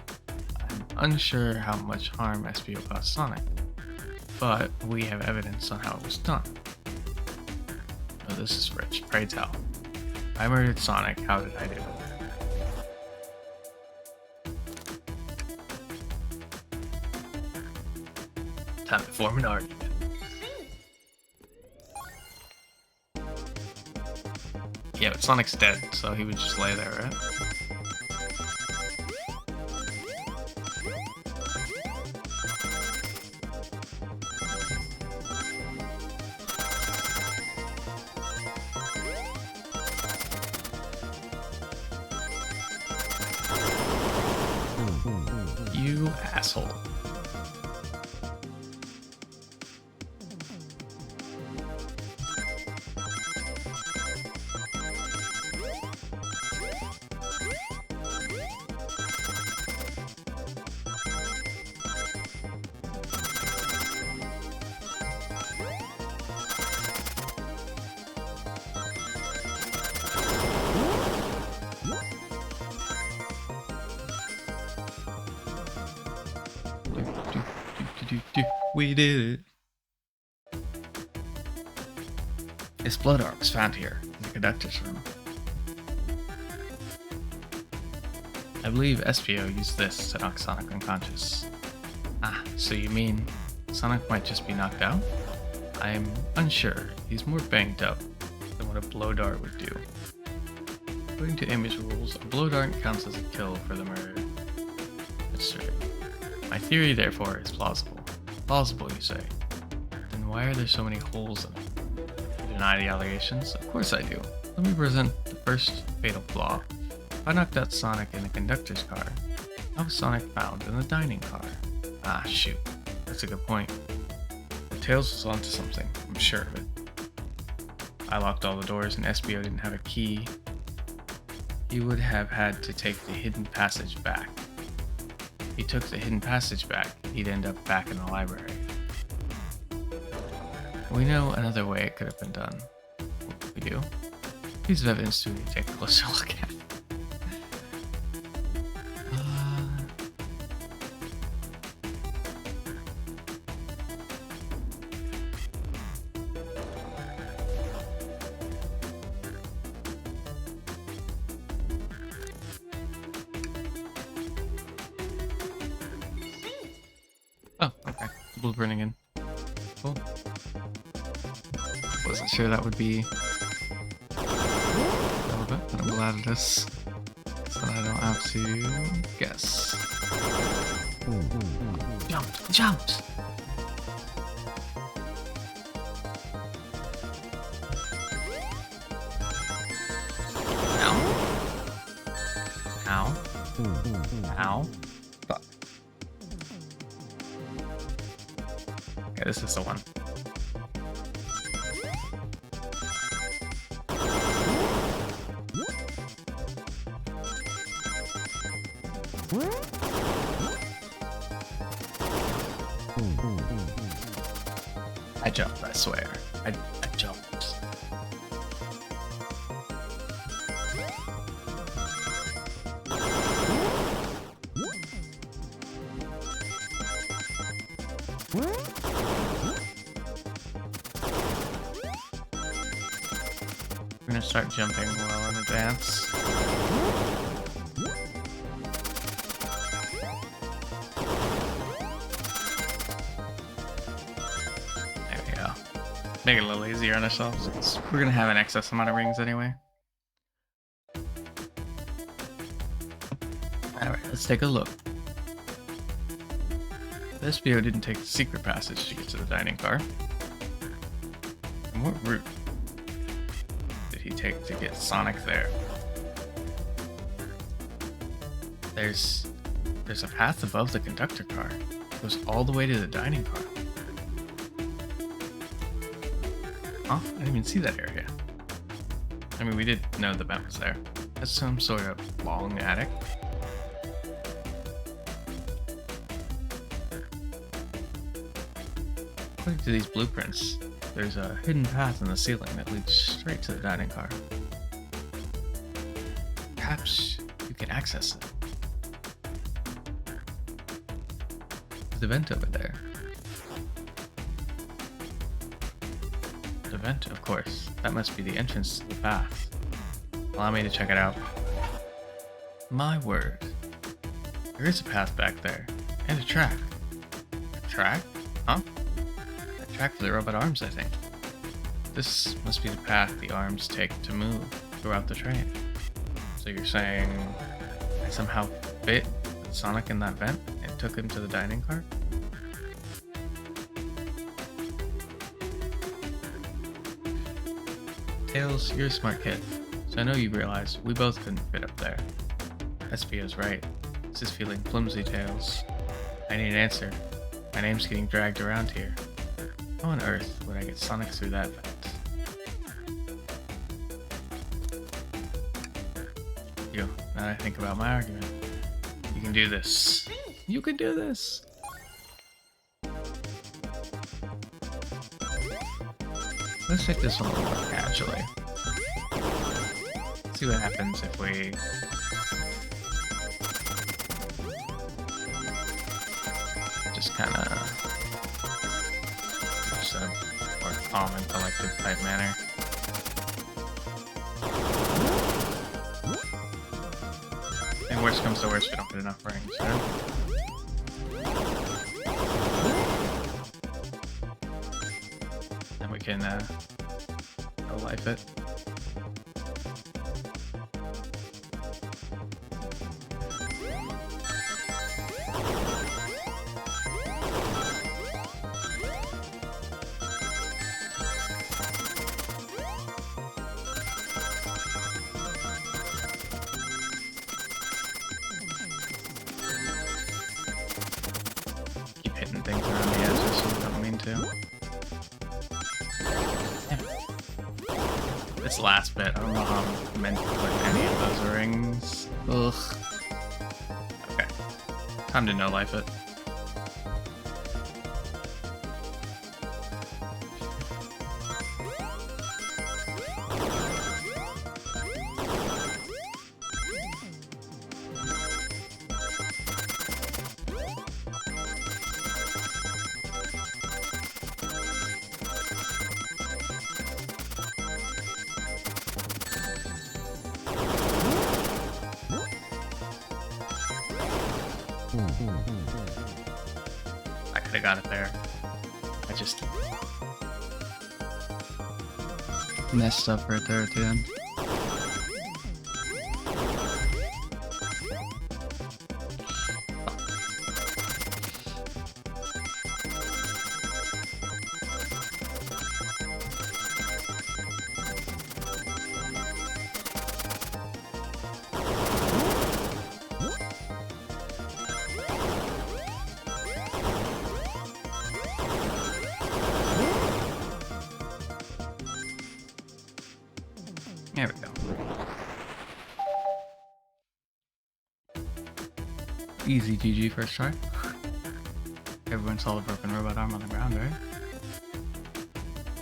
I'm unsure how much harm SPO caused Sonic, but we have evidence on how it was done. Oh, this is rich. Pray tell. I murdered Sonic. How did I do it? Time to form an argument. Yeah, but Sonic's dead, so he would just lay there, right? You asshole. We did it. His blood art was found here, in the conductor's room. I believe SPO used this to knock Sonic unconscious. So you mean Sonic might just be knocked out? I'm unsure. He's more banged up than what a blow dart would do. According to image rules, a blow dart counts as a kill for the murder. That's true. My theory, therefore, is plausible. Plausible, you say? Then why are there so many holes in it? You deny the allegations? Of course I do. Let me present the first fatal flaw. If I knocked out Sonic in the conductor's car, how was Sonic found in the dining car? Ah, shoot. That's a good point. Tails was onto something, I'm sure of it. I locked all the doors and SBO didn't have a key. He would have had to take the hidden passage back. If he took the hidden passage back, he'd end up back in the library. We know another way it could have been done. We do. Piece of evidence to take a closer look at. Oh, okay. Blueprinting in. Cool. Wasn't sure that would be relevant, but I'm glad it is. So I don't have to guess. Jumped! Jumped! Ow. Ow. Ow. Fuck. Okay, this is the one. I jumped, I swear. I jumped. We're gonna start jumping well in advance. There we go. Make it a little easier on ourselves, because we're gonna have an excess amount of rings anyway. Alright, let's take a look. The SBO didn't take the secret passage to get to the dining car. And what route did he take to get Sonic there? There's a path above the conductor car. It goes all the way to the dining car. Huh? I didn't even see that area. I mean, we did know the vent was there. That's some sort of long attic. According to these blueprints, there's a hidden path in the ceiling that leads straight to the dining car. Perhaps you can access it. There's the vent over there. The vent, of course. That must be the entrance to the path. Allow me to check it out. My word. There is a path back there. And a track. A track? Huh? A track for the robot arms, I think. This must be the path the arms take to move throughout the train. So you're saying I somehow fit Sonic in that vent and took him to the dining car? Tails, you're a smart kid, so I know you realize we both couldn't fit up there. SBO's right. This is feeling flimsy, Tails. I need an answer. My name's getting dragged around here. How on earth would I get Sonic through that vent? Yo, now that I think about my argument, you can do this. You can do this! Let's take this one a little more casually. See what happens if we just kind of just a more calm and collected type manner. And worst comes to worst, we don't get enough rings, right? can life it. Keep hitting things around the edges so we don't mean to. This last bit, I don't know how I'm meant to click any of those rings. Ugh. Okay. Time to no life it. I could have got it there. I just messed up right there at the end. There we go. Easy GG first try. Everyone saw the broken robot arm on the ground, right?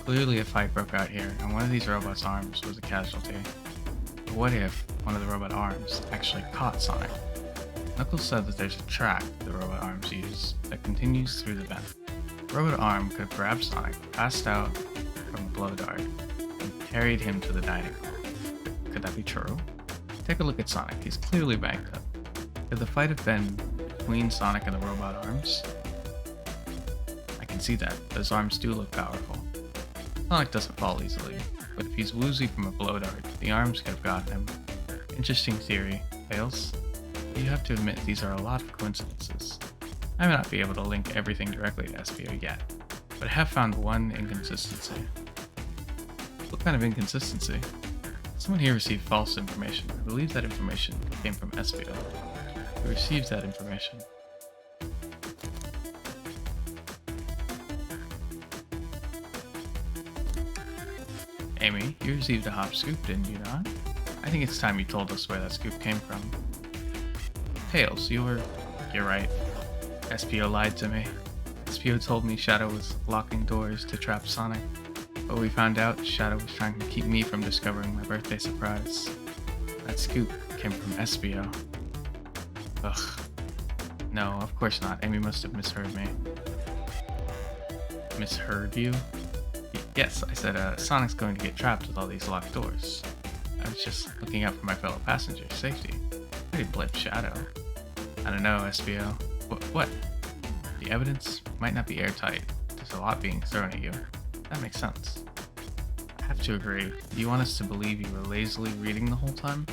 Clearly a fight broke out here, and one of these robot's arms was a casualty. But what if one of the robot arms actually caught Sonic? Knuckles said that there's a track the robot arms use that continues through the vent. The robot arm could have grabbed Sonic, passed out from a blow dart, and carried him to the dining hall. Could that be true? Take a look at Sonic. He's clearly banged up. Could the fight have been between Sonic and the robot arms? I can see that. Those arms do look powerful. Sonic doesn't fall easily, but if he's woozy from a blow dart, the arms could have gotten him. Interesting theory. Fails? But you have to admit these are a lot of coincidences. I may not be able to link everything directly to SPO yet, but I have found one inconsistency. What kind of inconsistency? Someone here received false information. I believe that information came from SPO. Who received that information? Amy, you received a hop scoop, didn't you not? I think it's time you told us where that scoop came from. Tails, you're right. SPO lied to me. SPO told me Shadow was locking doors to trap Sonic. But we found out Shadow was trying to keep me from discovering my birthday surprise. That scoop came from SPO. Ugh. No, of course not. Amy must have misheard me. Misheard you? Yes, I said Sonic's going to get trapped with all these locked doors. I was just looking out for my fellow passengers' safety. I didn't blame Shadow. I don't know, SPO. What? The evidence might not be airtight. There's a lot being thrown at you. That makes sense. I have to agree. Do you want us to believe you were lazily reading the whole time?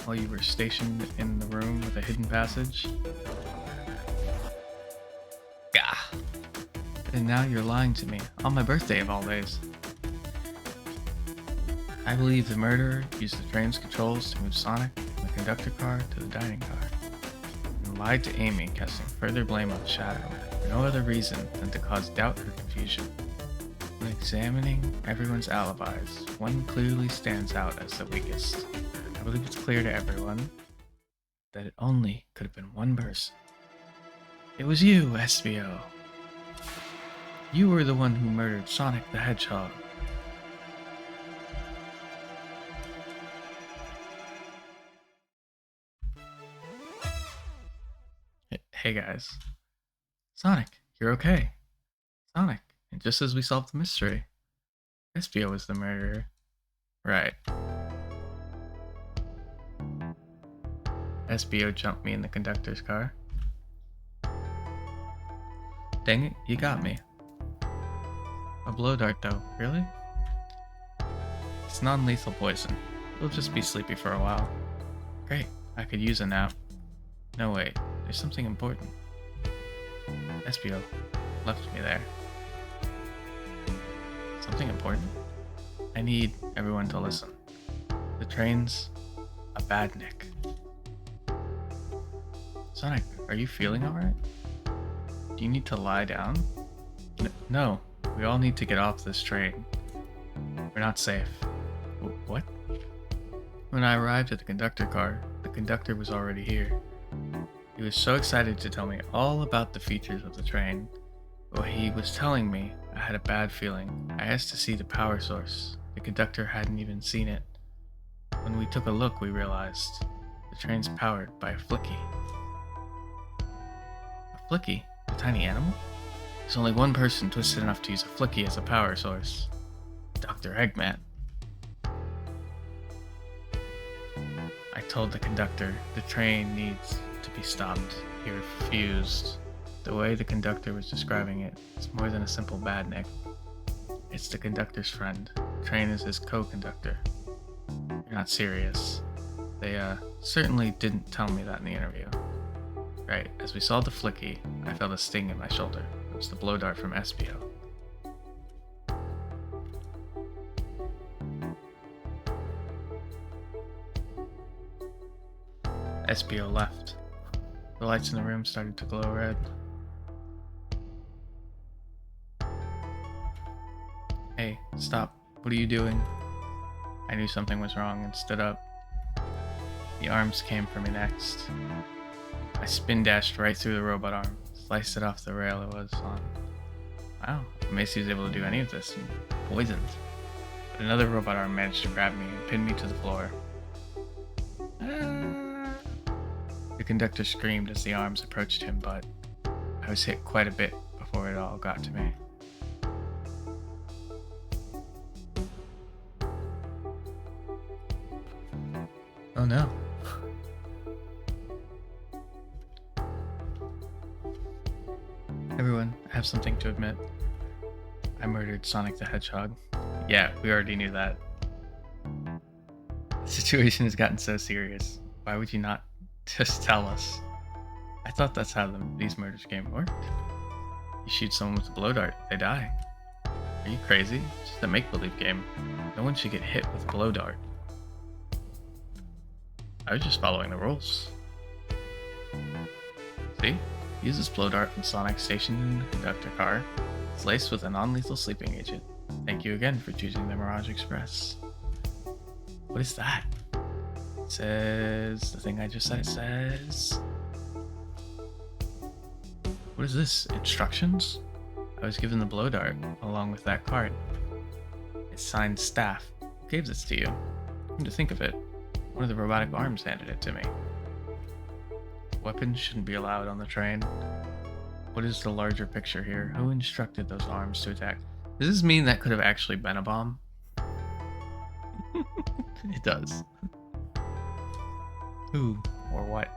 While you were stationed in the room with a hidden passage? Gah. And now you're lying to me, on my birthday of all days. I believe the murderer used the train's controls to move Sonic from the conductor car to the dining car, and lied to Amy, casting further blame on Shadow, for no other reason than to cause doubt or confusion. When examining everyone's alibis, one clearly stands out as the weakest. I believe it's clear to everyone that it only could have been one person. It was you, SBO. You were the one who murdered Sonic the Hedgehog. Hey guys. Sonic, you're okay. Sonic, and just as we solved the mystery, SBO was the murderer. Right. SBO jumped me in the conductor's car. Dang it, you got me. A blow dart, though. Really? It's non-lethal poison. You'll just be sleepy for a while. Great. I could use a nap. No, wait. There's something important. Espio left me there. Something important? I need everyone to listen. The train's a bad nick. Sonic, are you feeling alright? Do you need to lie down? No, we all need to get off this train. We're not safe. What? When I arrived at the conductor car, the conductor was already here. He was so excited to tell me all about the features of the train. While he was telling me, I had a bad feeling. I asked to see the power source. The conductor hadn't even seen it. When we took a look, we realized the train's powered by a flicky. A flicky? A tiny animal? There's only one person twisted enough to use a flicky as a power source. Dr. Eggman. I told the conductor the train needs to be stopped. He refused. The way the conductor was describing it, it's more than a simple bad nick. It's the conductor's friend. The train is his co-conductor. You're not serious. They certainly didn't tell me that in the interview. Right, as we saw the flicky, I felt a sting in my shoulder. It was the blow dart from Espio. Espio left. The lights in the room started to glow red. Hey, stop. What are you doing? I knew something was wrong and stood up. The arms came for me next. I spin dashed right through the robot arm, sliced it off the rail it was on. Wow, Macy was able to do any of this and poisoned. But another robot arm managed to grab me and pin me to the floor. The conductor screamed as the arms approached him, but I was hit quite a bit before it all got to me. Oh no. Everyone, I have something to admit. I murdered Sonic the Hedgehog. Yeah, we already knew that. The situation has gotten so serious. Why would you not just tell us? I thought that's how these murders game worked. You shoot someone with a blow dart, they die. Are you crazy? It's just a make-believe game. No one should get hit with a blow dart. I was just following the rules. See? Use this blow dart from Sonic stationed in the conductor car. It's laced with a non-lethal sleeping agent. Thank you again for choosing the Mirage Express. What is that? It says... the thing I just said it says... What is this? Instructions? I was given the blow dart along with that card. It's signed Staff. Who gave this to you? Come to think of it, one of the robotic arms handed it to me. Weapons shouldn't be allowed on the train. What is the larger picture here? Who instructed those arms to attack? Does this mean that could have actually been a bomb? It does. Who or what?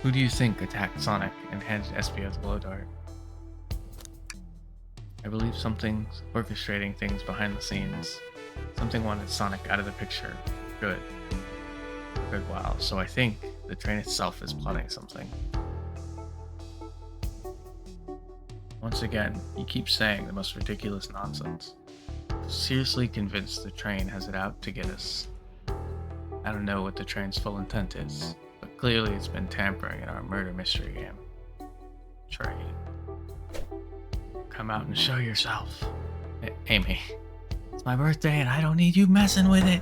Who do you think attacked Sonic and handed Espio the blow dart? I believe something's orchestrating things behind the scenes. Something wanted Sonic out of the picture. Good. For a good while. So I think the train itself is plotting something. Once again, you keep saying the most ridiculous nonsense. I'm seriously convinced the train has it out to get us. I don't know what the train's full intent is, but clearly it's been tampering in our murder mystery game. Train. Come out and show yourself. Amy, it's my birthday and I don't need you messing with it.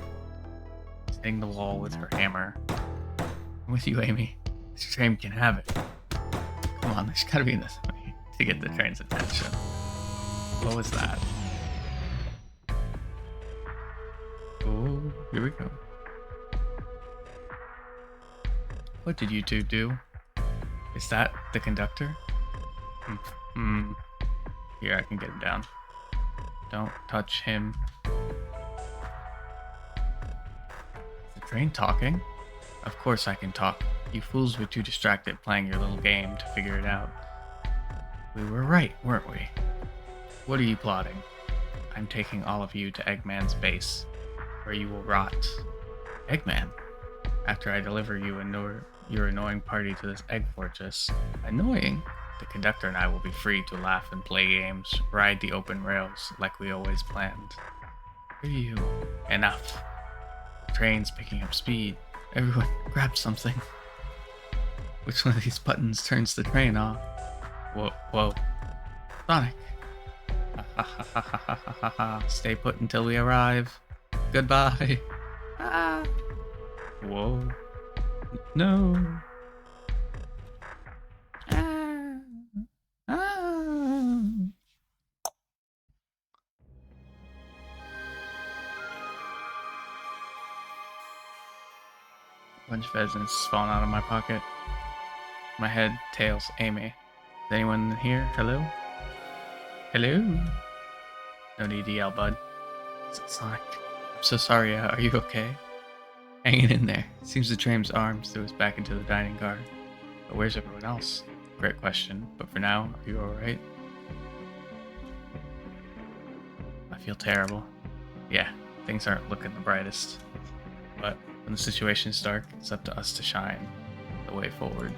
Hitting the wall with her hammer. I'm with you, Amy. This train can have it. Come on, there's gotta be this way to get the train's attention. What was that? Oh, here we go. What did you two do? Is that the conductor? Here, I can get him down. Don't touch him. Is the train talking? Of course I can talk. You fools were too distracted playing your little game to figure it out. We were right, weren't we? What are you plotting? I'm taking all of you to Eggman's base, where you will rot. Eggman? After I deliver you and your annoying party to this egg fortress. Annoying? The conductor and I will be free to laugh and play games, ride the open rails like we always planned. Are you? Enough. Train's picking up speed. Everyone, grab something. Which one of these buttons turns the train off? Whoa. Sonic. Ha ha ha ha ha ha ha ha. Stay put until we arrive. Goodbye. Ah. Whoa. No. Ah. Ah. A bunch of pheasants falling out of my pocket. My head, tails, Amy. Is anyone here? Hello? Hello? No need to yell, bud. It's Sonic. I'm so sorry, are you okay? Hanging in there. Seems the train's arms threw us back into the dining car. But where's everyone else? Great question, but for now, are you alright? I feel terrible. Yeah, things aren't looking the brightest. But when the situation's dark, it's up to us to shine the way forward.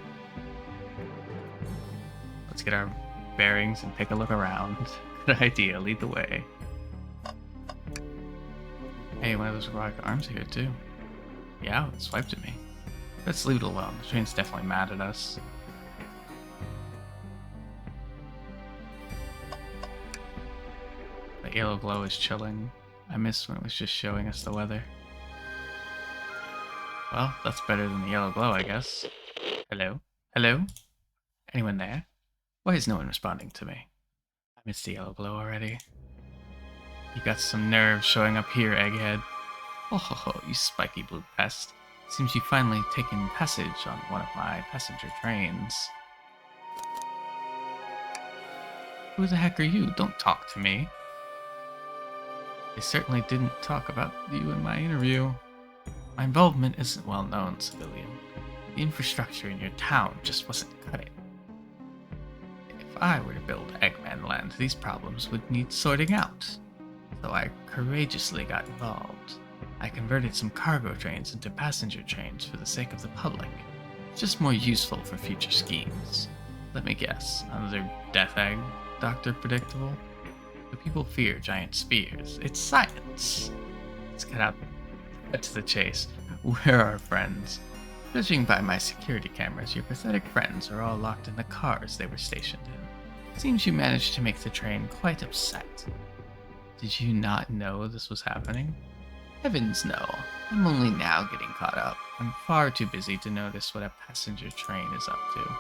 Let's get our bearings and take a look around. Good idea, lead the way. Hey, one of those robotic arms here too. Yeah, it swiped at me. Let's leave it alone. The train's definitely mad at us. The yellow glow is chilling. I missed when it was just showing us the weather. Well, that's better than the yellow glow, I guess. Hello? Hello? Anyone there? Why is no one responding to me? I missed the yellow glow already. You got some nerve showing up here, Egghead. Oh ho ho, you spiky blue pest. Seems you've finally taken passage on one of my passenger trains. Who the heck are you? Don't talk to me. They certainly didn't talk about you in my interview. My involvement isn't well known, civilian. The infrastructure in your town just wasn't cutting. If I were to build Eggman Land, these problems would need sorting out. So I courageously got involved. I converted some cargo trains into passenger trains for the sake of the public. It's just more useful for future schemes. Let me guess, another death egg, Dr. Predictable? The people fear giant spheres. It's science. Let's get to the chase. Where are our friends? Judging by my security cameras, your pathetic friends are all locked in the cars they were stationed in. Seems you managed to make the train quite upset. Did you not know this was happening? Heavens no. I'm only now getting caught up. I'm far too busy to notice what a passenger train is up to.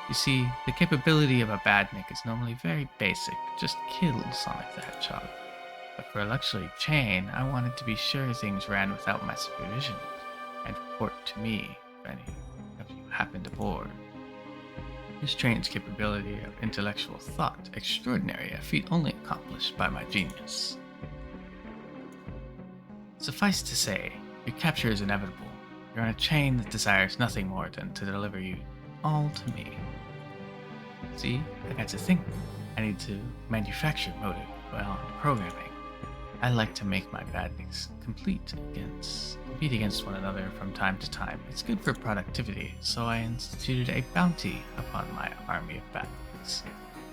You see, the capability of a badnik is normally very basic, just kill Sonic the Hedgehog. But for a luxury chain, I wanted to be sure things ran without my supervision, and report to me if any of you happened aboard. This train's capability of intellectual thought extraordinary, a feat only accomplished by my genius. Suffice to say, your capture is inevitable. You're on a chain that desires nothing more than to deliver you all to me. See, I got to think. I need to manufacture motive while I'm programming. I like to make my badniks compete against one another from time to time. It's good for productivity, so I instituted a bounty upon my army of badniks.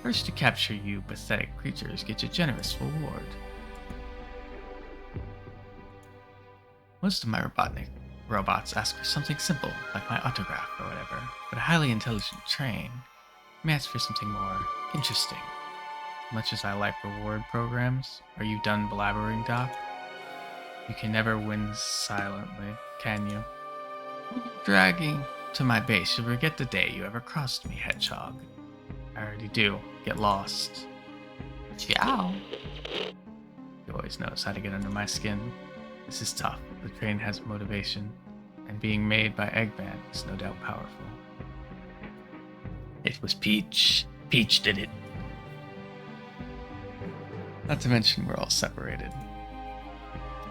First to capture you pathetic creatures get a generous reward. Most of my robots ask for something simple, like my autograph or whatever, but a highly intelligent train may ask for something more interesting. As much as I like reward programs, are you done blabbering, Doc? You can never win silently, can you? When you're dragging to my base, you'll forget the day you ever crossed me, Hedgehog. I already do. Get lost. Ciao. You always knows how to get under my skin. This is tough. The train has motivation, and being made by Eggman is no doubt powerful. It was Peach. Peach did it. Not to mention we're all separated.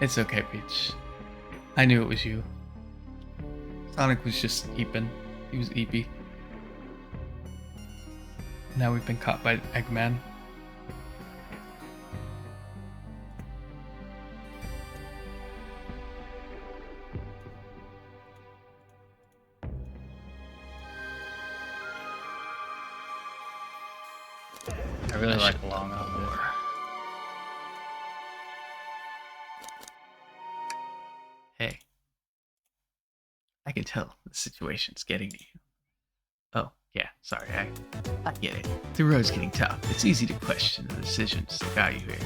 It's okay, Peach. I knew it was you. Sonic was just eeping. He was eepy. Now we've been caught by Eggman. really like shut long the outfit. door. Hey. I can tell the situation's getting to you. Oh, yeah, sorry, I get it. The road's getting tough. It's easy to question the decisions that got you here.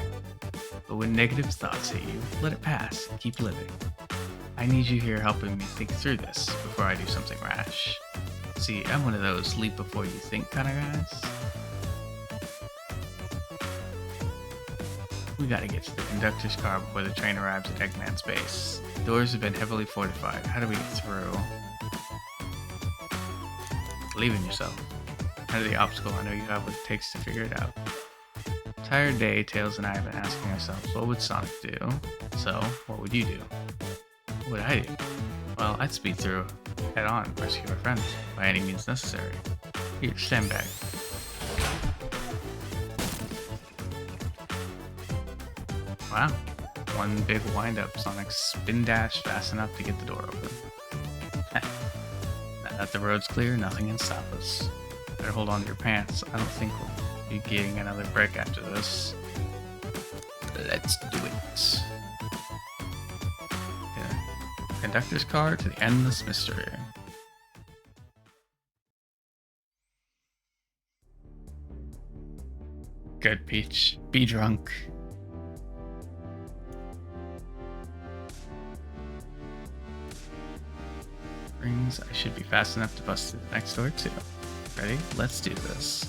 But when negative thoughts hit you, let it pass and keep living. I need you here helping me think through this before I do something rash. See, I'm one of those leap before you think kind of guys. We gotta get to the conductor's car before the train arrives at Eggman's base. The doors have been heavily fortified. How do we get through? Believe in yourself. Under the obstacle, I know you have what it takes to figure it out. Tired day, Tails and I have been asking ourselves, what would Sonic do? So, what would you do? What would I do? Well, I'd speed through head on and rescue our friends by any means necessary. Here, stand back. Wow. One big wind-up, Sonic spin dash fast enough to get the door open. Now that the road's clear, nothing can stop us. Better hold on to your pants. I don't think we'll be getting another break after this. Let's do it. The conductor's car to the endless mystery. Good, Peach. Be drunk. Rings. I should be fast enough to bust through the next door too. Ready? Let's do this.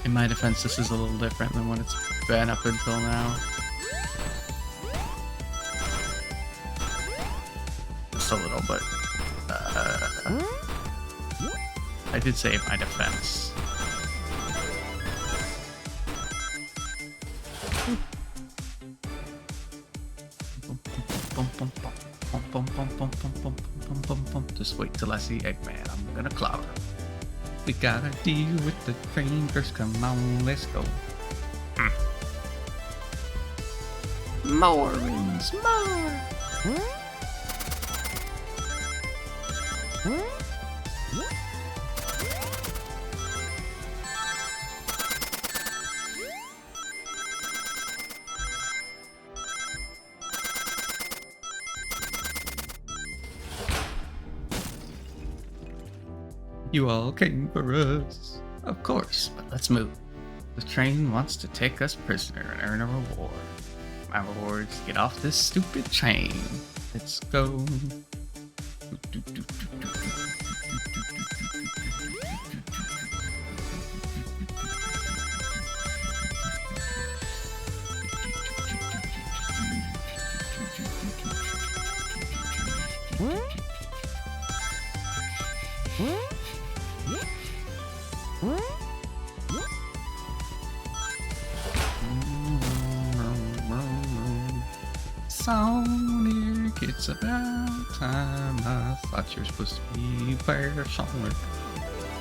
In my defense, this is a little different than what it's been up until now. Just a little, but I did say in my defense. Just wait till I see Eggman. I'm gonna clout her. We gotta deal with the train first. Come on, let's go. More rings, more. You all came for us. Of course, but let's move. The train wants to take us prisoner and earn a reward. My reward is to get off this stupid train. Let's go. Sonic, it's about time. I thought you were supposed to be where Sonic.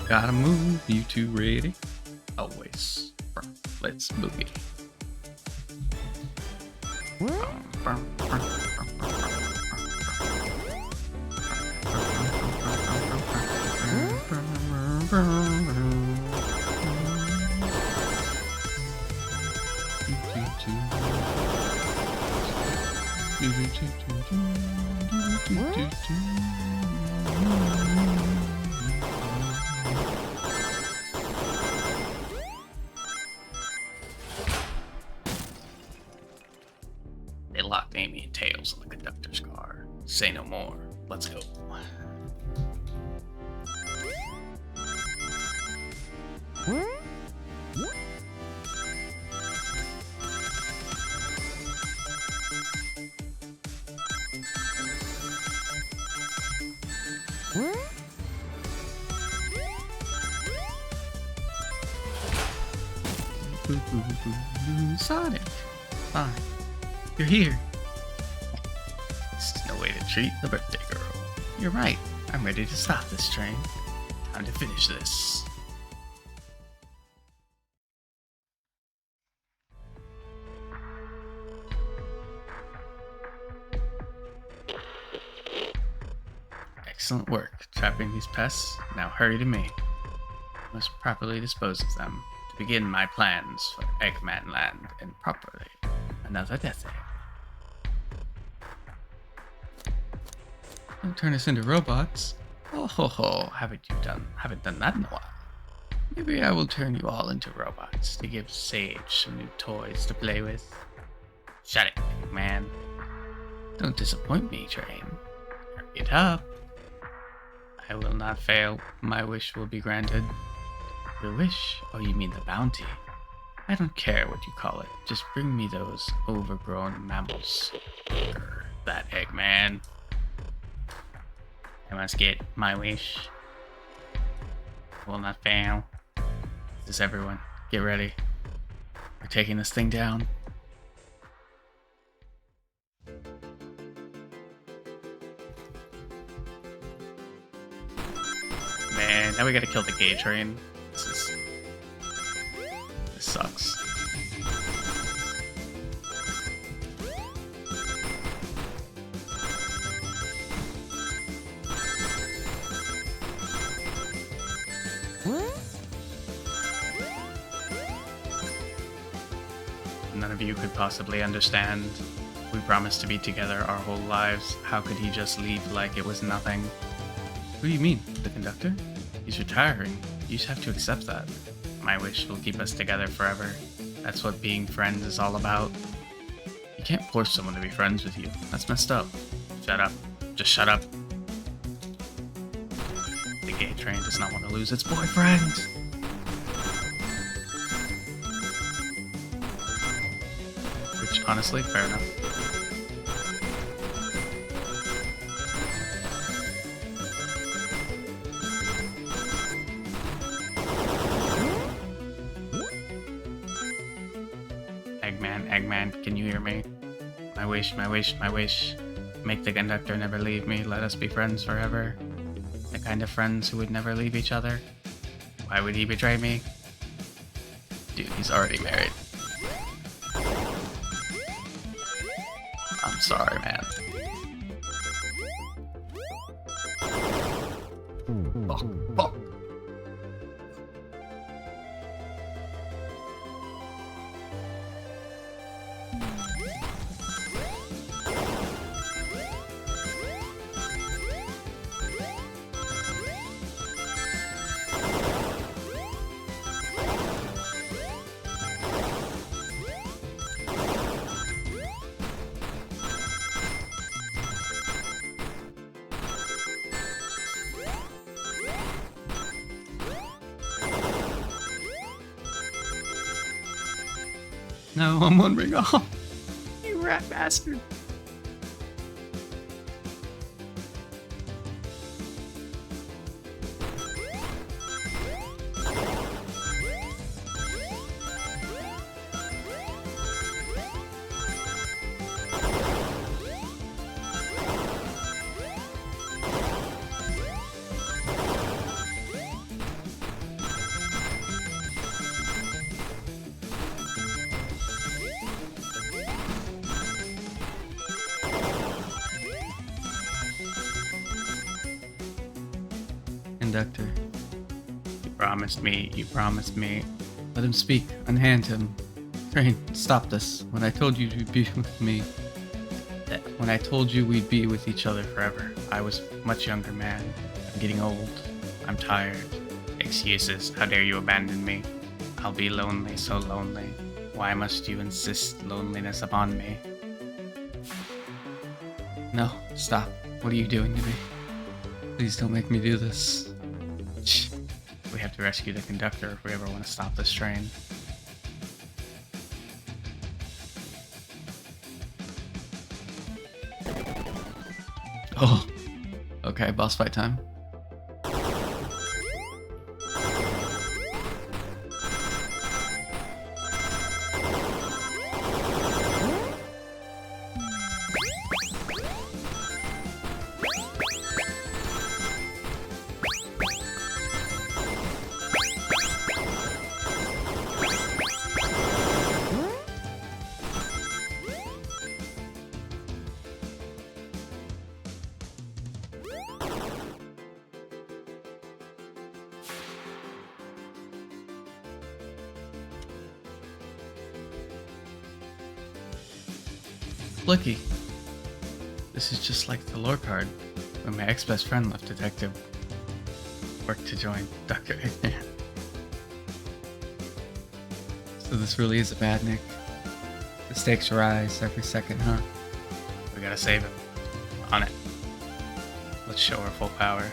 Gotta move, you two ready? Always. Let's boogie. They locked Amy and Tails in the conductor's car. Say no more. Let's go. Sonic, fine. You're here. This is no way to treat the birthday girl. You're right. I'm ready to stop this train. Time to finish this. Excellent work trapping these pests. Now hurry to me. I must properly dispose of them to begin my plans for Eggman Land and properly another death egg. Don't turn us into robots. Oh ho ho, haven't done that in a while. Maybe I will turn you all into robots to give Sage some new toys to play with. Shut it, Eggman. Don't disappoint me, Train. Hurry it up. I will not fail. My wish will be granted. Your wish? Oh, you mean the bounty? I don't care what you call it. Just bring me those overgrown mammals. Grr, that Eggman. I must get my wish. I will not fail. This is everyone. Get ready. We're taking this thing down. Man, now we gotta kill the gay train. This sucks. None of you could possibly understand. We promised to be together our whole lives. How could he just leave like it was nothing? What do you mean? The conductor? He's retiring. You just have to accept that. My wish will keep us together forever. That's what being friends is all about. You can't force someone to be friends with you. That's messed up. Shut up. Just shut up. The gay train does not want to lose its boyfriend. Which, honestly, fair enough. Eggman, can you hear me? My wish, my wish, my wish. Make the conductor never leave me. Let us be friends forever. The kind of friends who would never leave each other. Why would he betray me? Dude, he's already married. I'm sorry, man. Fuck, fuck. No, I'm one ring off. You rat bastard. Conductor. You promised me. Let him speak, unhand him. Train, stop this. When I told you you'd be with me, when I told you we'd be with each other forever, I was a much younger man. I'm getting old. I'm tired. Excuses. How dare you abandon me? I'll be lonely, so lonely. Why must you insist loneliness upon me? No, stop. What are you doing to me? Please don't make me do this. We have to rescue the conductor if we ever want to stop this train. Oh, okay, boss fight time. Blicky. This is just like the lore card when my ex-best friend left Detective work to join Dr. Eggman. So this really is a bad Nick. The stakes rise every second, huh? We gotta save him. On it. Let's show our full power.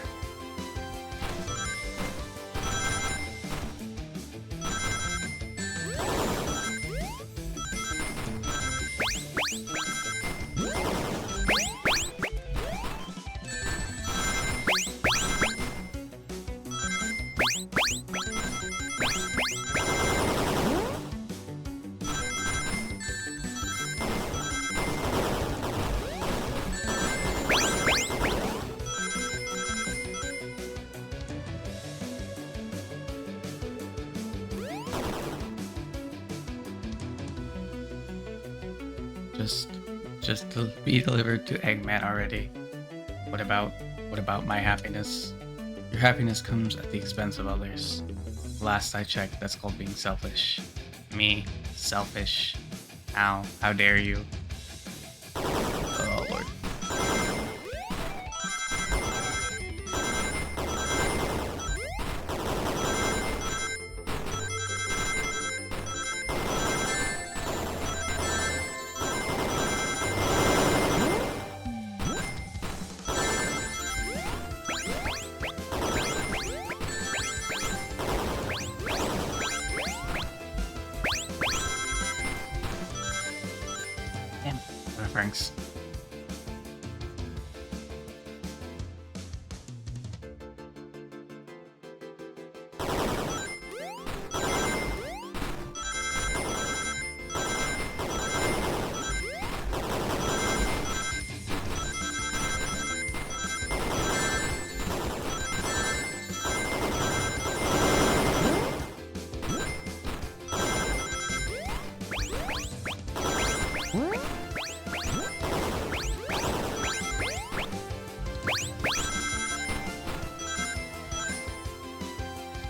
Just to be delivered to Eggman already. What about my happiness? Your happiness comes at the expense of others. Last I checked, that's called being selfish. Me, selfish. How dare you? Oh Lord. Thanks.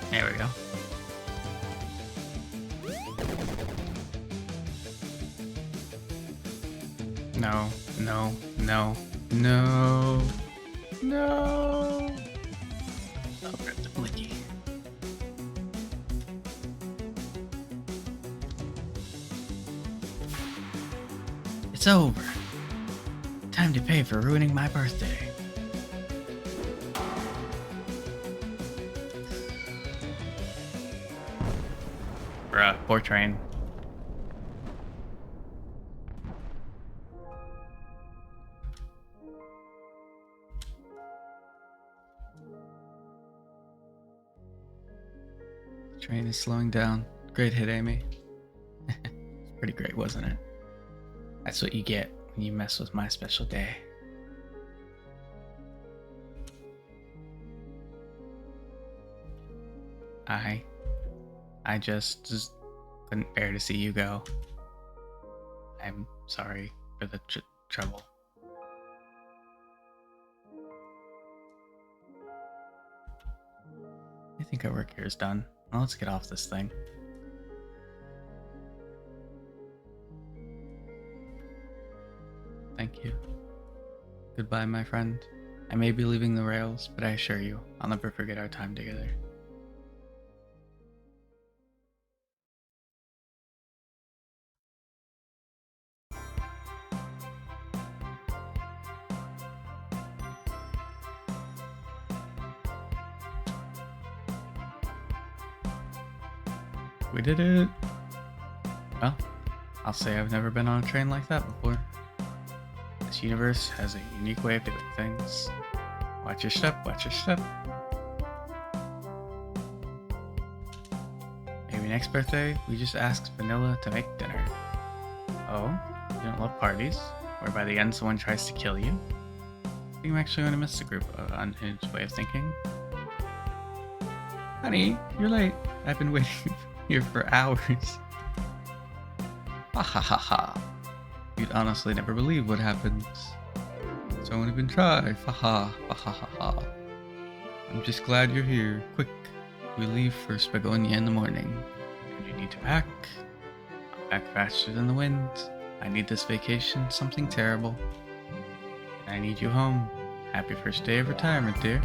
There we go. No, no, no, no, no. I'll grab the blicky. It's over. Time to pay for ruining my birthday. Bruh, poor train. Train is slowing down. Great hit, Amy. Pretty great, wasn't it? That's what you get when you mess with my special day. I just couldn't bear to see you go. I'm sorry for the trouble. I think our work here is done. Now let's get off this thing. Thank you. Goodbye, my friend. I may be leaving the rails, but I assure you, I'll never forget our time together. We did it! Well, I'll say I've never been on a train like that before. This universe has a unique way of doing things. Watch your step, watch your step. Maybe next birthday, we just ask Vanilla to make dinner. Oh, you don't love parties, where by the end someone tries to kill you? I think I'm actually going to miss the group unhinged way of thinking. Honey, you're late. I've been waiting here for hours. Ha ha ha ha. You'd honestly never believe what happens. So I won't even try. Ha ha ha ha ha ha. I'm just glad you're here. Quick, we leave for Spagonia in the morning. And you need to pack. I'll pack faster than the wind. I need this vacation, something terrible. I need you home. Happy first day of retirement, dear.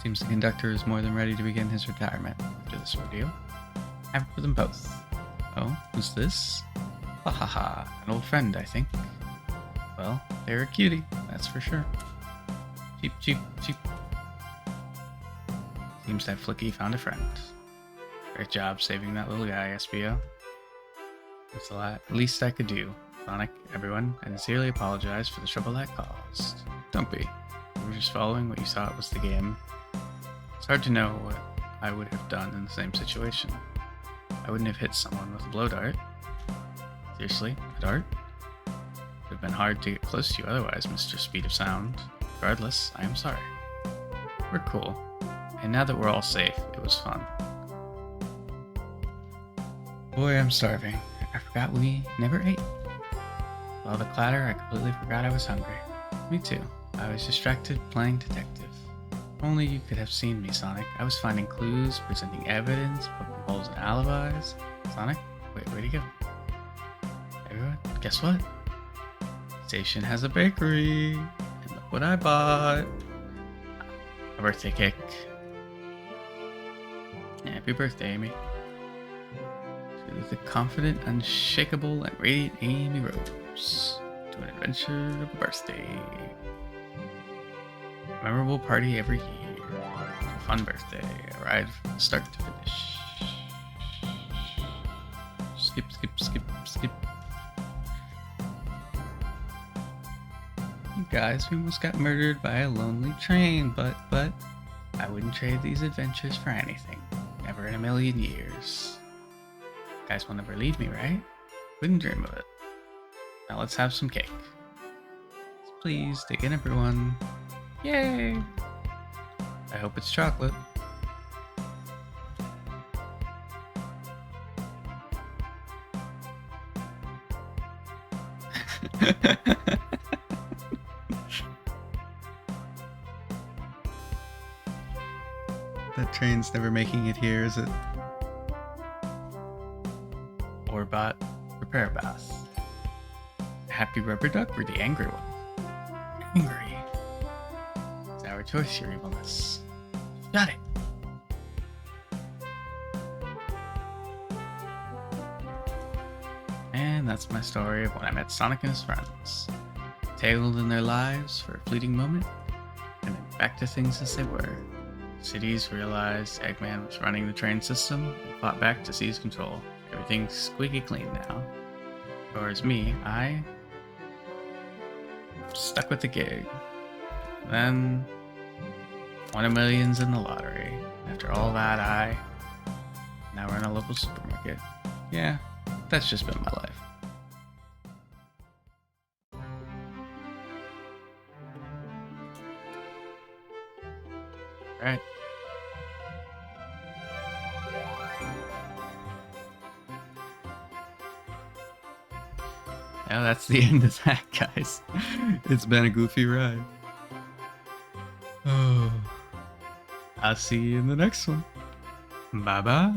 Seems the conductor is more than ready to begin his retirement after this ordeal. Happy for them both. Oh, who's this? Ha ha ha, an old friend, I think. Well, they're a cutie, that's for sure. Cheep, cheep, cheep. Seems that Flicky found a friend. Great job saving that little guy, SBO. That's the least I could do. Sonic, everyone, I sincerely apologize for the trouble that caused. Don't be. We were just following what you thought was the game. It's hard to know what I would have done in the same situation. I wouldn't have hit someone with a blow dart. Seriously, a dart? It would have been hard to get close to you otherwise, Mr. Speed of Sound. Regardless, I am sorry. We're cool. And now that we're all safe, it was fun. Boy, I'm starving. I forgot we never ate. With all the clatter, I completely forgot I was hungry. Me too. I was distracted playing detective. Only you could have seen me, Sonic. I was finding clues, presenting evidence, poking holes in alibis. Sonic? Wait, where'd he go? Everyone, guess what? Station has a bakery. And look what I bought. A birthday cake. Happy birthday, Amy. To the confident, unshakable, and radiant Amy Rose. To an adventure of a birthday. A memorable party every year. A fun birthday. A ride from start to finish. Skip, skip, skip, skip. You guys, we almost got murdered by a lonely train, but I wouldn't trade these adventures for anything. Never in a million years. You guys will never leave me, right? Wouldn't dream of it. Now let's have some cake. Please, dig in, everyone. Yay! I hope it's chocolate. That train's never making it here, is it? Orbot, prepare bath. Happy rubber duck or the angry one? Angry. It's our choice, your evilness. Got it. And that's my story of when I met Sonic and his friends. Tangled in their lives for a fleeting moment, and then back to things as they were. Cities realized Eggman was running the train system and fought back to seize control. Everything's squeaky clean now. Whereas me, I stuck with the gig. Then won a millions in the lottery. After all that, now run a local supermarket. Yeah, that's just been my life. Alright. Now that's the end of that, guys. It's been a goofy ride. Oh. I'll see you in the next one. Bye-bye.